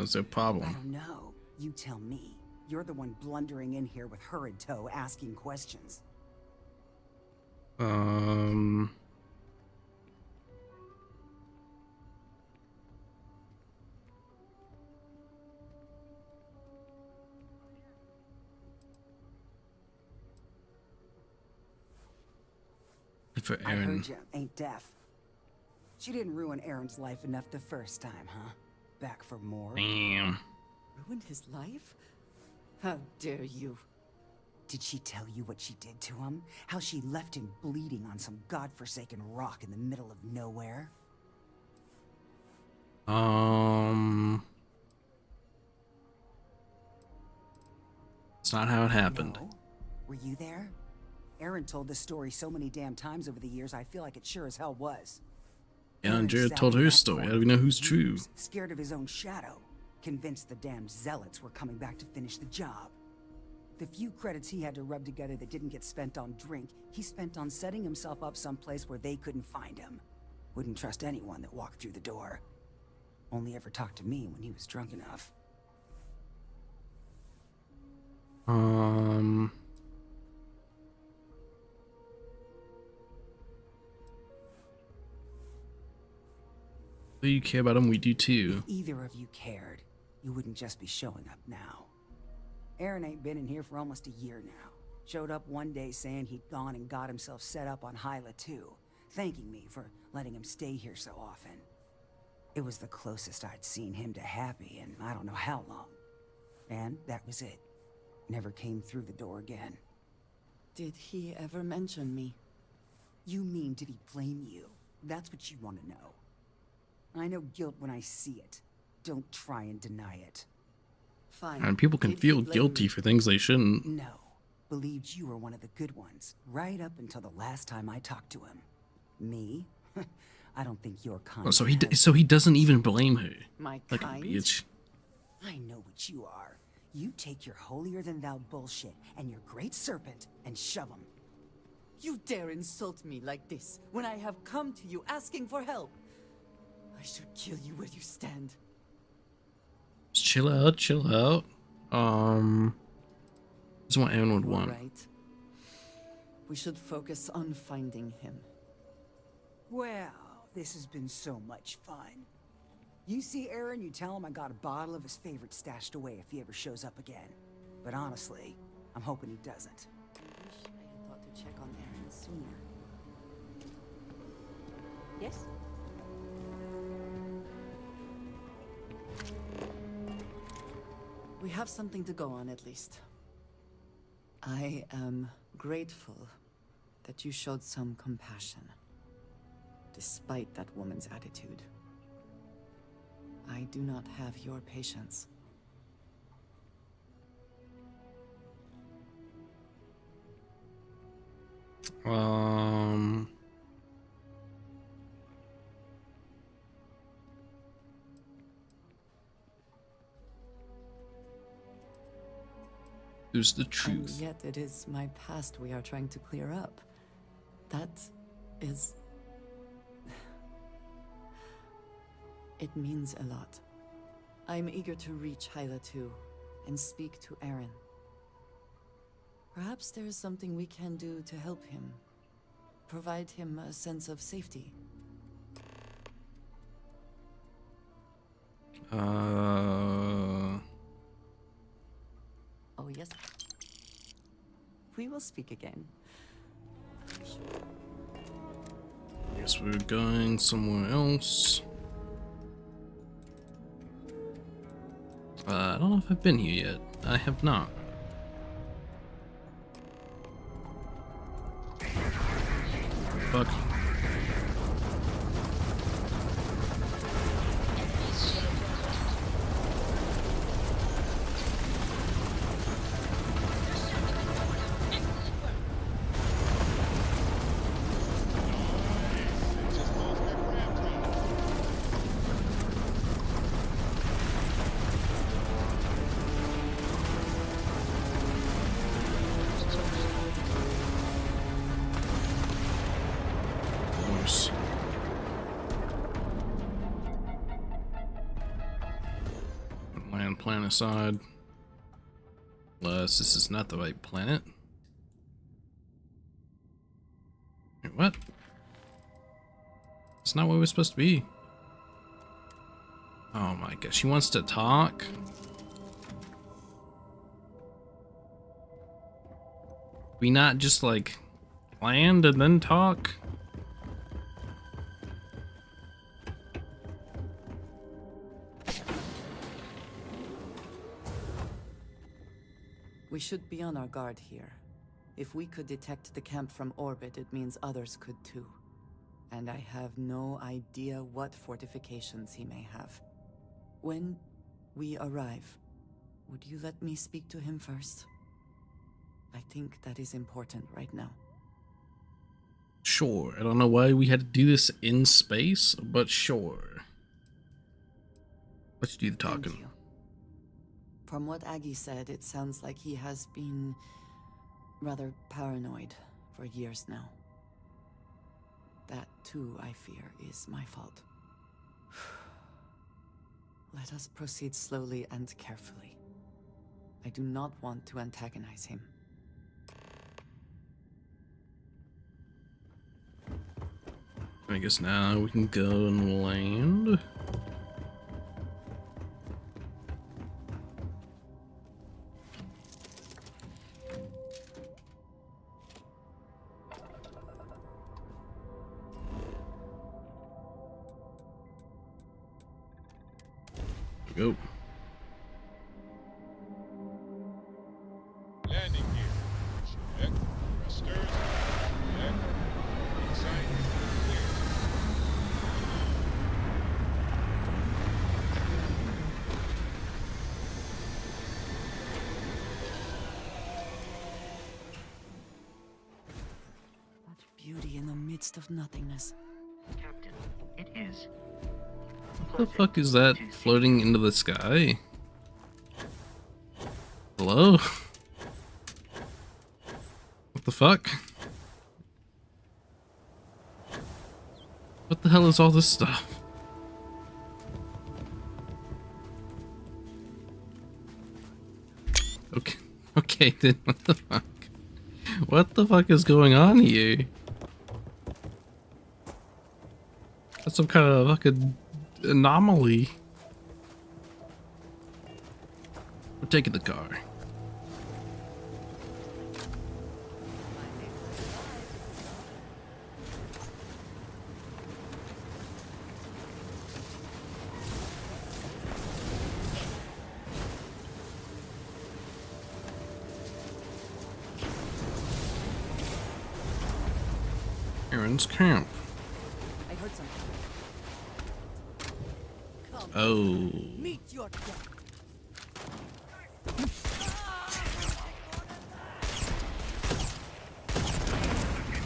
Is there a problem? I don't know. You tell me. You're the one blundering in here with her in tow, asking questions. For I Erin. heard you ain't deaf. She didn't ruin Aaron's life enough the first time, huh? Back for more? Damn. Ruined his life? How dare you? Did she tell you what she did to him? How she left him bleeding on some godforsaken rock in the middle of nowhere? It's not how it happened. No? Were you there? Aaron told this story so many damn times over the years, I feel like it sure as hell was. Yeah, and Aaron Jared sat told in her that story. How corner do we know for who's true? years, scared of his own shadow, convinced the damn zealots were coming back to finish the job. The few credits he had to rub together that didn't get spent on drink, he spent on setting himself up someplace where they couldn't find him. Wouldn't trust anyone that walked through the door. Only ever talked to me when he was drunk enough. Do you care about him? We do too. If either of you cared, you wouldn't just be showing up now. Aaron ain't been in here for almost a year now. Showed up one day saying he'd gone and got himself set up on Hyla too, thanking me for letting him stay here so often. It was the closest I'd seen him to happy in I don't know how long. And that was it. Never came through the door again. Did he ever mention me? You mean, did he blame you? That's what you want to know. I know guilt when I see it. Don't try and deny it. Fine. And people can feel guilty for things they shouldn't. No. Believed you were one of the good ones, right up until the last time I talked to him. Me? I don't think you're kind. Oh, so he doesn't even blame her. My like kind? a bitch. I know what you are. You take your holier-than-thou bullshit and your great serpent and shove them. You dare insult me like this when I have come to you asking for help. I should kill you where you stand. Just chill out, chill out. This is what Aaron would want. Right. We should focus on finding him. Well, this has been so much fun. You see Aaron, you tell him I got a bottle of his favorite stashed away if he ever shows up again. But honestly, I'm hoping he doesn't. I wish I had thought to check on Aaron sooner. Yes? We have something to go on, at least. I am grateful that you showed some compassion, despite that woman's attitude. I do not have your patience. There's the truth. And yet it is my past we are trying to clear up. That is... It means a lot. I'm eager to reach Hyla too, and speak to Aaron. Perhaps there is something we can do to help him. Provide him a sense of safety. Oh, yes. We will speak again. Guess we're going somewhere else. I don't know if I've been here yet. I have not. Fuck. Land plan aside. Unless this is not the right planet. Wait, what? It's not where we're supposed to be. Oh my god, she wants to talk? We not just like land and then talk? We should be on our guard here. If we could detect the camp from orbit, it means others could too. And I have no idea what fortifications he may have. When we arrive, would you let me speak to him first? I think that is important right now. Sure. I don't know why we had to do this in space, but sure. Let's do the talking. Thank you. From what Aggie said, it sounds like he has been rather paranoid for years now. That, too, I fear, is my fault. Let us proceed slowly and carefully. I do not want to antagonize him. I guess now we can go and land. Go. Landing gear. Check. Thrusters. Check. Inside. Clear. Such beauty in the midst of nothingness. Captain, it is. What the fuck is that floating into the sky? Hello? What the fuck? What the hell is all this stuff? Okay, okay then, what the fuck? What the fuck is going on here? That's some kind of fucking anomaly. We're taking the car. Aaron's camp. I heard something. Oh. Meet your death.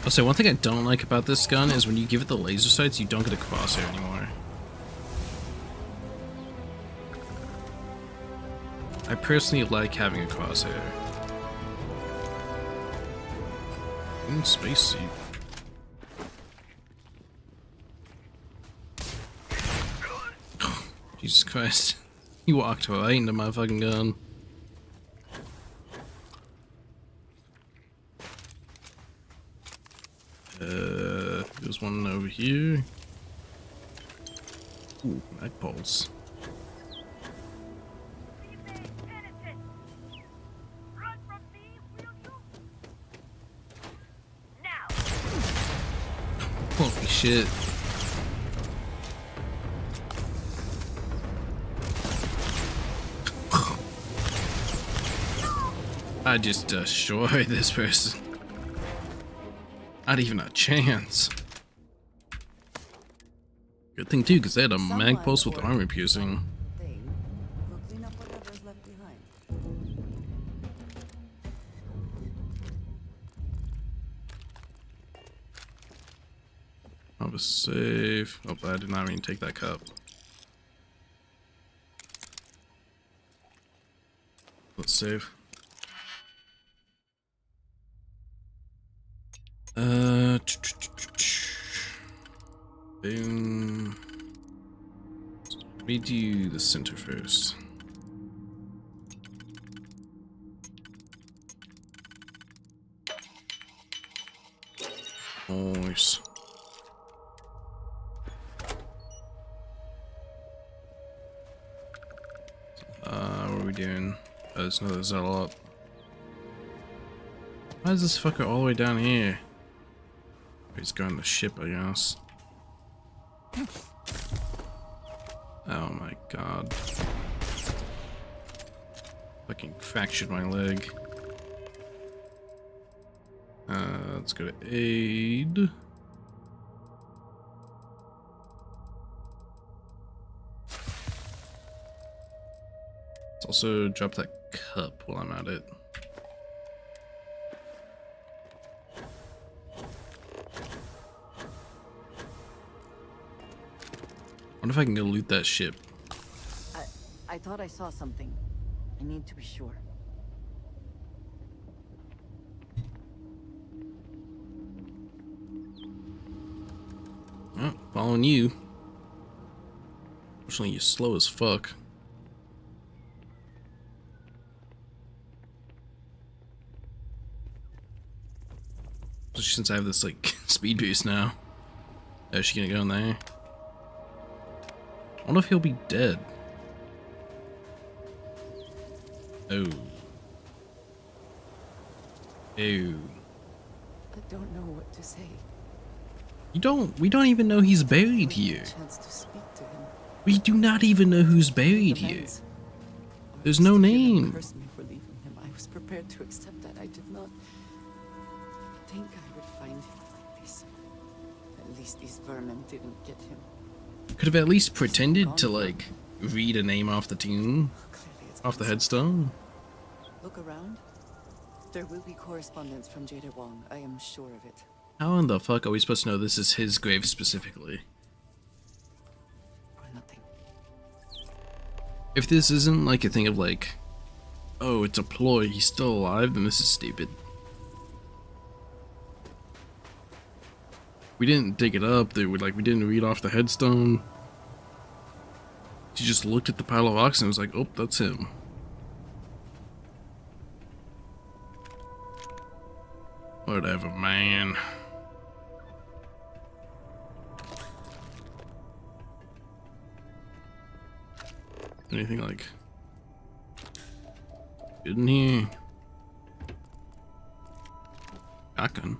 I'll say one thing I don't like about this gun is when you give it the laser sights, you don't get a crosshair anymore. I personally like having a crosshair. Spacesuit. Jesus Christ. He walked right into my fucking gun. There's one over here. Ooh, mag pulse. shit. I just destroyed this person. Not even a chance. Good thing too, because they had a mag pulse with armor piercing. We'll clean up whatever's left behind. I was safe. Oh, but I did not even take that cup. Let's save. Boom. Let me do the center first. Nice. What are we doing? There's another Zell up. Why is this fucker all the way down here? He's going to ship, I guess. Oh my god. Fucking fractured my leg. Let's go to aid. Let's also drop that cup while I'm at it. Wonder if I can go loot that ship. I thought I saw something. I need to be sure. Oh, following you. Fortunately, you're slow as fuck. Especially since I have this, like, speed boost now. Is she gonna go in there? I wonder if he'll be dead. Oh. Oh. I don't know what to say. We don't even know he's buried here. Chance to speak to him. We do not even know who's buried here. There's no name. Cursed me for leaving him. I was prepared to accept that. I did not think I would find him like this. At least these vermin didn't get him. Could have at least pretended to, like, read a name off the tomb, off the headstone. Look around. There will be correspondence from Jada Wong. I am sure of it. How in the fuck are we supposed to know this is his grave specifically? For nothing. If this isn't like a thing of like, oh, it's a ploy, he's still alive, then this is stupid. We didn't dig it up, we didn't read off the headstone. She just looked at the pile of rocks and was like, oh, that's him. Whatever, man. Anything like good in here? Shotgun.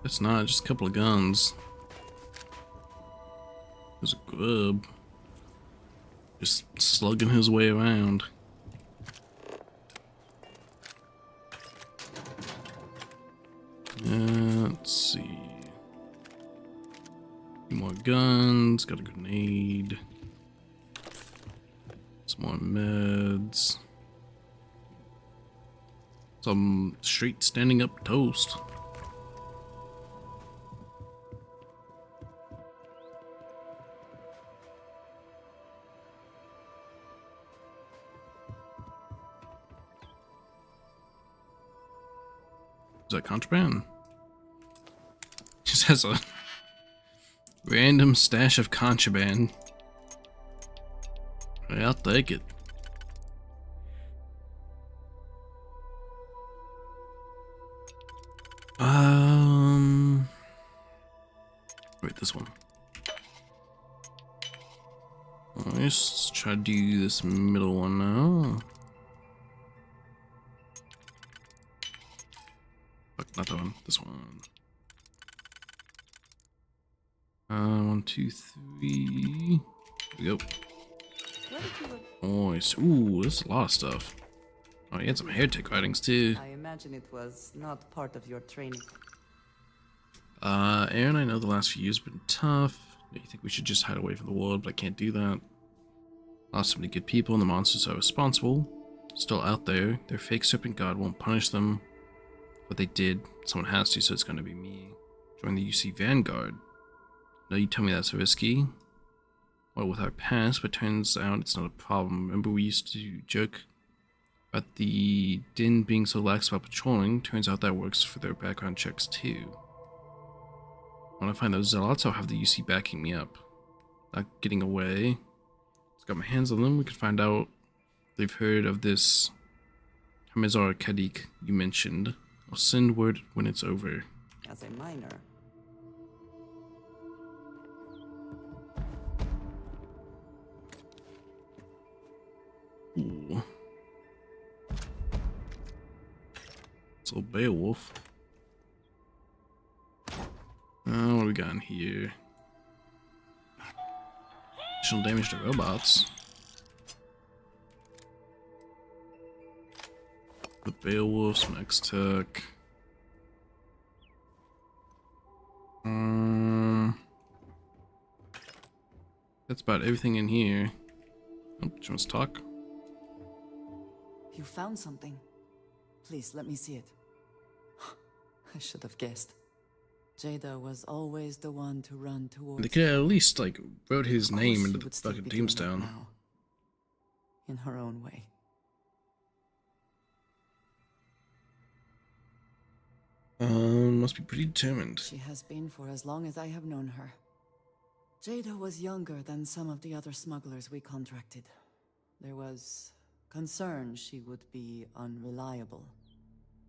It's not just a couple of guns. There's a grub just slugging his way around. Let's see. Two more guns, got a grenade. Some more meds. Some straight standing up toast. Is that contraband? Just has a random stash of contraband. Yeah, I'll take it. Wait, this one. Let's try to do this middle one now. Fuck, not that one. This one. 1, 2, 3. Here we go. Nice. Ooh, there's a lot of stuff. Oh, you had some hair tech writings too. I imagine it was not part of your training. Aaron, I know the last few years have been tough. You think we should just hide away from the world, but I can't do that. Lost so many good people, and the monsters are responsible. Still out there. Their fake serpent god won't punish them. What they did, someone has to, so it's gonna be me. Join the UC Vanguard. No, you tell me that's risky. Well, with our past, but turns out it's not a problem. Remember we used to joke about the Din being so lax about patrolling? Turns out that works for their background checks too. When I find those zealots, I'll have the UC backing me up. Not getting away. Just got my hands on them. We can find out if they've heard of this Hamizar Kadik you mentioned. I'll send word when it's over. As a minor. Ooh. It's a little Beowulf. What do we got in here? Additional damage to robots. The Beowulf's next tech. That's about everything in here. Oh, she wants to talk. You found something. Please, let me see it. I should have guessed. Jada was always the one to run towards. They could have at least, like, wrote his name into the would still fucking be doing it tombstone. now, in her own way. Must be pretty determined. She has been for as long as I have known her. Jada was younger than some of the other smugglers we contracted. There was concern she would be unreliable.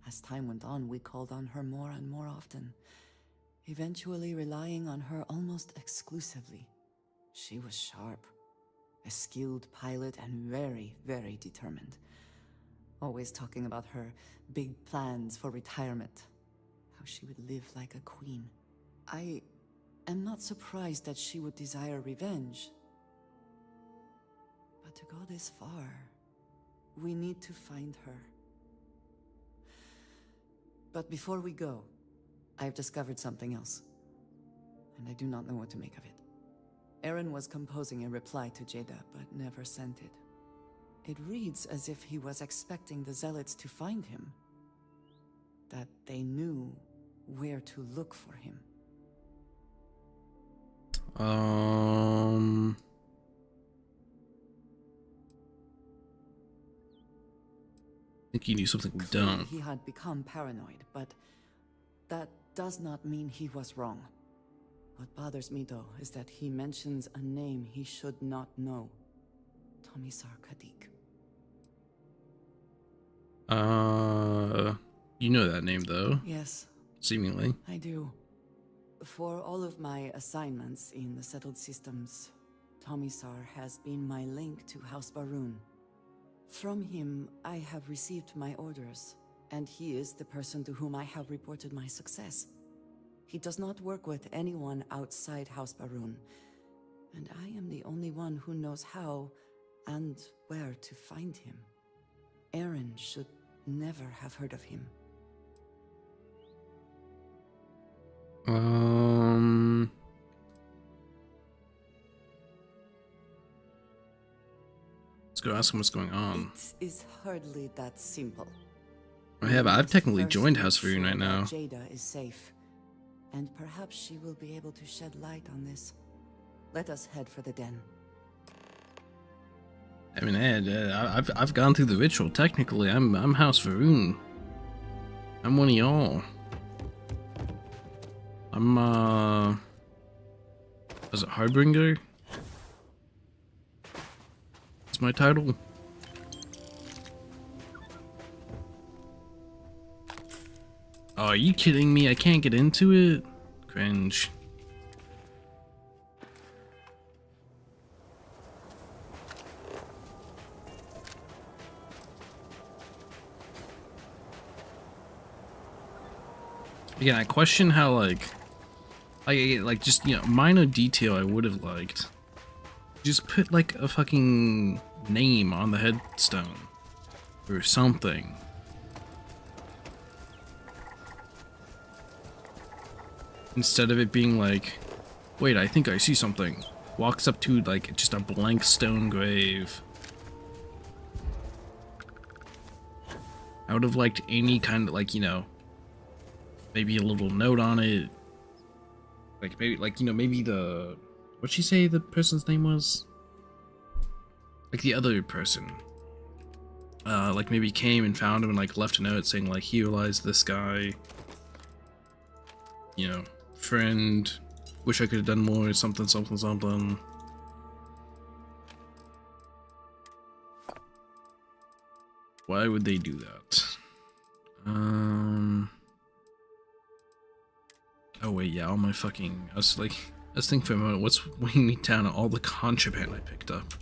As time went on, we called on her more and more often, eventually relying on her almost exclusively. She was sharp, a skilled pilot, and very, very determined. Always talking about her big plans for retirement, how she would live like a queen. I am not surprised that she would desire revenge. But to go this far, we need to find her. But before we go, I've discovered something else, and I do not know what to make of it. Aaron was composing a reply to Jada, but never sent it. It reads as if he was expecting the Zealots to find him, that they knew where to look for him. I think he knew something we don't. He had become paranoid, but that does not mean he was wrong. What bothers me, though, is that he mentions a name he should not know. Tomisar Kadik. You know that name, though. Yes. Seemingly. I do. For all of my assignments in the settled systems, Tomisar has been my link to House Baroon. From him, I have received my orders, and he is the person to whom I have reported my success. He does not work with anyone outside House Baroon, and I am the only one who knows how and where to find him. Aaron should never have heard of him. Let's go ask him what's going on. It is hardly that simple. I've technically joined House Baroon right now. Jada is safe, and perhaps she will be able to shed light on this. Let us head for the den. I mean, I've gone through the ritual. Technically, I'm House Baroon. I'm one of y'all. I'm is it Harbinger? That's my title. Oh, are you kidding me? I can't get into it? Cringe. Again, I question how like just, you know, minor detail I would have liked. Just put like a fucking name on the headstone or something. Instead of it being like, wait, I think I see something. Walks up to like just a blank stone grave. I would have liked any kind of like, you know, maybe a little note on it. Like maybe like, you know, maybe the, what'd she say the person's name was? Like the other person. Like maybe came and found him and like left a note saying like, he realized this guy, you know, friend, wish I could have done more, something, something, something. Why would they do that? Oh wait, yeah, all my fucking, I was thinking for a moment, what's weighing me down on all the contraband I picked up?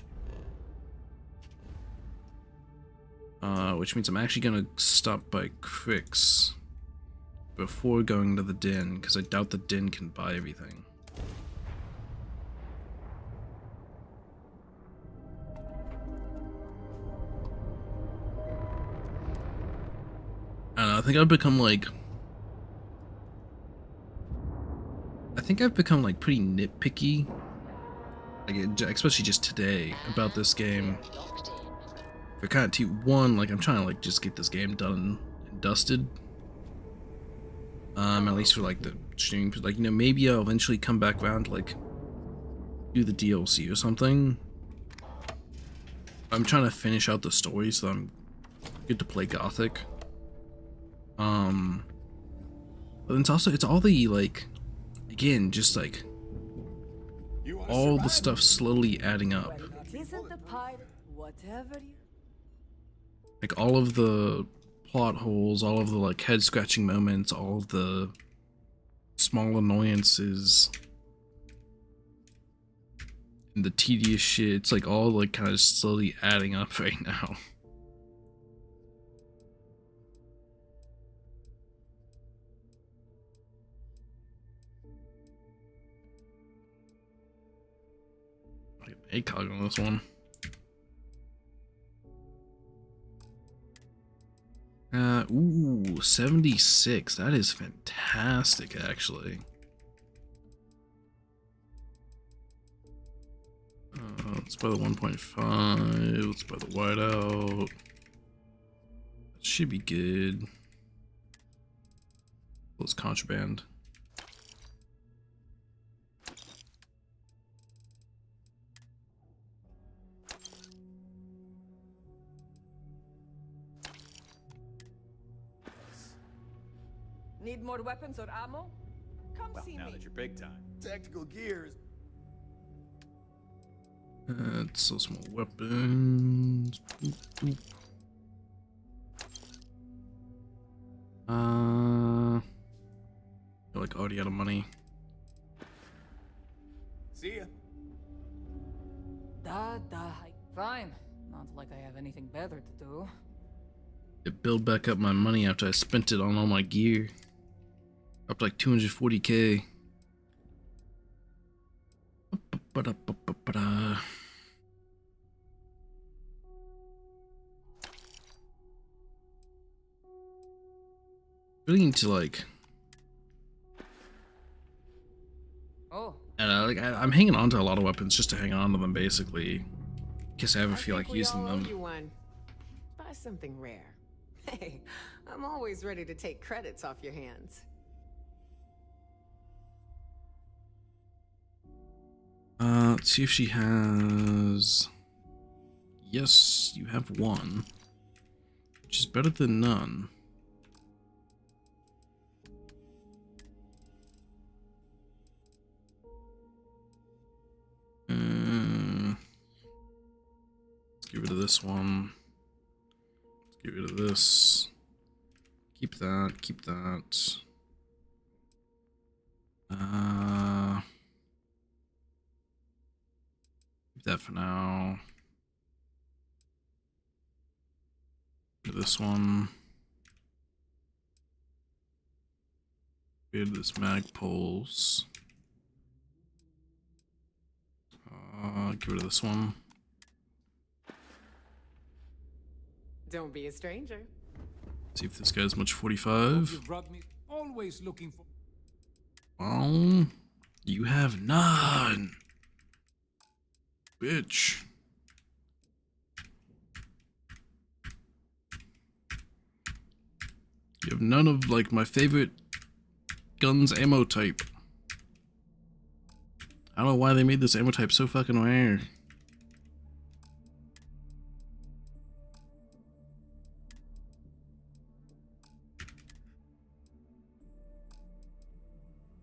Which means I'm actually gonna stop by Crick's before going to the den, because I doubt the den can buy everything. I don't know, I think I've become like, pretty nitpicky, like especially just today about this game. For kind of one, like I'm trying to like just get this game done and dusted. At least for like the stream, like, you know, maybe I'll eventually come back around to like do the DLC or something. I'm trying to finish out the story so I'm good to play Gothic. But it's all the like, again, just like all the stuff slowly adding up. Like all of the plot holes, all of the like head scratching moments, all of the small annoyances and the tedious shit, it's like all like kind of slowly adding up right now. Like an ACOG on this one. Ooh, 76. That is fantastic, actually. Let's buy the 1.5. Let's buy the whiteout. That should be good. Let's contraband. Need more weapons or ammo? Come see now me. that you're big time. Tactical gears. Let's sell some more weapons. Boop, boop. Feel like already out of money. See ya. Fine. Not like I have anything better to do. To build back up my money after I spent it on all my gear. Up like 240k. Really need to like. Oh. And like I'm hanging on to a lot of weapons just to hang on to them, basically. In case I ever feel like using them. You one. Buy something rare. Hey, I'm always ready to take credits off your hands. Let's see if she has. Yes, you have one, which is better than none. Let's get rid of this one. Let's get rid of this. Keep that. Keep that. Keep that for now. This one. Get rid of this mag pulse. Get rid of this one. Don't be a stranger. See if this guy's much 45. You brought me always looking for. Well, you have none. Bitch. You have none of, like, my favorite guns ammo type. I don't know why they made this ammo type so fucking rare.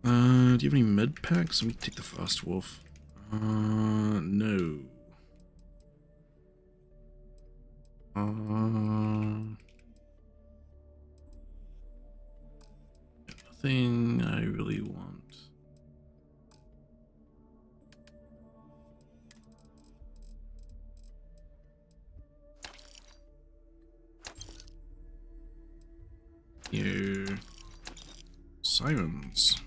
Do you have any med packs? Let me take the Frost Wolf. No. Nothing I really want. Here. Sirens.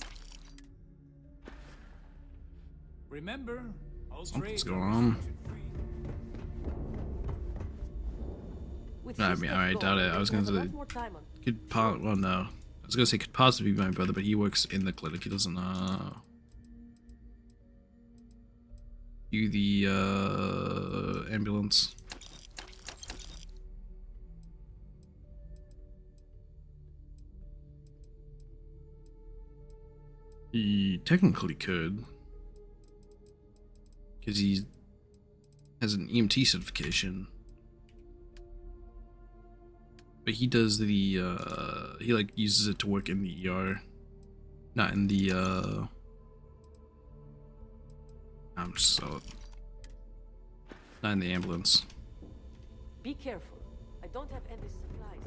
Remember, Something's going on. I mean, I doubt it. I was gonna say well, no. I was gonna say could possibly be my brother, but he works in the clinic. He doesn't do the ambulance. He technically could, because he has an EMT certification. But he does the, he like uses it to work in the ER, not in the, I'm just so, not in the ambulance. Be careful. I don't have any supplies.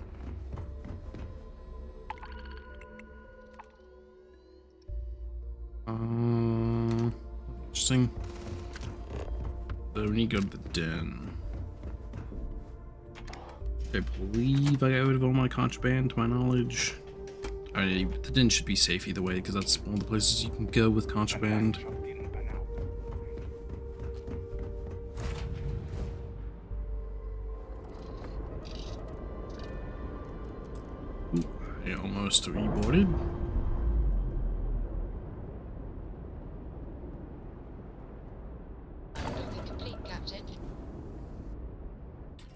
Interesting. So we need to go to the den. I believe I got rid of all my contraband, to my knowledge. Alright, the den should be safe either way, because that's one of the places you can go with contraband. Ooh, I almost reboarded.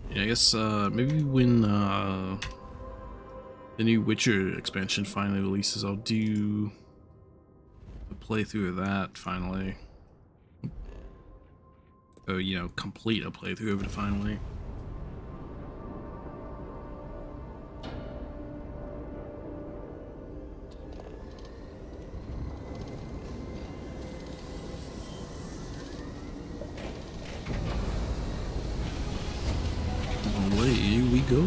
Yeah, I guess maybe when the new Witcher expansion finally releases, I'll do a playthrough of that finally. Or, you know, complete a playthrough of it finally. Away we go.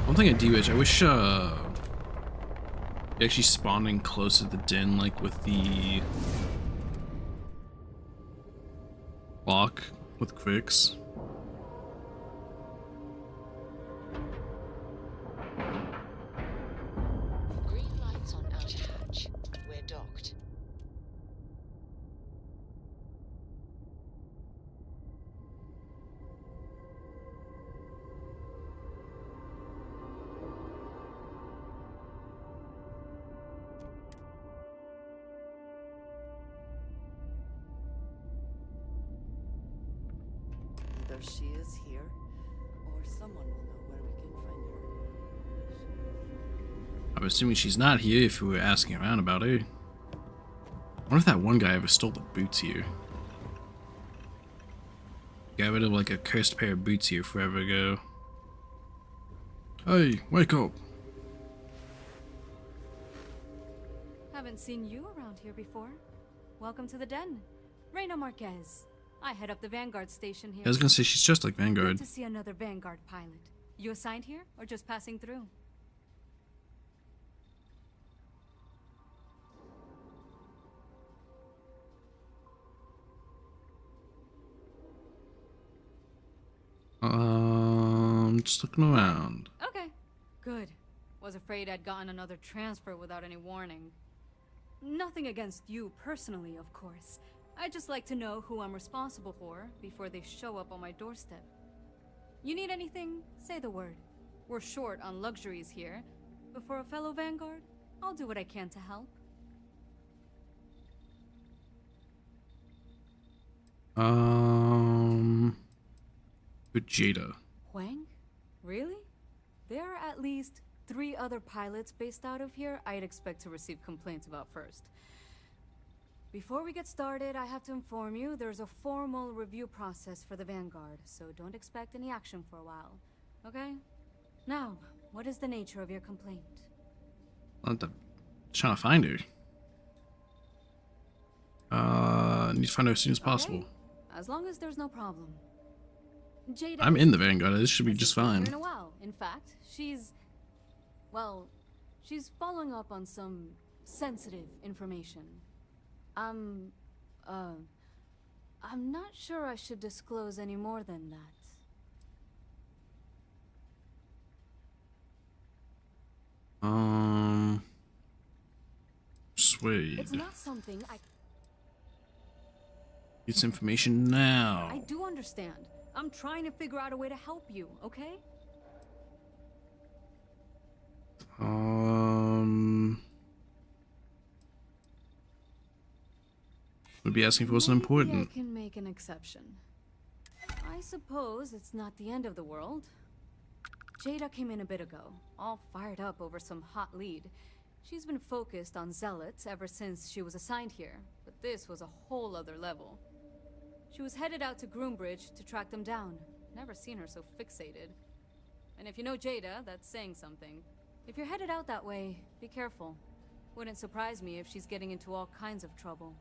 One thing I do wish, actually spawning close to the den, like with the lock with quicks. Green lights on outer hatch. We're docked. Either she is here, or someone will know where we can find her. I'm assuming she's not here if we were asking around about her. I wonder if that one guy ever stole the boots here. Got rid of like a cursed pair of boots here forever ago. Hey, wake up! Haven't seen you around here before. Welcome to the den, Reina Marquez. I head up the Vanguard station here. I was gonna say she's just like Vanguard. Good to see another Vanguard pilot. You assigned here or just passing through? Just looking around. Okay, good. Was afraid I'd gotten another transfer without any warning. Nothing against you personally, of course. I'd just like to know who I'm responsible for before they show up on my doorstep. You need anything? Say the word. We're short on luxuries here, but for a fellow Vanguard, I'll do what I can to help. With Jada. Huang? Really? There are at least 3 other pilots based out of here I'd expect to receive complaints about first. Before we get started, I have to inform you there's a formal review process for the Vanguard, so don't expect any action for a while. Okay? Now, what is the nature of your complaint? I'm trying to find her. Need to find her as soon as possible. Okay. As long as there's no problem. Jada, I'm in the Vanguard. This should be just fine. in a while. In fact, she's following up on some sensitive information. I'm not sure I should disclose any more than that. Suede. It's not something I... Get information now. I do understand. I'm trying to figure out a way to help you, okay? Would be asking for something important. Maybe I can make an exception. I suppose it's not the end of the world. Jada came in a bit ago, all fired up over some hot lead. She's been focused on zealots ever since she was assigned here, but this was a whole other level. She was headed out to Groombridge to track them down. Never seen her so fixated. And if you know Jada, that's saying something. If you're headed out that way, be careful. Wouldn't surprise me if she's getting into all kinds of trouble.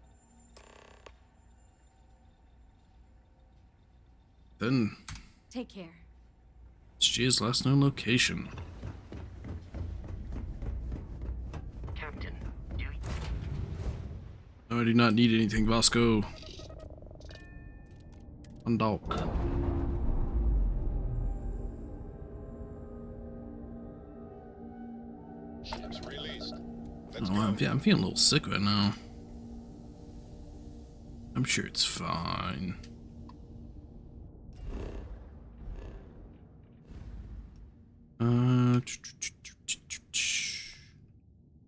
Then Take care. it's Jada's last known location. Captain, do you... No, I do not need anything, Vasco. Undalk. Ships released. I'm feeling a little sick right now. I'm sure it's fine.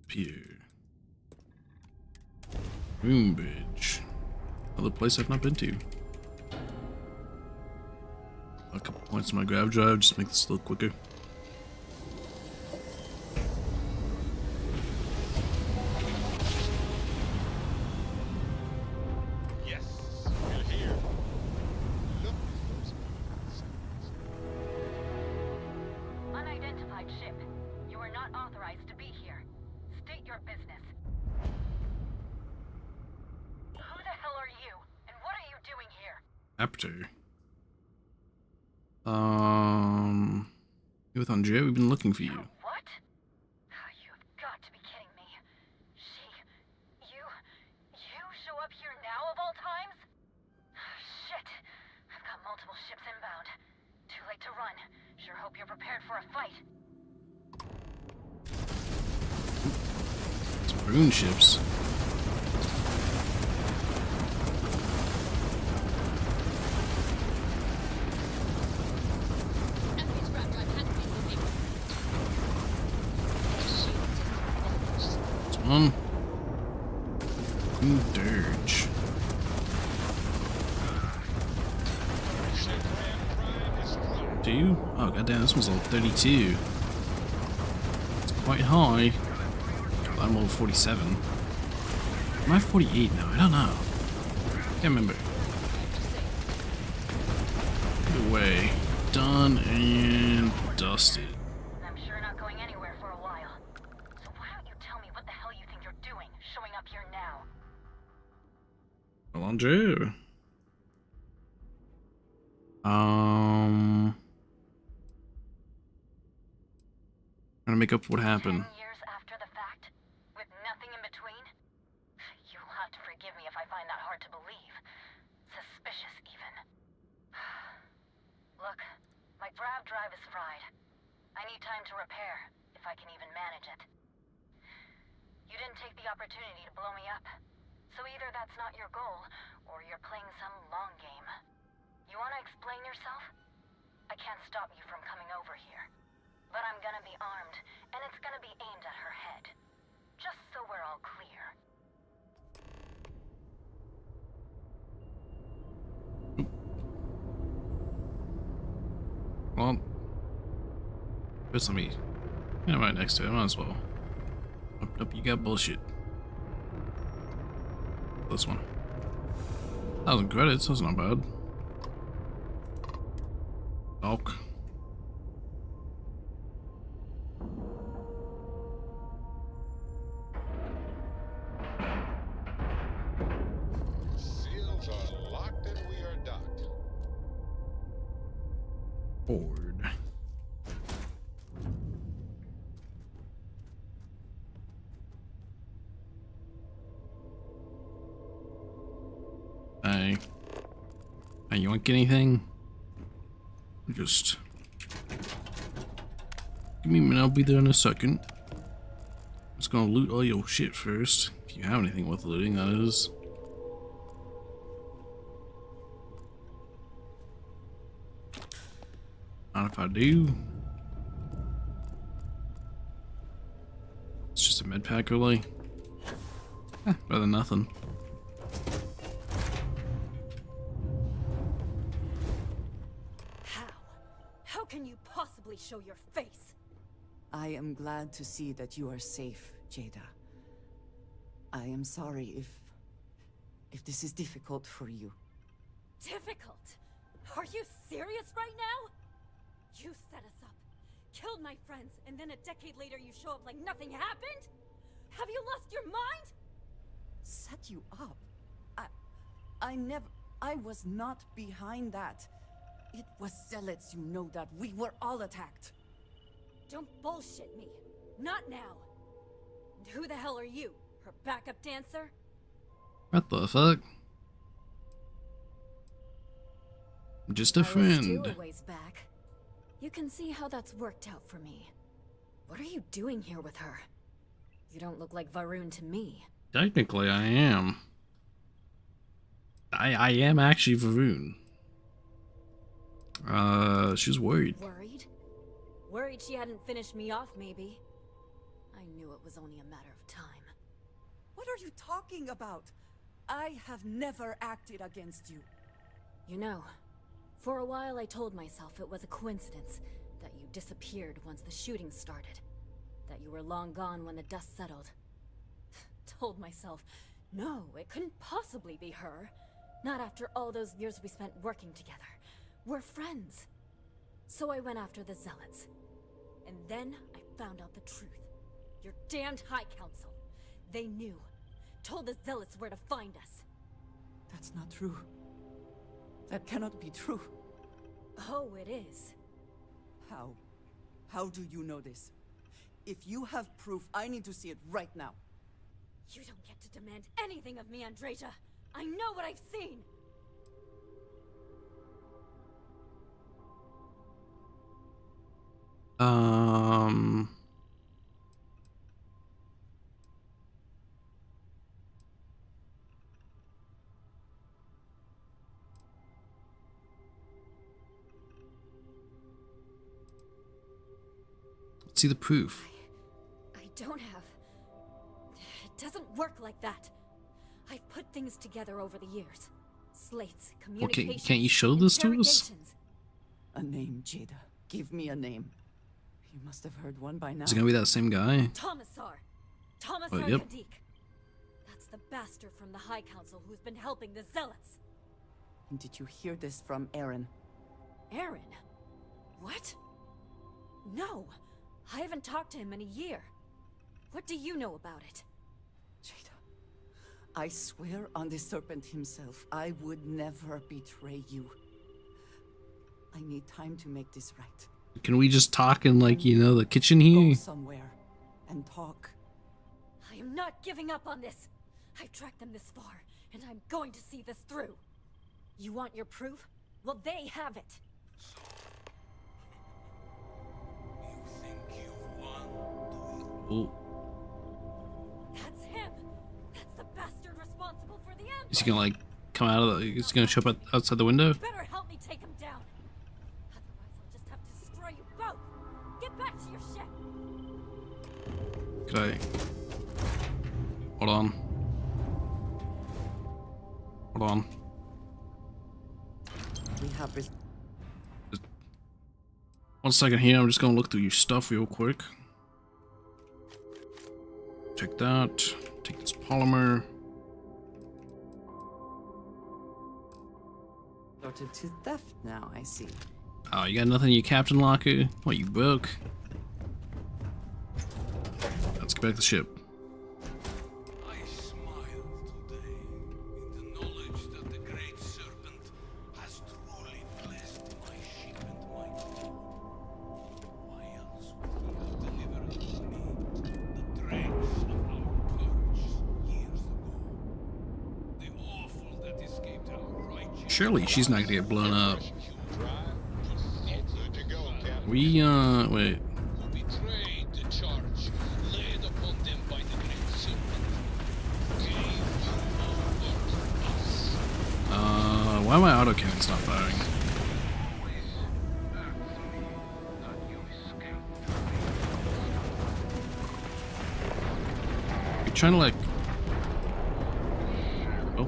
Here. Groombridge. Another place I've not been to. A couple points on my grab drive, just make this a little quicker. Yes, we're here. Look at those birds. Unidentified ship. You are not authorized to be here. State your business. Who the hell are you? And what are you doing here? Raptor. You with Andrea? We've been looking for you. What? You've got to be kidding me. You show up here now of all times? Shit. I've got multiple ships inbound. Too late to run. Sure hope you're prepared for a fight. It's rune ships. One. Dirge. Two? Oh goddamn, this one's level 32. It's quite high. I'm level 47. Am I 48 now? I don't know. Can't remember. Either way, done and dusted. I'm sure not going anywhere for a while. So why don't you tell me what the hell you think you're doing, showing up here now? Well, Andrew. Trying to make up for what happened. 10 years after the fact? With nothing in between? You'll have to forgive me if I find that hard to believe. Suspicious, even. Look, my grav drive is fried. I need time to repair, if I can even manage it. You didn't take the opportunity to blow me up. So either that's not your goal, or you're playing some long game. You want to explain yourself? I can't stop you from coming over here. But I'm gonna be armed, and it's gonna be aimed at her head. Just so we're all clear. Well, just let me. Yeah, right next to it. Might as well. Nope, you got bullshit. This one. 1,000 credits. That's not bad. Doc. Seals are locked and we are docked. Board. Hey, you want anything? Just give me a minute. I'll be there in a second. Just gonna loot all your shit first. If you have anything worth looting, that is. Not if I do. It's just a med pack, really. Better than nothing. How can you possibly show your face? I am glad to see that you are safe, Jada. I am sorry if this is difficult for you. Difficult? Are you serious right now? You set us up, killed my friends, and then a decade later you show up like nothing happened? Have you lost your mind? Set you up? I was not behind that. It was zealots, you know that. We were all attacked. Don't bullshit me. Not now. And who the hell are you? Her backup dancer? What the fuck? Just a friend. I was 2 a ways back. You can see how that's worked out for me. What are you doing here with her? You don't look like Varun to me. Technically, I am. I am actually Varun. She's worried. Worried? Worried she hadn't finished me off, maybe. I knew it was only a matter of time. What are you talking about? I have never acted against you. You know, for a while I told myself it was a coincidence that you disappeared once the shooting started. That you were long gone when the dust settled. Told myself, no, it couldn't possibly be her. Not after all those years we spent working together. We're friends. So I went after the zealots. And then I found out the truth. Your damned High Council. They knew. Told the zealots where to find us. That's not true. That cannot be true. Oh, it is. How? How do you know this? If you have proof, I need to see it right now. You don't get to demand anything of me, Andreja. I know what I've seen. Let's see the proof. I don't have. It doesn't work like that. I've put things together over the years. Slates, communications. Can't you show this to us? A name, Jada. Give me a name. You must have heard one by now. Is it gonna be that same guy? Tomasar. Tomasar Oh, yep. Kadik. That's the bastard from the High Council who's been helping the zealots. And did you hear this from Aaron? Aaron? What? No. I haven't talked to him in a year. What do you know about it? Jada, I swear on the serpent himself, I would never betray you. I need time to make this right. Can we just talk in, like, you know, the kitchen here? Go somewhere and talk. I am not giving up on this. I've tracked them this far, and I'm going to see this through. You want your proof? Well, they have it. Ooh. That's him. That's the bastard responsible for the end. Is he gonna, like, come out of the... Is he gonna show up outside the window? You better help me take him down. Otherwise, I'll just have to destroy you both. Get back to your ship. Okay. Hold on. Hold on. We have this. Just 1 second here. I'm just gonna look through your stuff real quick. Check that. Take this polymer. Sorted to theft now, I see. Oh, you got nothing in your captain locker? What, you broke? Let's get back to the ship. I smiled today in the knowledge that the Great Serpent has truly blessed my ship and my crew. Why else would he have delivered to me the dregs of our purge years ago? The awful that escaped our righteous... Surely she's not gonna get blown up. Wait. Betrayed the charge laid upon them by the Great Serpent. Gave over us. Why are my autocannons not firing? You're trying to, like... Oh.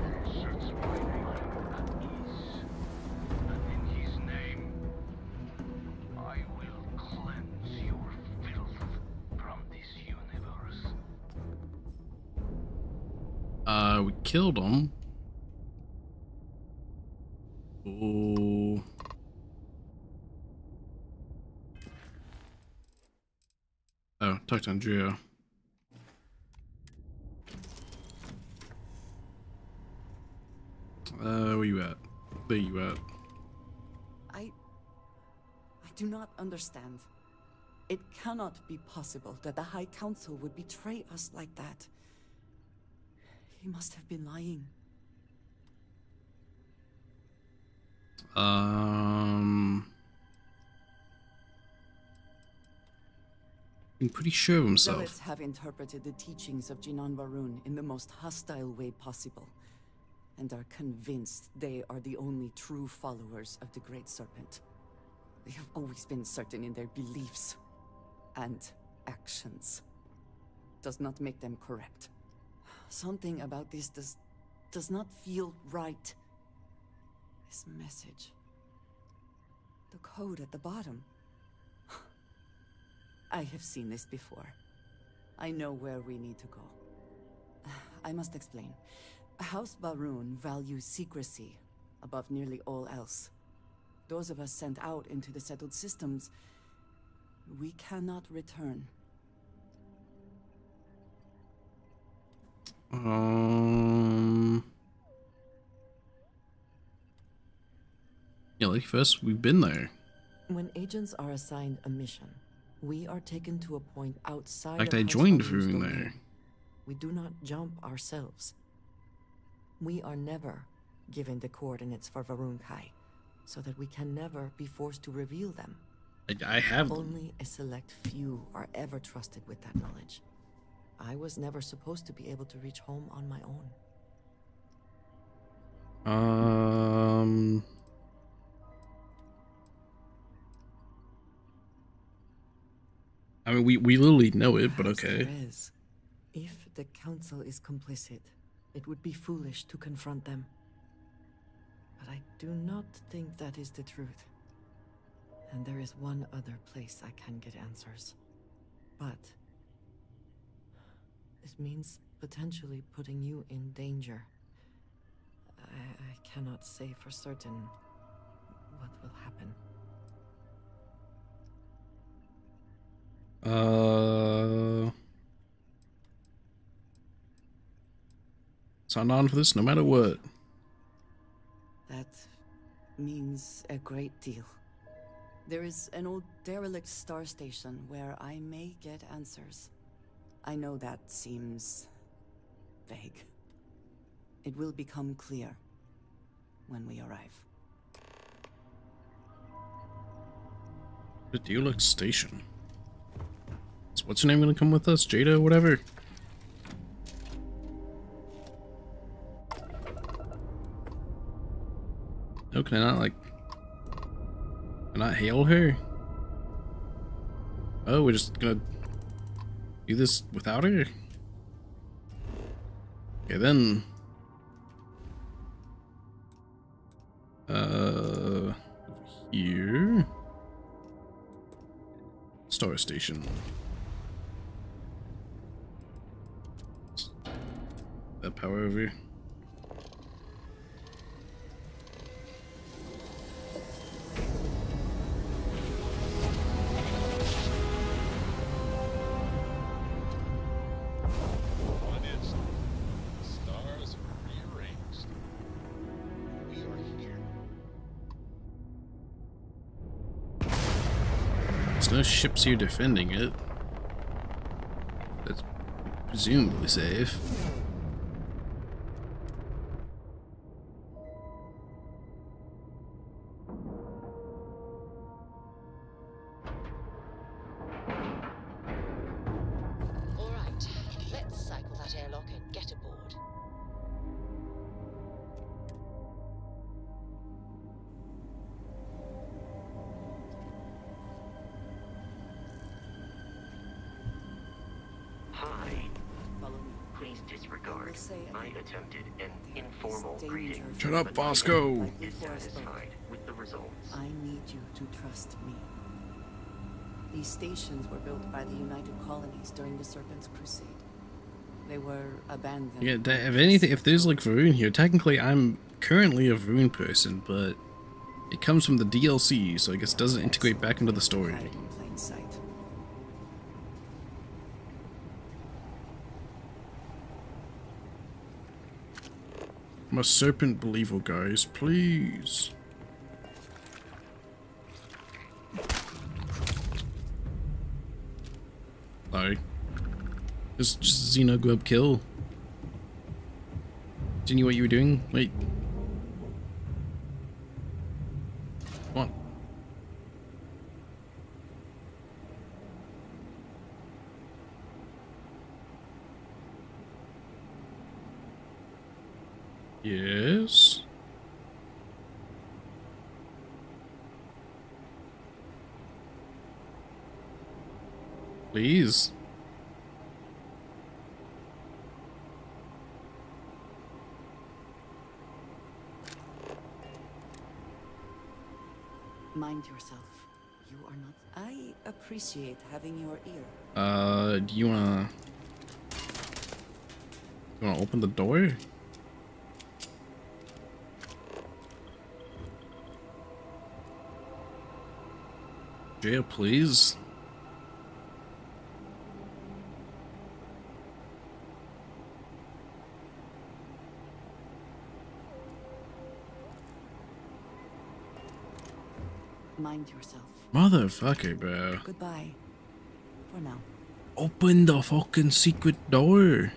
We killed him. Oh. Oh, talk to Andrea. Where you at? There you at. I do not understand. It cannot be possible that the High Council would betray us like that. He must have been lying. I'm pretty sure of himself. Zealots have interpreted the teachings of Jinan Varun in the most hostile way possible, and are convinced they are the only true followers of the Great Serpent. They have always been certain in their beliefs and actions. Does not make them correct. Something about this does not feel right. This message. The code at the bottom. I have seen this before. I know where we need to go. I must explain. House Barun values secrecy above nearly all else. Those of us sent out into the settled systems, we cannot return. Yeah, like first we've been there. When agents are assigned a mission, we are taken to a point outside. In fact, of I House joined Barun's through domain. there. We do not jump ourselves. We are never given the coordinates for Varun Kai, so that we can never be forced to reveal them. I have them. Only a select few are ever trusted with that knowledge. I was never supposed to be able to reach home on my own. I mean, we literally know it, but okay. Perez, if the Council is complicit, it would be foolish to confront them. But I do not think that is the truth. And there is one other place I can get answers. But it means potentially putting you in danger. I cannot say for certain what will happen. Sign on for this no matter what. That means a great deal. There is an old derelict star station where I may get answers. I know that seems vague. It will become clear when we arrive. The derelict station. So what's her name gonna come with us? Jada, whatever. No, can I not like? Can I hail her? Oh, we're just gonna do this without her? Okay, then. Over here. Star station. That power over here. One instant, the stars are rearranged. We are here. There's no ships here defending it. That's presumably safe. All right, let's cycle that airlock and get aboard. Hi. Please disregard. I attempted an informal greeting. Shut up, but Bosco. I am dissatisfied with the results. I need you to trust me. These stations were built by the United Colonies during the Serpent's Crusade. They were abandoned. Yeah, if anything, if there's like Varun here, technically I'm currently a Varun person, but it comes from the DLC, so I guess it doesn't integrate back into the story. Hide in plain sight. I'm a serpent believer, guys, please. Sorry. Just Xenogrub kill. Didn't you know what you were doing? Wait. Come on. Yes. Please. Mind yourself. You are not. I appreciate having your ear. Do you wanna open the door? Jaya, please. Mind yourself. Motherfucker, bro. Goodbye. For now. Open the fucking secret door.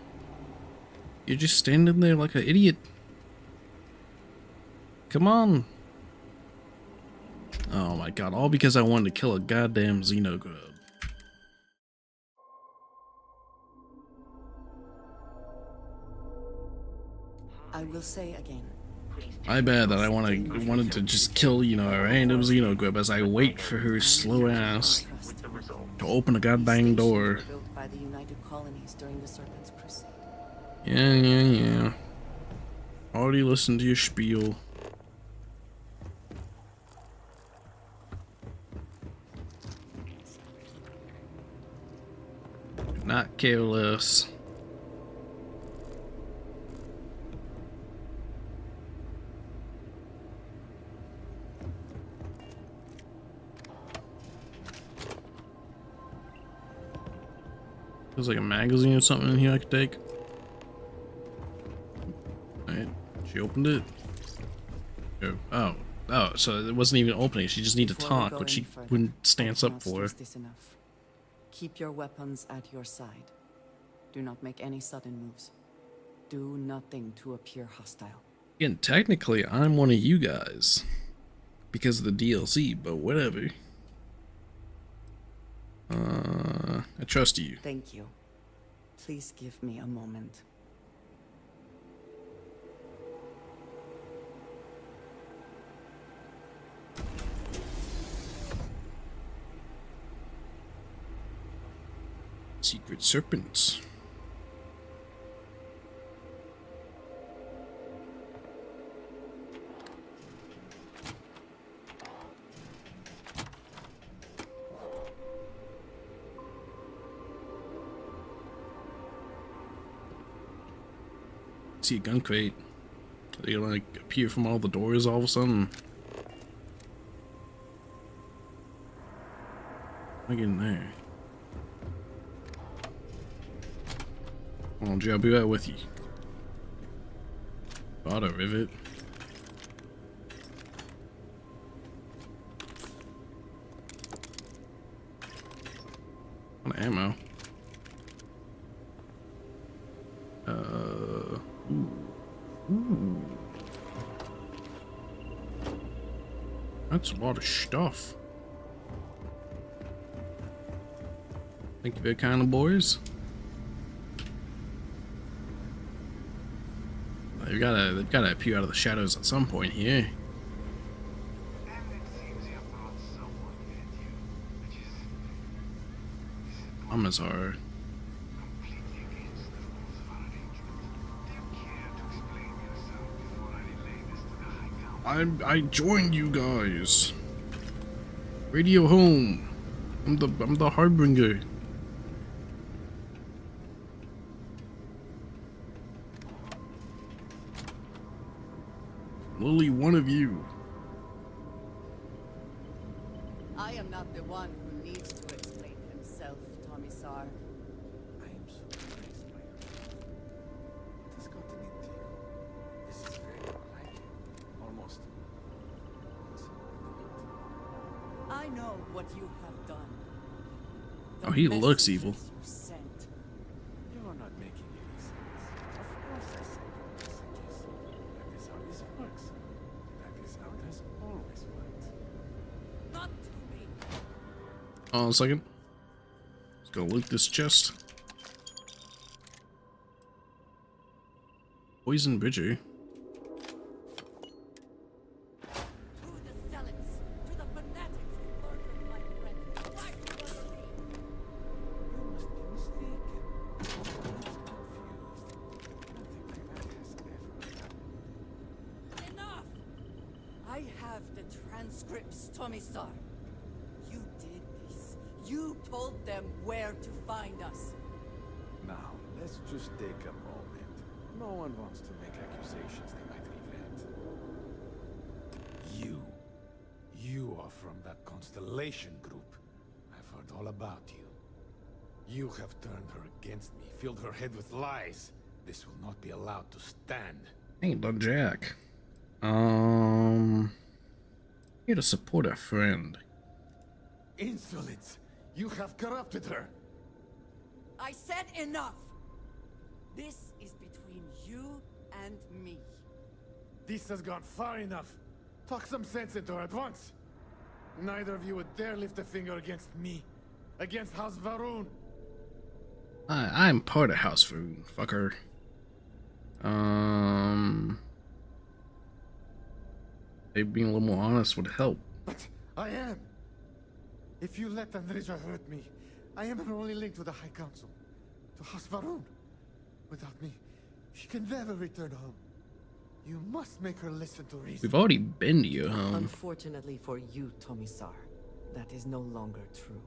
You're just standing there like an idiot. Come on. Oh my god, all because I wanted to kill a goddamn Xenogrub. I will say again. I bet that I wanted to just kill, you know, a random Xenogrub as I wait for her slow ass to open a goddamn door. Built by the United Colonies during the Serpent's Crusade. Yeah. Already listened to your spiel. Not careless. There's like a magazine or something in here I could take. Alright, she opened it. Oh, Oh, so it wasn't even opening. She just needed to Before we talk, go but any she further, wouldn't I stance up cannot for her. stress this enough. Keep your weapons at your side. Do not make any sudden moves. Do nothing to appear hostile. Again, technically, I'm one of you guys because of the DLC, but whatever. I trust you. Thank you. Please give me a moment. Secret serpents. See a gun crate. They like appear from all the doors all of a sudden. I get in there. Hold on, Jay, I'll be right with you. Auto rivet. On ammo. Ooh. That's a lot of stuff. Thank you very kind, boys. They've gotta appear out of the shadows at some point here. Amazar. I joined you guys. Radio home. I'm the harbinger. Literally one of you. I am not the one who needs to explain himself, Commissar. I am surprised by your what has gotten into you. This is very unlike you. Almost. I know what you have done. Oh, he looks evil. You sent. You are not making any sense. Of course I send you messages. That is how this works. That is how it has always worked. Not to me. Hold on a second. Let's go loot this chest. Poison Bridger. I have the transcripts, Commissar. You did this. You told them where to find us. Now, let's just take a moment. No one wants to make accusations they might regret. You are from that Constellation group. I've heard all about you. You have turned her against me, filled her head with lies. This will not be allowed to stand. Ain't done jack. Here to support a friend. Insolence! You have corrupted her! I said enough! This is between you and me. This has gone far enough. Talk some sense into her at once. Neither of you would dare lift a finger against me. Against House Varun. I'm part of House Food, fucker. Maybe being a little more honest would help. But I am. If you let Andreja hurt me, I am her only link to the High Council. To House Varun. Without me, she can never return home. You must make her listen to reason. We've already been to your home. Unfortunately for you, Commissar, that is no longer true.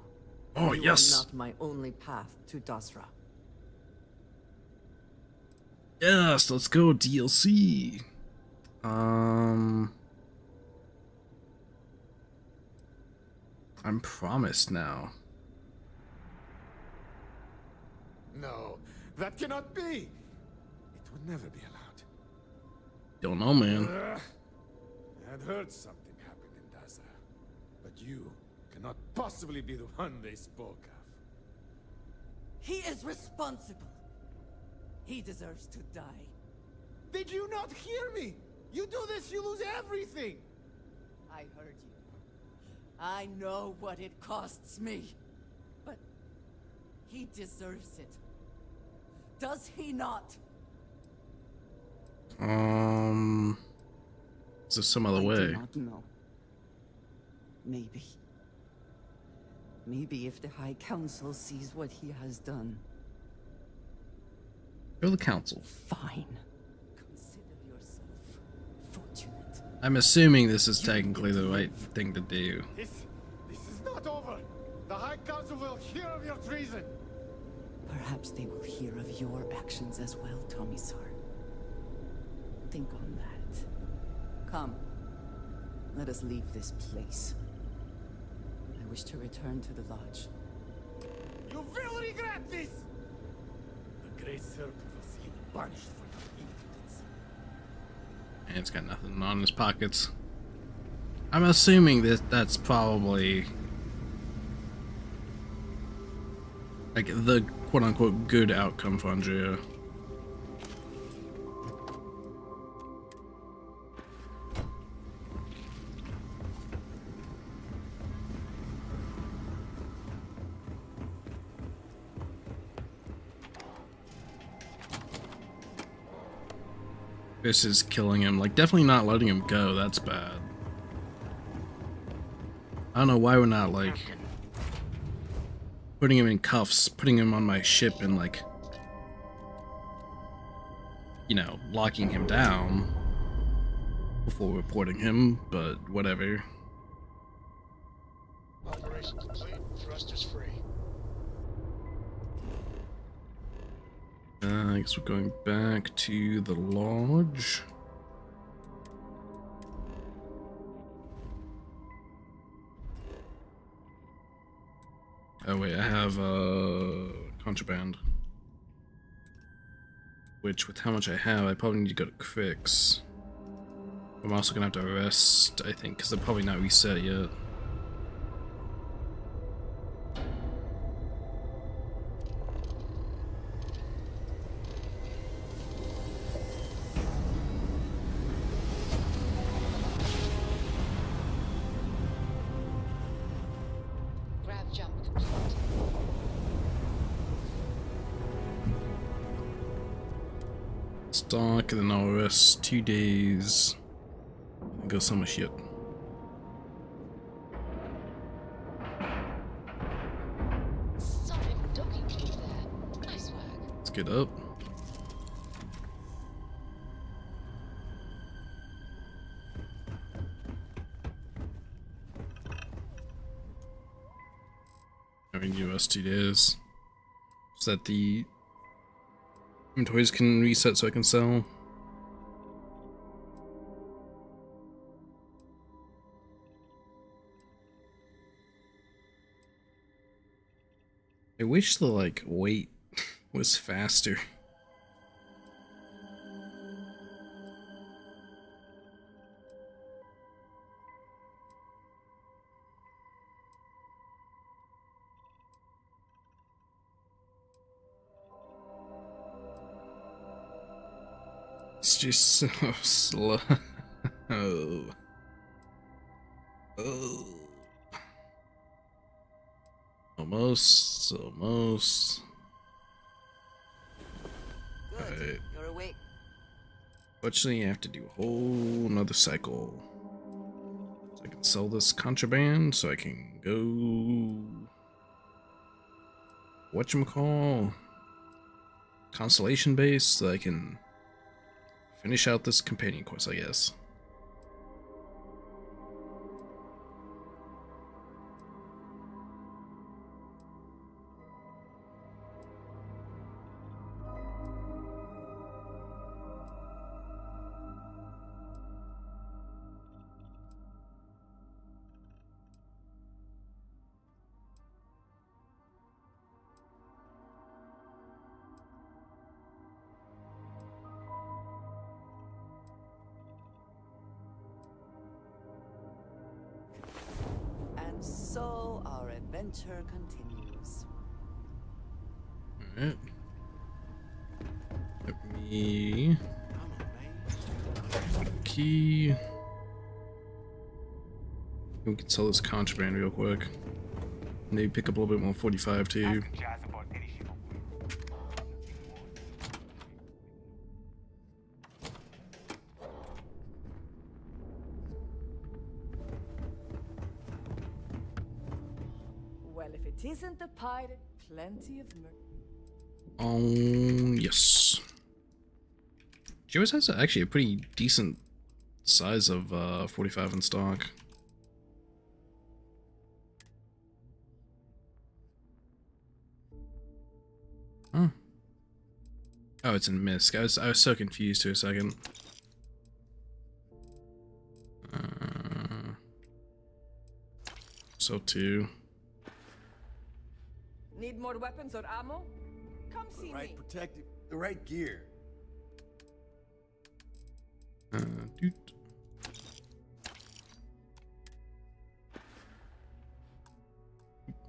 Oh, you yes. are not my only path to Dasra. Yes, let's go DLC. I'm promised now. No, that cannot be. It would never be allowed. Don't know, man. I had heard something You cannot possibly be the one they spoke of. He is responsible. He deserves to die. Did you not hear me? You do this, you lose everything! I heard you. I know what it costs me. But he deserves it. Does he not? Is there some other I way? do not know. Maybe. Maybe if the High Council sees what he has done. You're the council. Fine. Consider yourself fortunate. I'm assuming this is technically the right thing to do. This is not over. The High Council will hear of your treason. Perhaps they will hear of your actions as well, Tomisar. Think on that. Come. Let us leave this place. I wish to return to the lodge. You will regret this! The Great Serpent will see you punished for your impudence. And it's got nothing on his pockets. I'm assuming that that's probably like the quote-unquote good outcome for Andrea. This is killing him. Like, definitely not letting him go. That's bad. I don't know why we're not, like, putting him in cuffs, putting him on my ship and, like, you know, locking him down before reporting him, but whatever. Operation complete. Thrusters free. I guess we're going back to the lodge. Oh wait, I have contraband. Which, with how much I have, I probably need to go to Crix. I'm also gonna have to rest, I think, because they're probably not reset yet. Stock, and then I'll rest 2 days and go sell my shit. Let's get up. Having US 2 days. So that the inventories can reset so I can sell. I wish the, like, wait was faster. It's just so slow. Oh. Almost. Alright. You're awake. Fortunately, I have to do a whole another cycle. So I can sell this contraband, so I can go... whatchamacall? Constellation base, so I can finish out this companion quest, I guess. So our adventure continues. Alright. Let me... Key... We can sell this contraband real quick. Maybe pick up a little bit more 45 too. Well, if it isn't the pirate, plenty of Yes. She always has actually a pretty decent size of 45 in stock. Huh. Oh, it's in Misk. I was so confused for a second. So too. Need more weapons or ammo? Come see me. Protective, the right gear. Dude.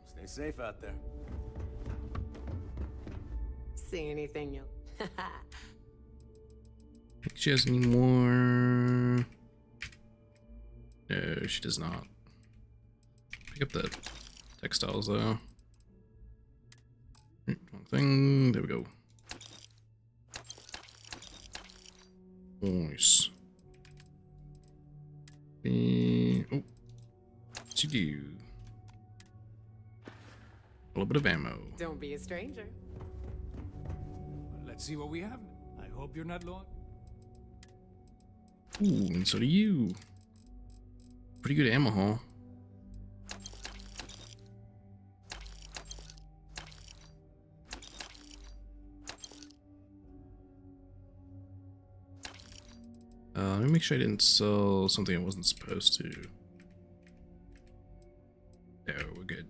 Stay safe out there. See anything you'll... Think she has any more? No, she does not. Pick up the textiles though. Wrong thing. There we go. Nice. Oh, what you do? A little bit of ammo. Don't be a stranger. Let's see what we have. I hope you're not long. Ooh, and so do you. Pretty good ammo haul. Let me make sure I didn't sell something I wasn't supposed to. No, we're good.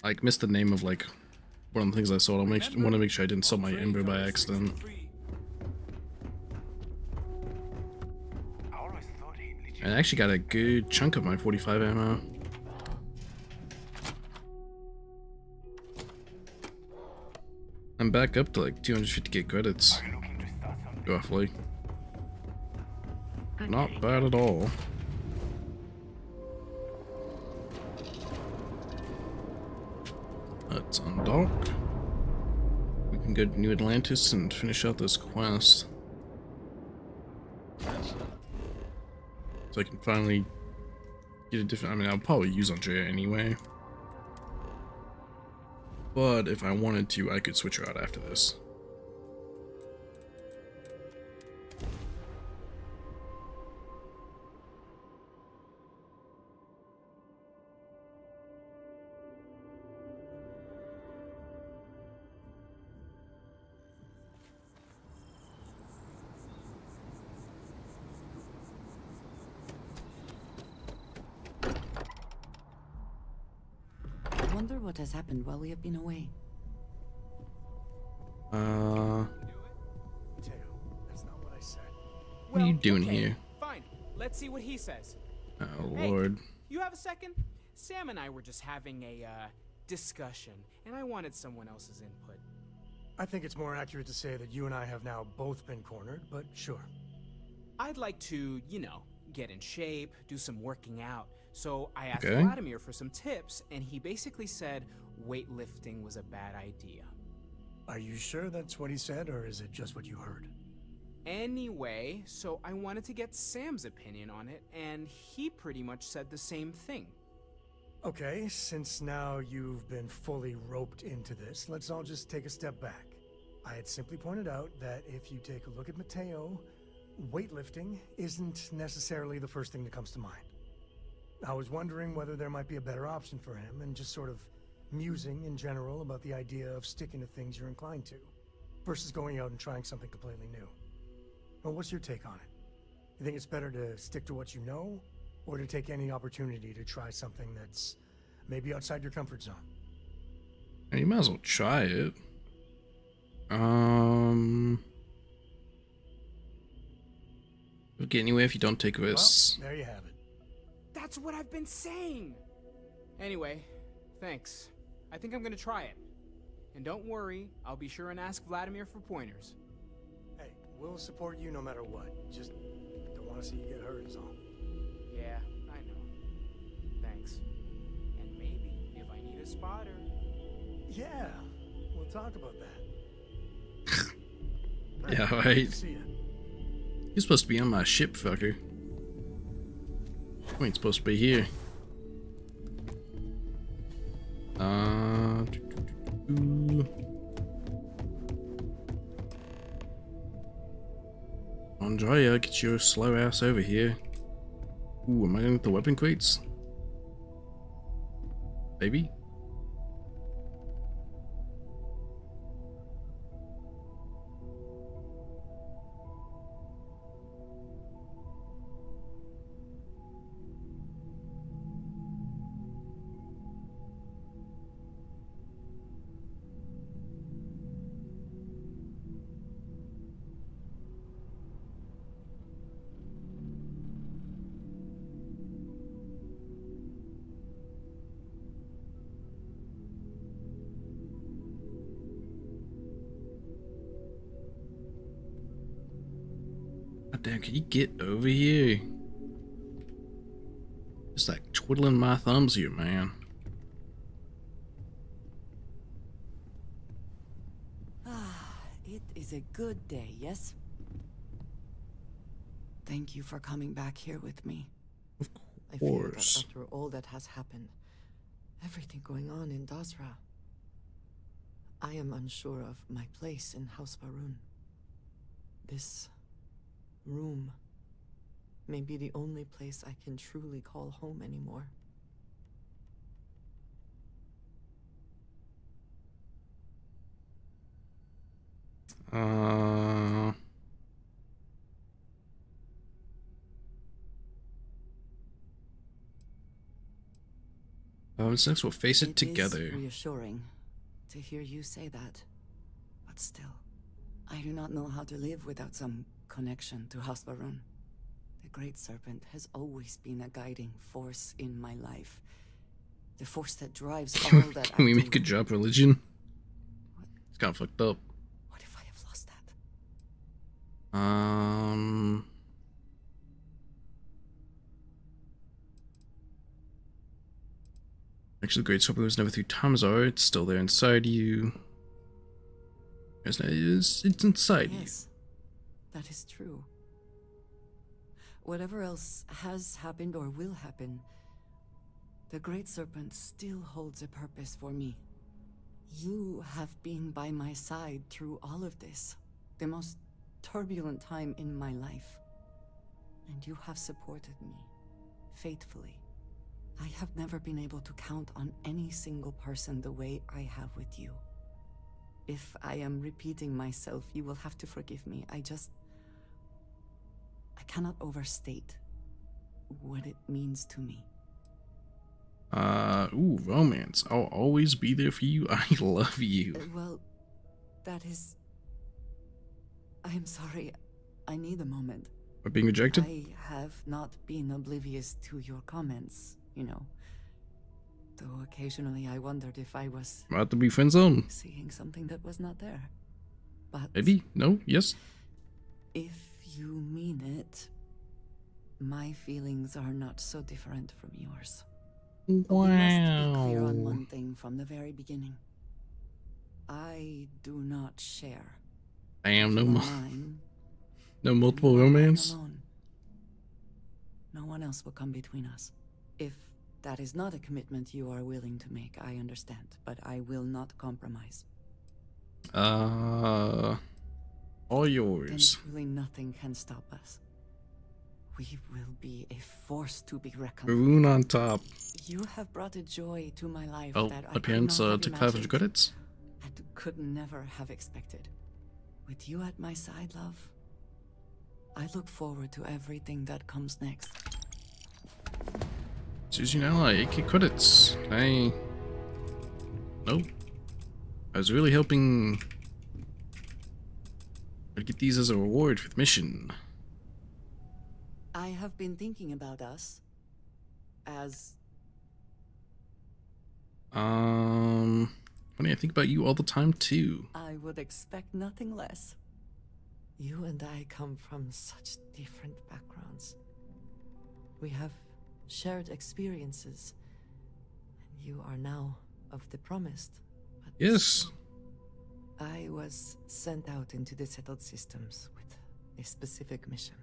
Like, missed the name of, like, one of the things I sold. I want to make sure I didn't sell my Ember by accident. I actually got a good chunk of my 45 ammo. I'm back up to like 250k credits. Roughly. Not bad at all. Let's undock. We can go to New Atlantis and finish out this quest. So I can finally get a different... I mean, I'll probably use Andrea anyway. But if I wanted to, I could switch her out after this. I wonder what has happened while we have been away. That's not what I said. What are you doing here? Fine. Let's see what he says. Oh, Hey, Lord. you have a second? Sam and I were just having a discussion, and I wanted someone else's input. I think it's more accurate to say that you and I have now both been cornered, but sure. I'd like to, you know, get in shape, do some working out. So I asked Okay. Vladimir for some tips, and he basically said weightlifting was a bad idea. Are you sure that's what he said, or is it just what you heard? Anyway, so I wanted to get Sam's opinion on it, and he pretty much said the same thing. Okay, since now you've been fully roped into this, let's all just take a step back. I had simply pointed out that if you take a look at Mateo, weightlifting isn't necessarily the first thing that comes to mind. I was wondering whether there might be a better option for him, and just sort of musing in general about the idea of sticking to things you're inclined to, versus going out and trying something completely new. Well, what's your take on it? You think it's better to stick to what you know, or to take any opportunity to try something that's maybe outside your comfort zone? You might as well try it. You'll get anywhere if you don't take risks. Well, there you have it. That's what I've been saying. Anyway, thanks. I think I'm gonna try it. And don't worry, I'll be sure and ask Vladimir for pointers. Hey, we'll support you no matter what. Just don't want to see you get hurt is all. Yeah, I know. Thanks. And maybe if I need a spotter. Yeah, we'll talk about that. Yeah, Hey, right. see ya. You're supposed to be on my ship, fucker. You ain't supposed to be here. Andrea, get your slow ass over here. Ooh, am I gonna get the weapon crates? Maybe? God damn, can you get over here? Just like twiddling my thumbs here, man. It is a good day, yes? Thank you for coming back here with me. I fear that after all that has happened, everything going on in Dazra, I am unsure of my place in House Varun. This room may be the only place I can truly call home anymore. What's next? We'll face it together. It is reassuring to hear you say that, but still, I do not know how to live without some connection to Hasbarun. The Great Serpent has always been a guiding force in my life. The force that drives all that Can we I make do. a drop religion? It's kind of fucked up. What if I have lost that? Actually, the Great Serpent was never through Tamazar. It's still there inside you. It's inside you. Yes, that is true. Whatever else has happened or will happen, the Great Serpent still holds a purpose for me. You have been by my side through all of this, the most turbulent time in my life. And you have supported me, faithfully. I have never been able to count on any single person the way I have with you. If I am repeating myself, you will have to forgive me. I cannot overstate what it means to me. Ooh, romance. I'll always be there for you. I love you. Well, that is... I am sorry. I need a moment. We're being rejected? I have not been oblivious to your comments, you know. Though occasionally I wondered if I was... About to be friend zone. Seeing something that was not there. But... Maybe? No? Yes? If you mean it, my feelings are not so different from yours. Wow. We must be clear on one thing from the very beginning. I do not share. Damn, no You are more. mine, No and multiple you are mine romance? alone. No one else will come between us. If that is not a commitment you are willing to make, I understand, but I will not compromise. All Then yours. truly nothing can stop us. We will be a force to be reckoned with. Maroon on top. You have brought a joy to my life Oh, that I could appearance not have took 500 imagined credits. and could never have expected. With you at my side, love, I look forward to everything that comes next. Choose an ally, 8k credits. Nope. I was really hoping I'd get these as a reward for the mission. I have been thinking about us as Funny, I think about you all the time too. I would expect nothing less. You and I come from such different backgrounds. We have shared experiences, and you are now of the promised. But Yes. I was sent out into the settled systems with a specific mission.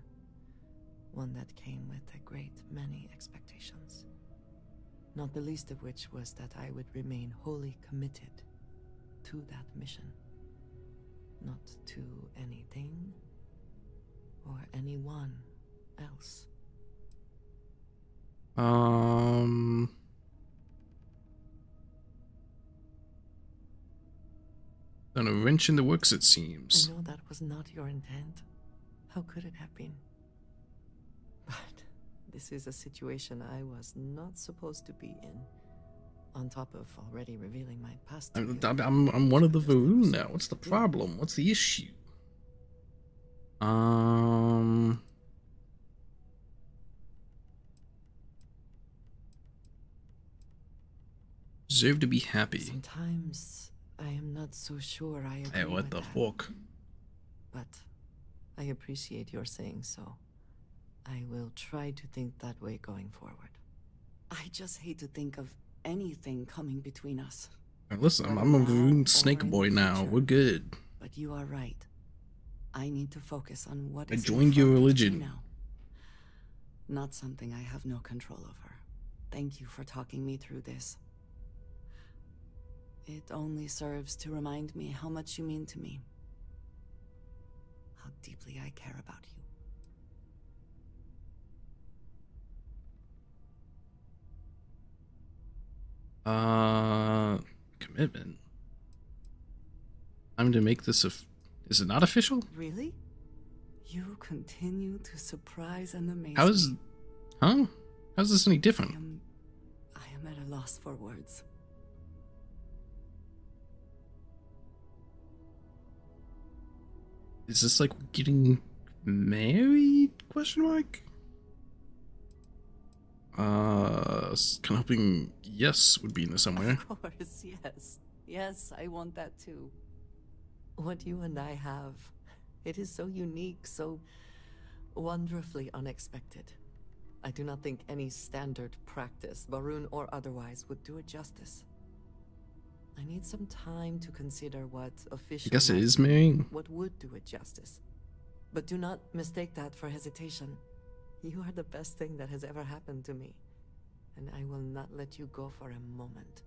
One that came with a great many expectations. Not the least of which was that I would remain wholly committed to that mission. Not to anything or anyone else. Done a wrench in the works, it seems. I know that was not your intent. How could it have been? But this is a situation I was not supposed to be in. On top of already revealing my past to you. I'm one of the Varun now. What's the problem? What's the issue? Deserve to be happy. Sometimes I am not so sure I agree. Hey, what the fuck? But I appreciate your saying so. I will try to think that way going forward. I just hate to think of anything coming between us. Now listen, I'm a Varun snake boy now. We're good. But you are right. I need to focus on what I is joined your religion. now. Not something I have no control over. Thank you for talking me through this. It only serves to remind me how much you mean to me. How deeply I care about you. Commitment. I'm to make this is it not official? Really? You continue to surprise and amaze How's me. Huh? How's this any different? I am at a loss for words. Is this like getting married? Question mark. Kind of hoping yes would be in there somewhere. Of course, yes. Yes, I want that too. What you and I have, it is so unique, so wonderfully unexpected. I do not think any standard practice, Varun or otherwise, would do it justice. I need some time to consider what official. I guess it might is be, marrying. what would do it justice. But do not mistake that for hesitation. You are the best thing that has ever happened to me, and I will not let you go for a moment.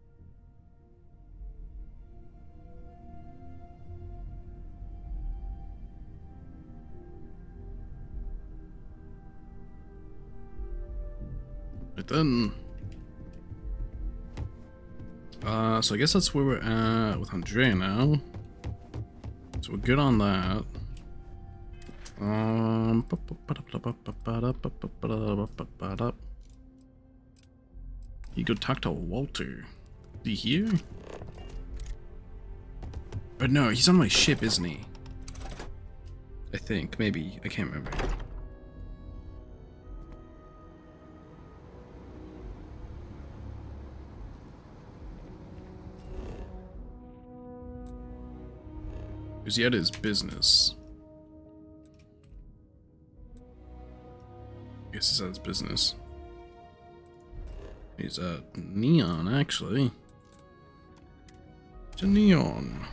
Right then. So I guess that's where we're at with Andrea now. So we're good on that. You go talk to Walter. Is he here? But no, he's on my ship, isn't he? I think, maybe. I can't remember. Is he at his business? I guess he's at his business. He's at Neon, actually. To Neon.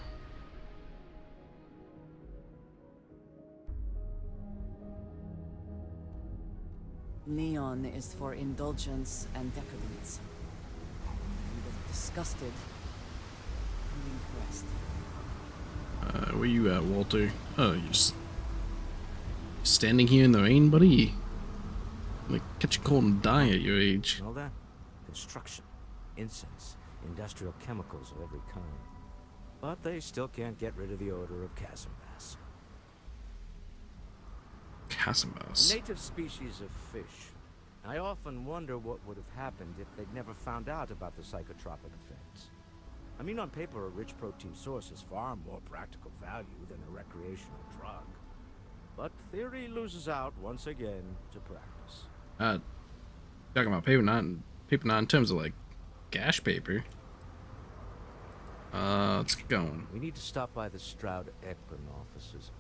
Neon is for indulgence and decadence. I'm both disgusted and impressed. Where you at, Walter? Oh, you're just standing here in the rain, buddy? Like, catch a cold and die at your age. All that? Construction, incense, industrial chemicals of every kind. But they still can't get rid of the odor of Casimbass. Casimbass? A native species of fish. I often wonder what would have happened if they'd never found out about the psychotropic effects. I mean, on paper, a rich protein source has far more practical value than a recreational drug. But theory loses out once again to practice. Talking about paper, not in terms of like gash paper. Let's get going. We need to stop by the Stroud-Eklund offices.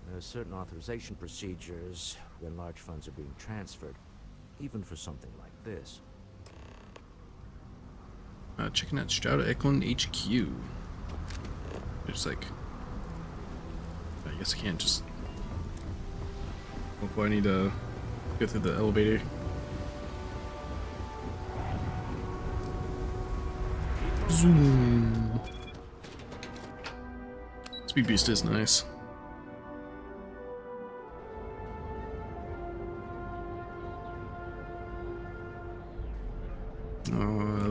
There are certain authorization procedures when large funds are being transferred, even for something like this. Checking out Stroud-Eklund HQ. It's like, I guess I can't just. Hopefully I need to go through the elevator. Zoom. Speed boost is nice.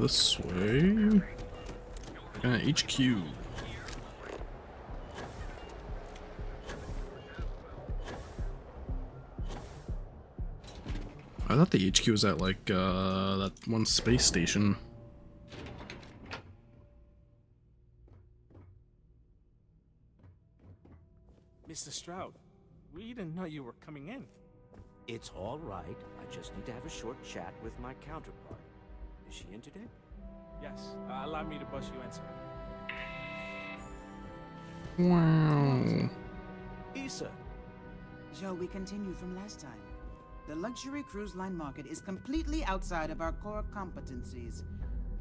This way. HQ. I thought the HQ was at like that one space station. Mr. Stroud, we didn't know you were coming in. It's all right. I just need to have a short chat with my counterpart. Is she in today? Yes. Allow me to bust you in, sir. Wow. Issa. Shall we continue from last time? The luxury cruise line market is completely outside of our core competencies.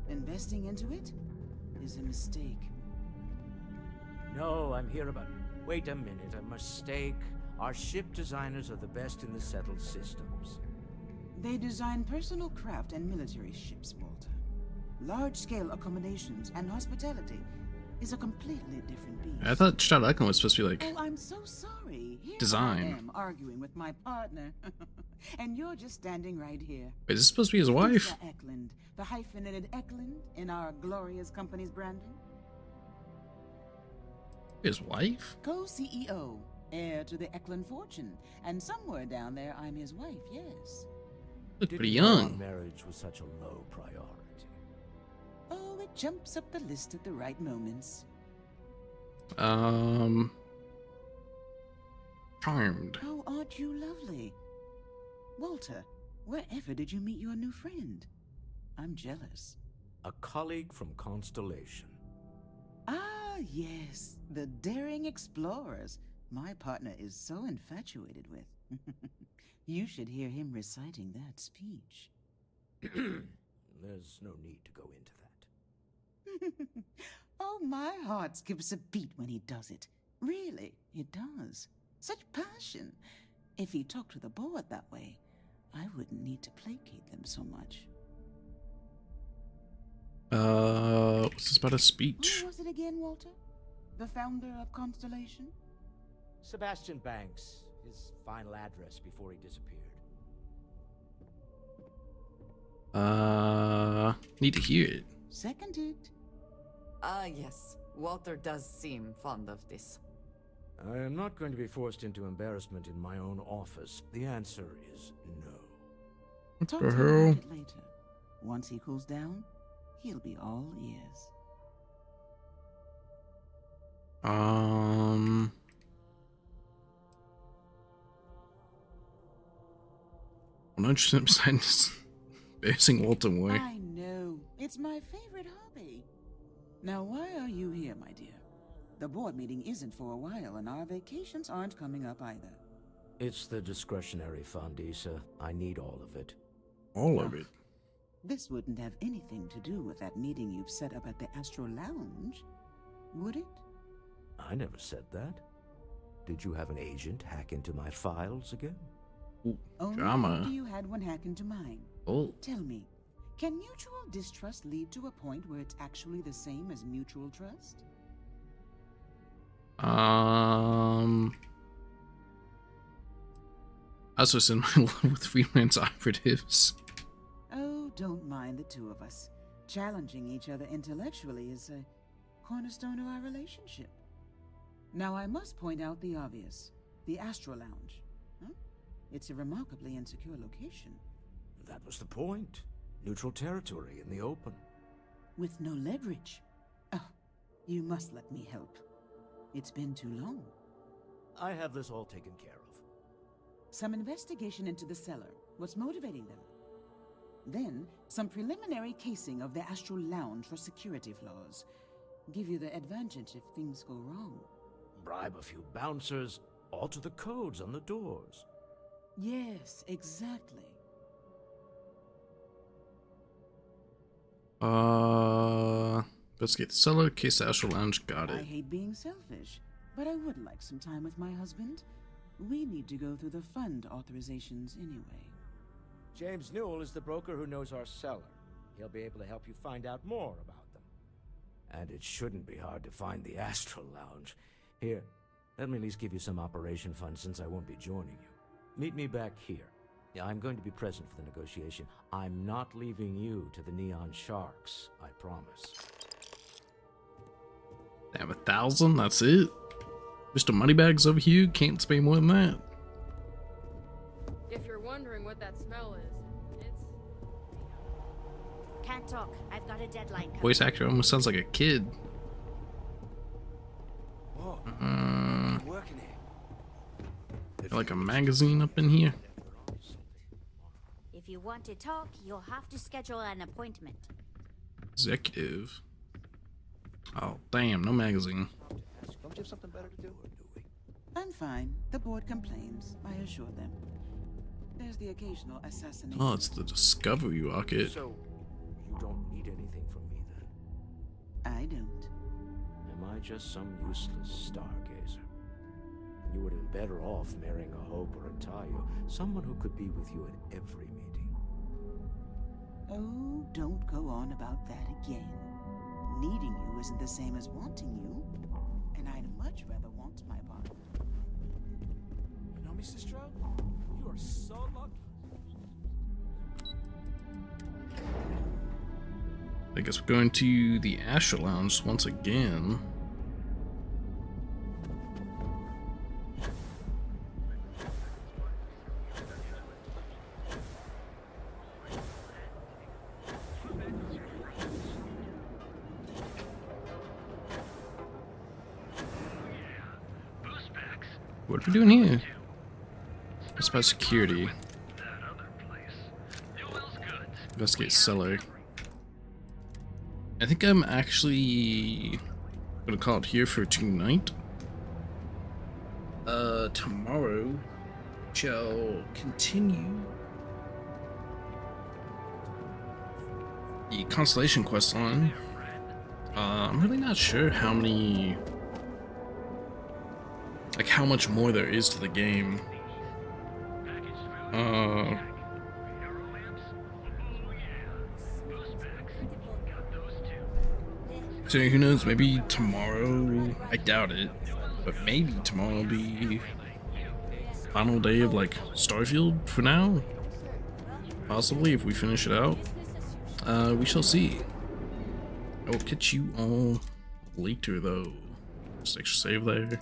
Investing into it is a mistake. No, I'm here about... Wait a minute, a mistake. Our ship designers are the best in the settled systems. They design personal craft and military ships, Walter. Large-scale accommodations and hospitality is a completely different beast. I thought Stroud-Eklund was supposed to be like... Oh, I'm so sorry. Here design. I am arguing with my partner. And you're just standing right here. Wait, is this supposed to be his wife? Issa Eklund, the hyphenated Eklund in our glorious company's branding. His wife? Co-CEO, heir to the Eklund fortune, and somewhere down there I'm his wife, yes. Look pretty Didn't know young. Marriage was such a low priority. Oh, it jumps up the list at the right moments. Charmed. Oh, aren't you lovely? Walter, wherever did you meet your new friend? I'm jealous. A colleague from Constellation. Ah, yes, the daring explorers my partner is so infatuated with. You should hear him reciting that speech. There's no need to go into that. Oh, my heart skips a beat when he does it. Really, it does. Such passion. If he talked to the board that way, I wouldn't need to placate them so much. What's this about a speech? Who was it again, Walter? The founder of Constellation? Sebastian Banks. His final address before he disappeared. Need to hear it. Seconded. Yes. Walter does seem fond of this. I am not going to be forced into embarrassment in my own office. The answer is no. Talk the to hell? him about it later. Once he cools down, he'll be all ears. 100% beside embarrassing Walter way. I know. It's my favorite hobby. Now, why are you here, my dear? The board meeting isn't for a while, and our vacations aren't coming up either. It's the discretionary fund, Issa. I need all of it. All of it? This wouldn't have anything to do with that meeting you've set up at the Astro Lounge, would it? I never said that. Did you have an agent hack into my files again? Ooh, Only drama. after you had one hack into mine. Oh. Tell me, can mutual distrust lead to a point where it's actually the same as mutual trust? I also in my love with freelance operatives. Oh, don't mind the two of us. Challenging each other intellectually is a cornerstone of our relationship. Now, I must point out the obvious. The Astro Lounge. Huh? It's a remarkably insecure location. That was the point. Neutral territory in the open. With no leverage. Oh, you must let me help. It's been too long. I have this all taken care of. Some investigation into the cellar. What's motivating them? Then, some preliminary casing of the Astral Lounge for security flaws. Give you the advantage if things go wrong. Bribe a few bouncers, alter the codes on the doors. Yes, exactly. Let's get cellar, case Astral Lounge, got I it. hate being selfish, but I would like some time with my husband. We need to go through the fund authorizations anyway. James Newell is the broker who knows our cellar. He'll be able to help you find out more about them. And it shouldn't be hard to find the Astral Lounge. Here, let me at least give you some operation funds since I won't be joining you. Meet me back here. Yeah, I'm going to be present for the negotiation. I'm not leaving you to the Neon Sharks, I promise. Damn, 1,000? That's it? Mr. Moneybags over here can't spend more than that. If you're wondering what that smell is, it's... Can't talk. I've got a deadline coming. Voice actor almost sounds like a kid. Working here. Got like a magazine up in here. If you want to talk, you'll have to schedule an appointment. Executive. Oh, damn, no magazine. Don't you have something better to do? I'm fine. The board complains, I assure them. There's the occasional assassination. Oh, it's the Discovery rocket. So, you don't need anything from me then? I don't. Am I just some useless stargazer? You would have been better off marrying a Hope or a Tayo, someone who could be with you at every meeting. Oh, don't go on about that again. Needing you isn't the same as wanting you, and I'd much rather want my partner. You know, Mr. Stroud, you are so lucky. I guess we're going to the Astral Lounge once again. What are we doing here? It's about security. Investigate cellar. I think I'm actually gonna call it here for tonight. Tomorrow shall continue the Constellation quest line. I'm really not sure how many, like how much more there is to the game. So who knows, maybe tomorrow, I doubt it, but maybe tomorrow will be final day of like Starfield for now. Possibly if we finish it out. We shall see. I will catch you all later though. Just extra save there.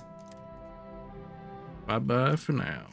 Bye bye for now.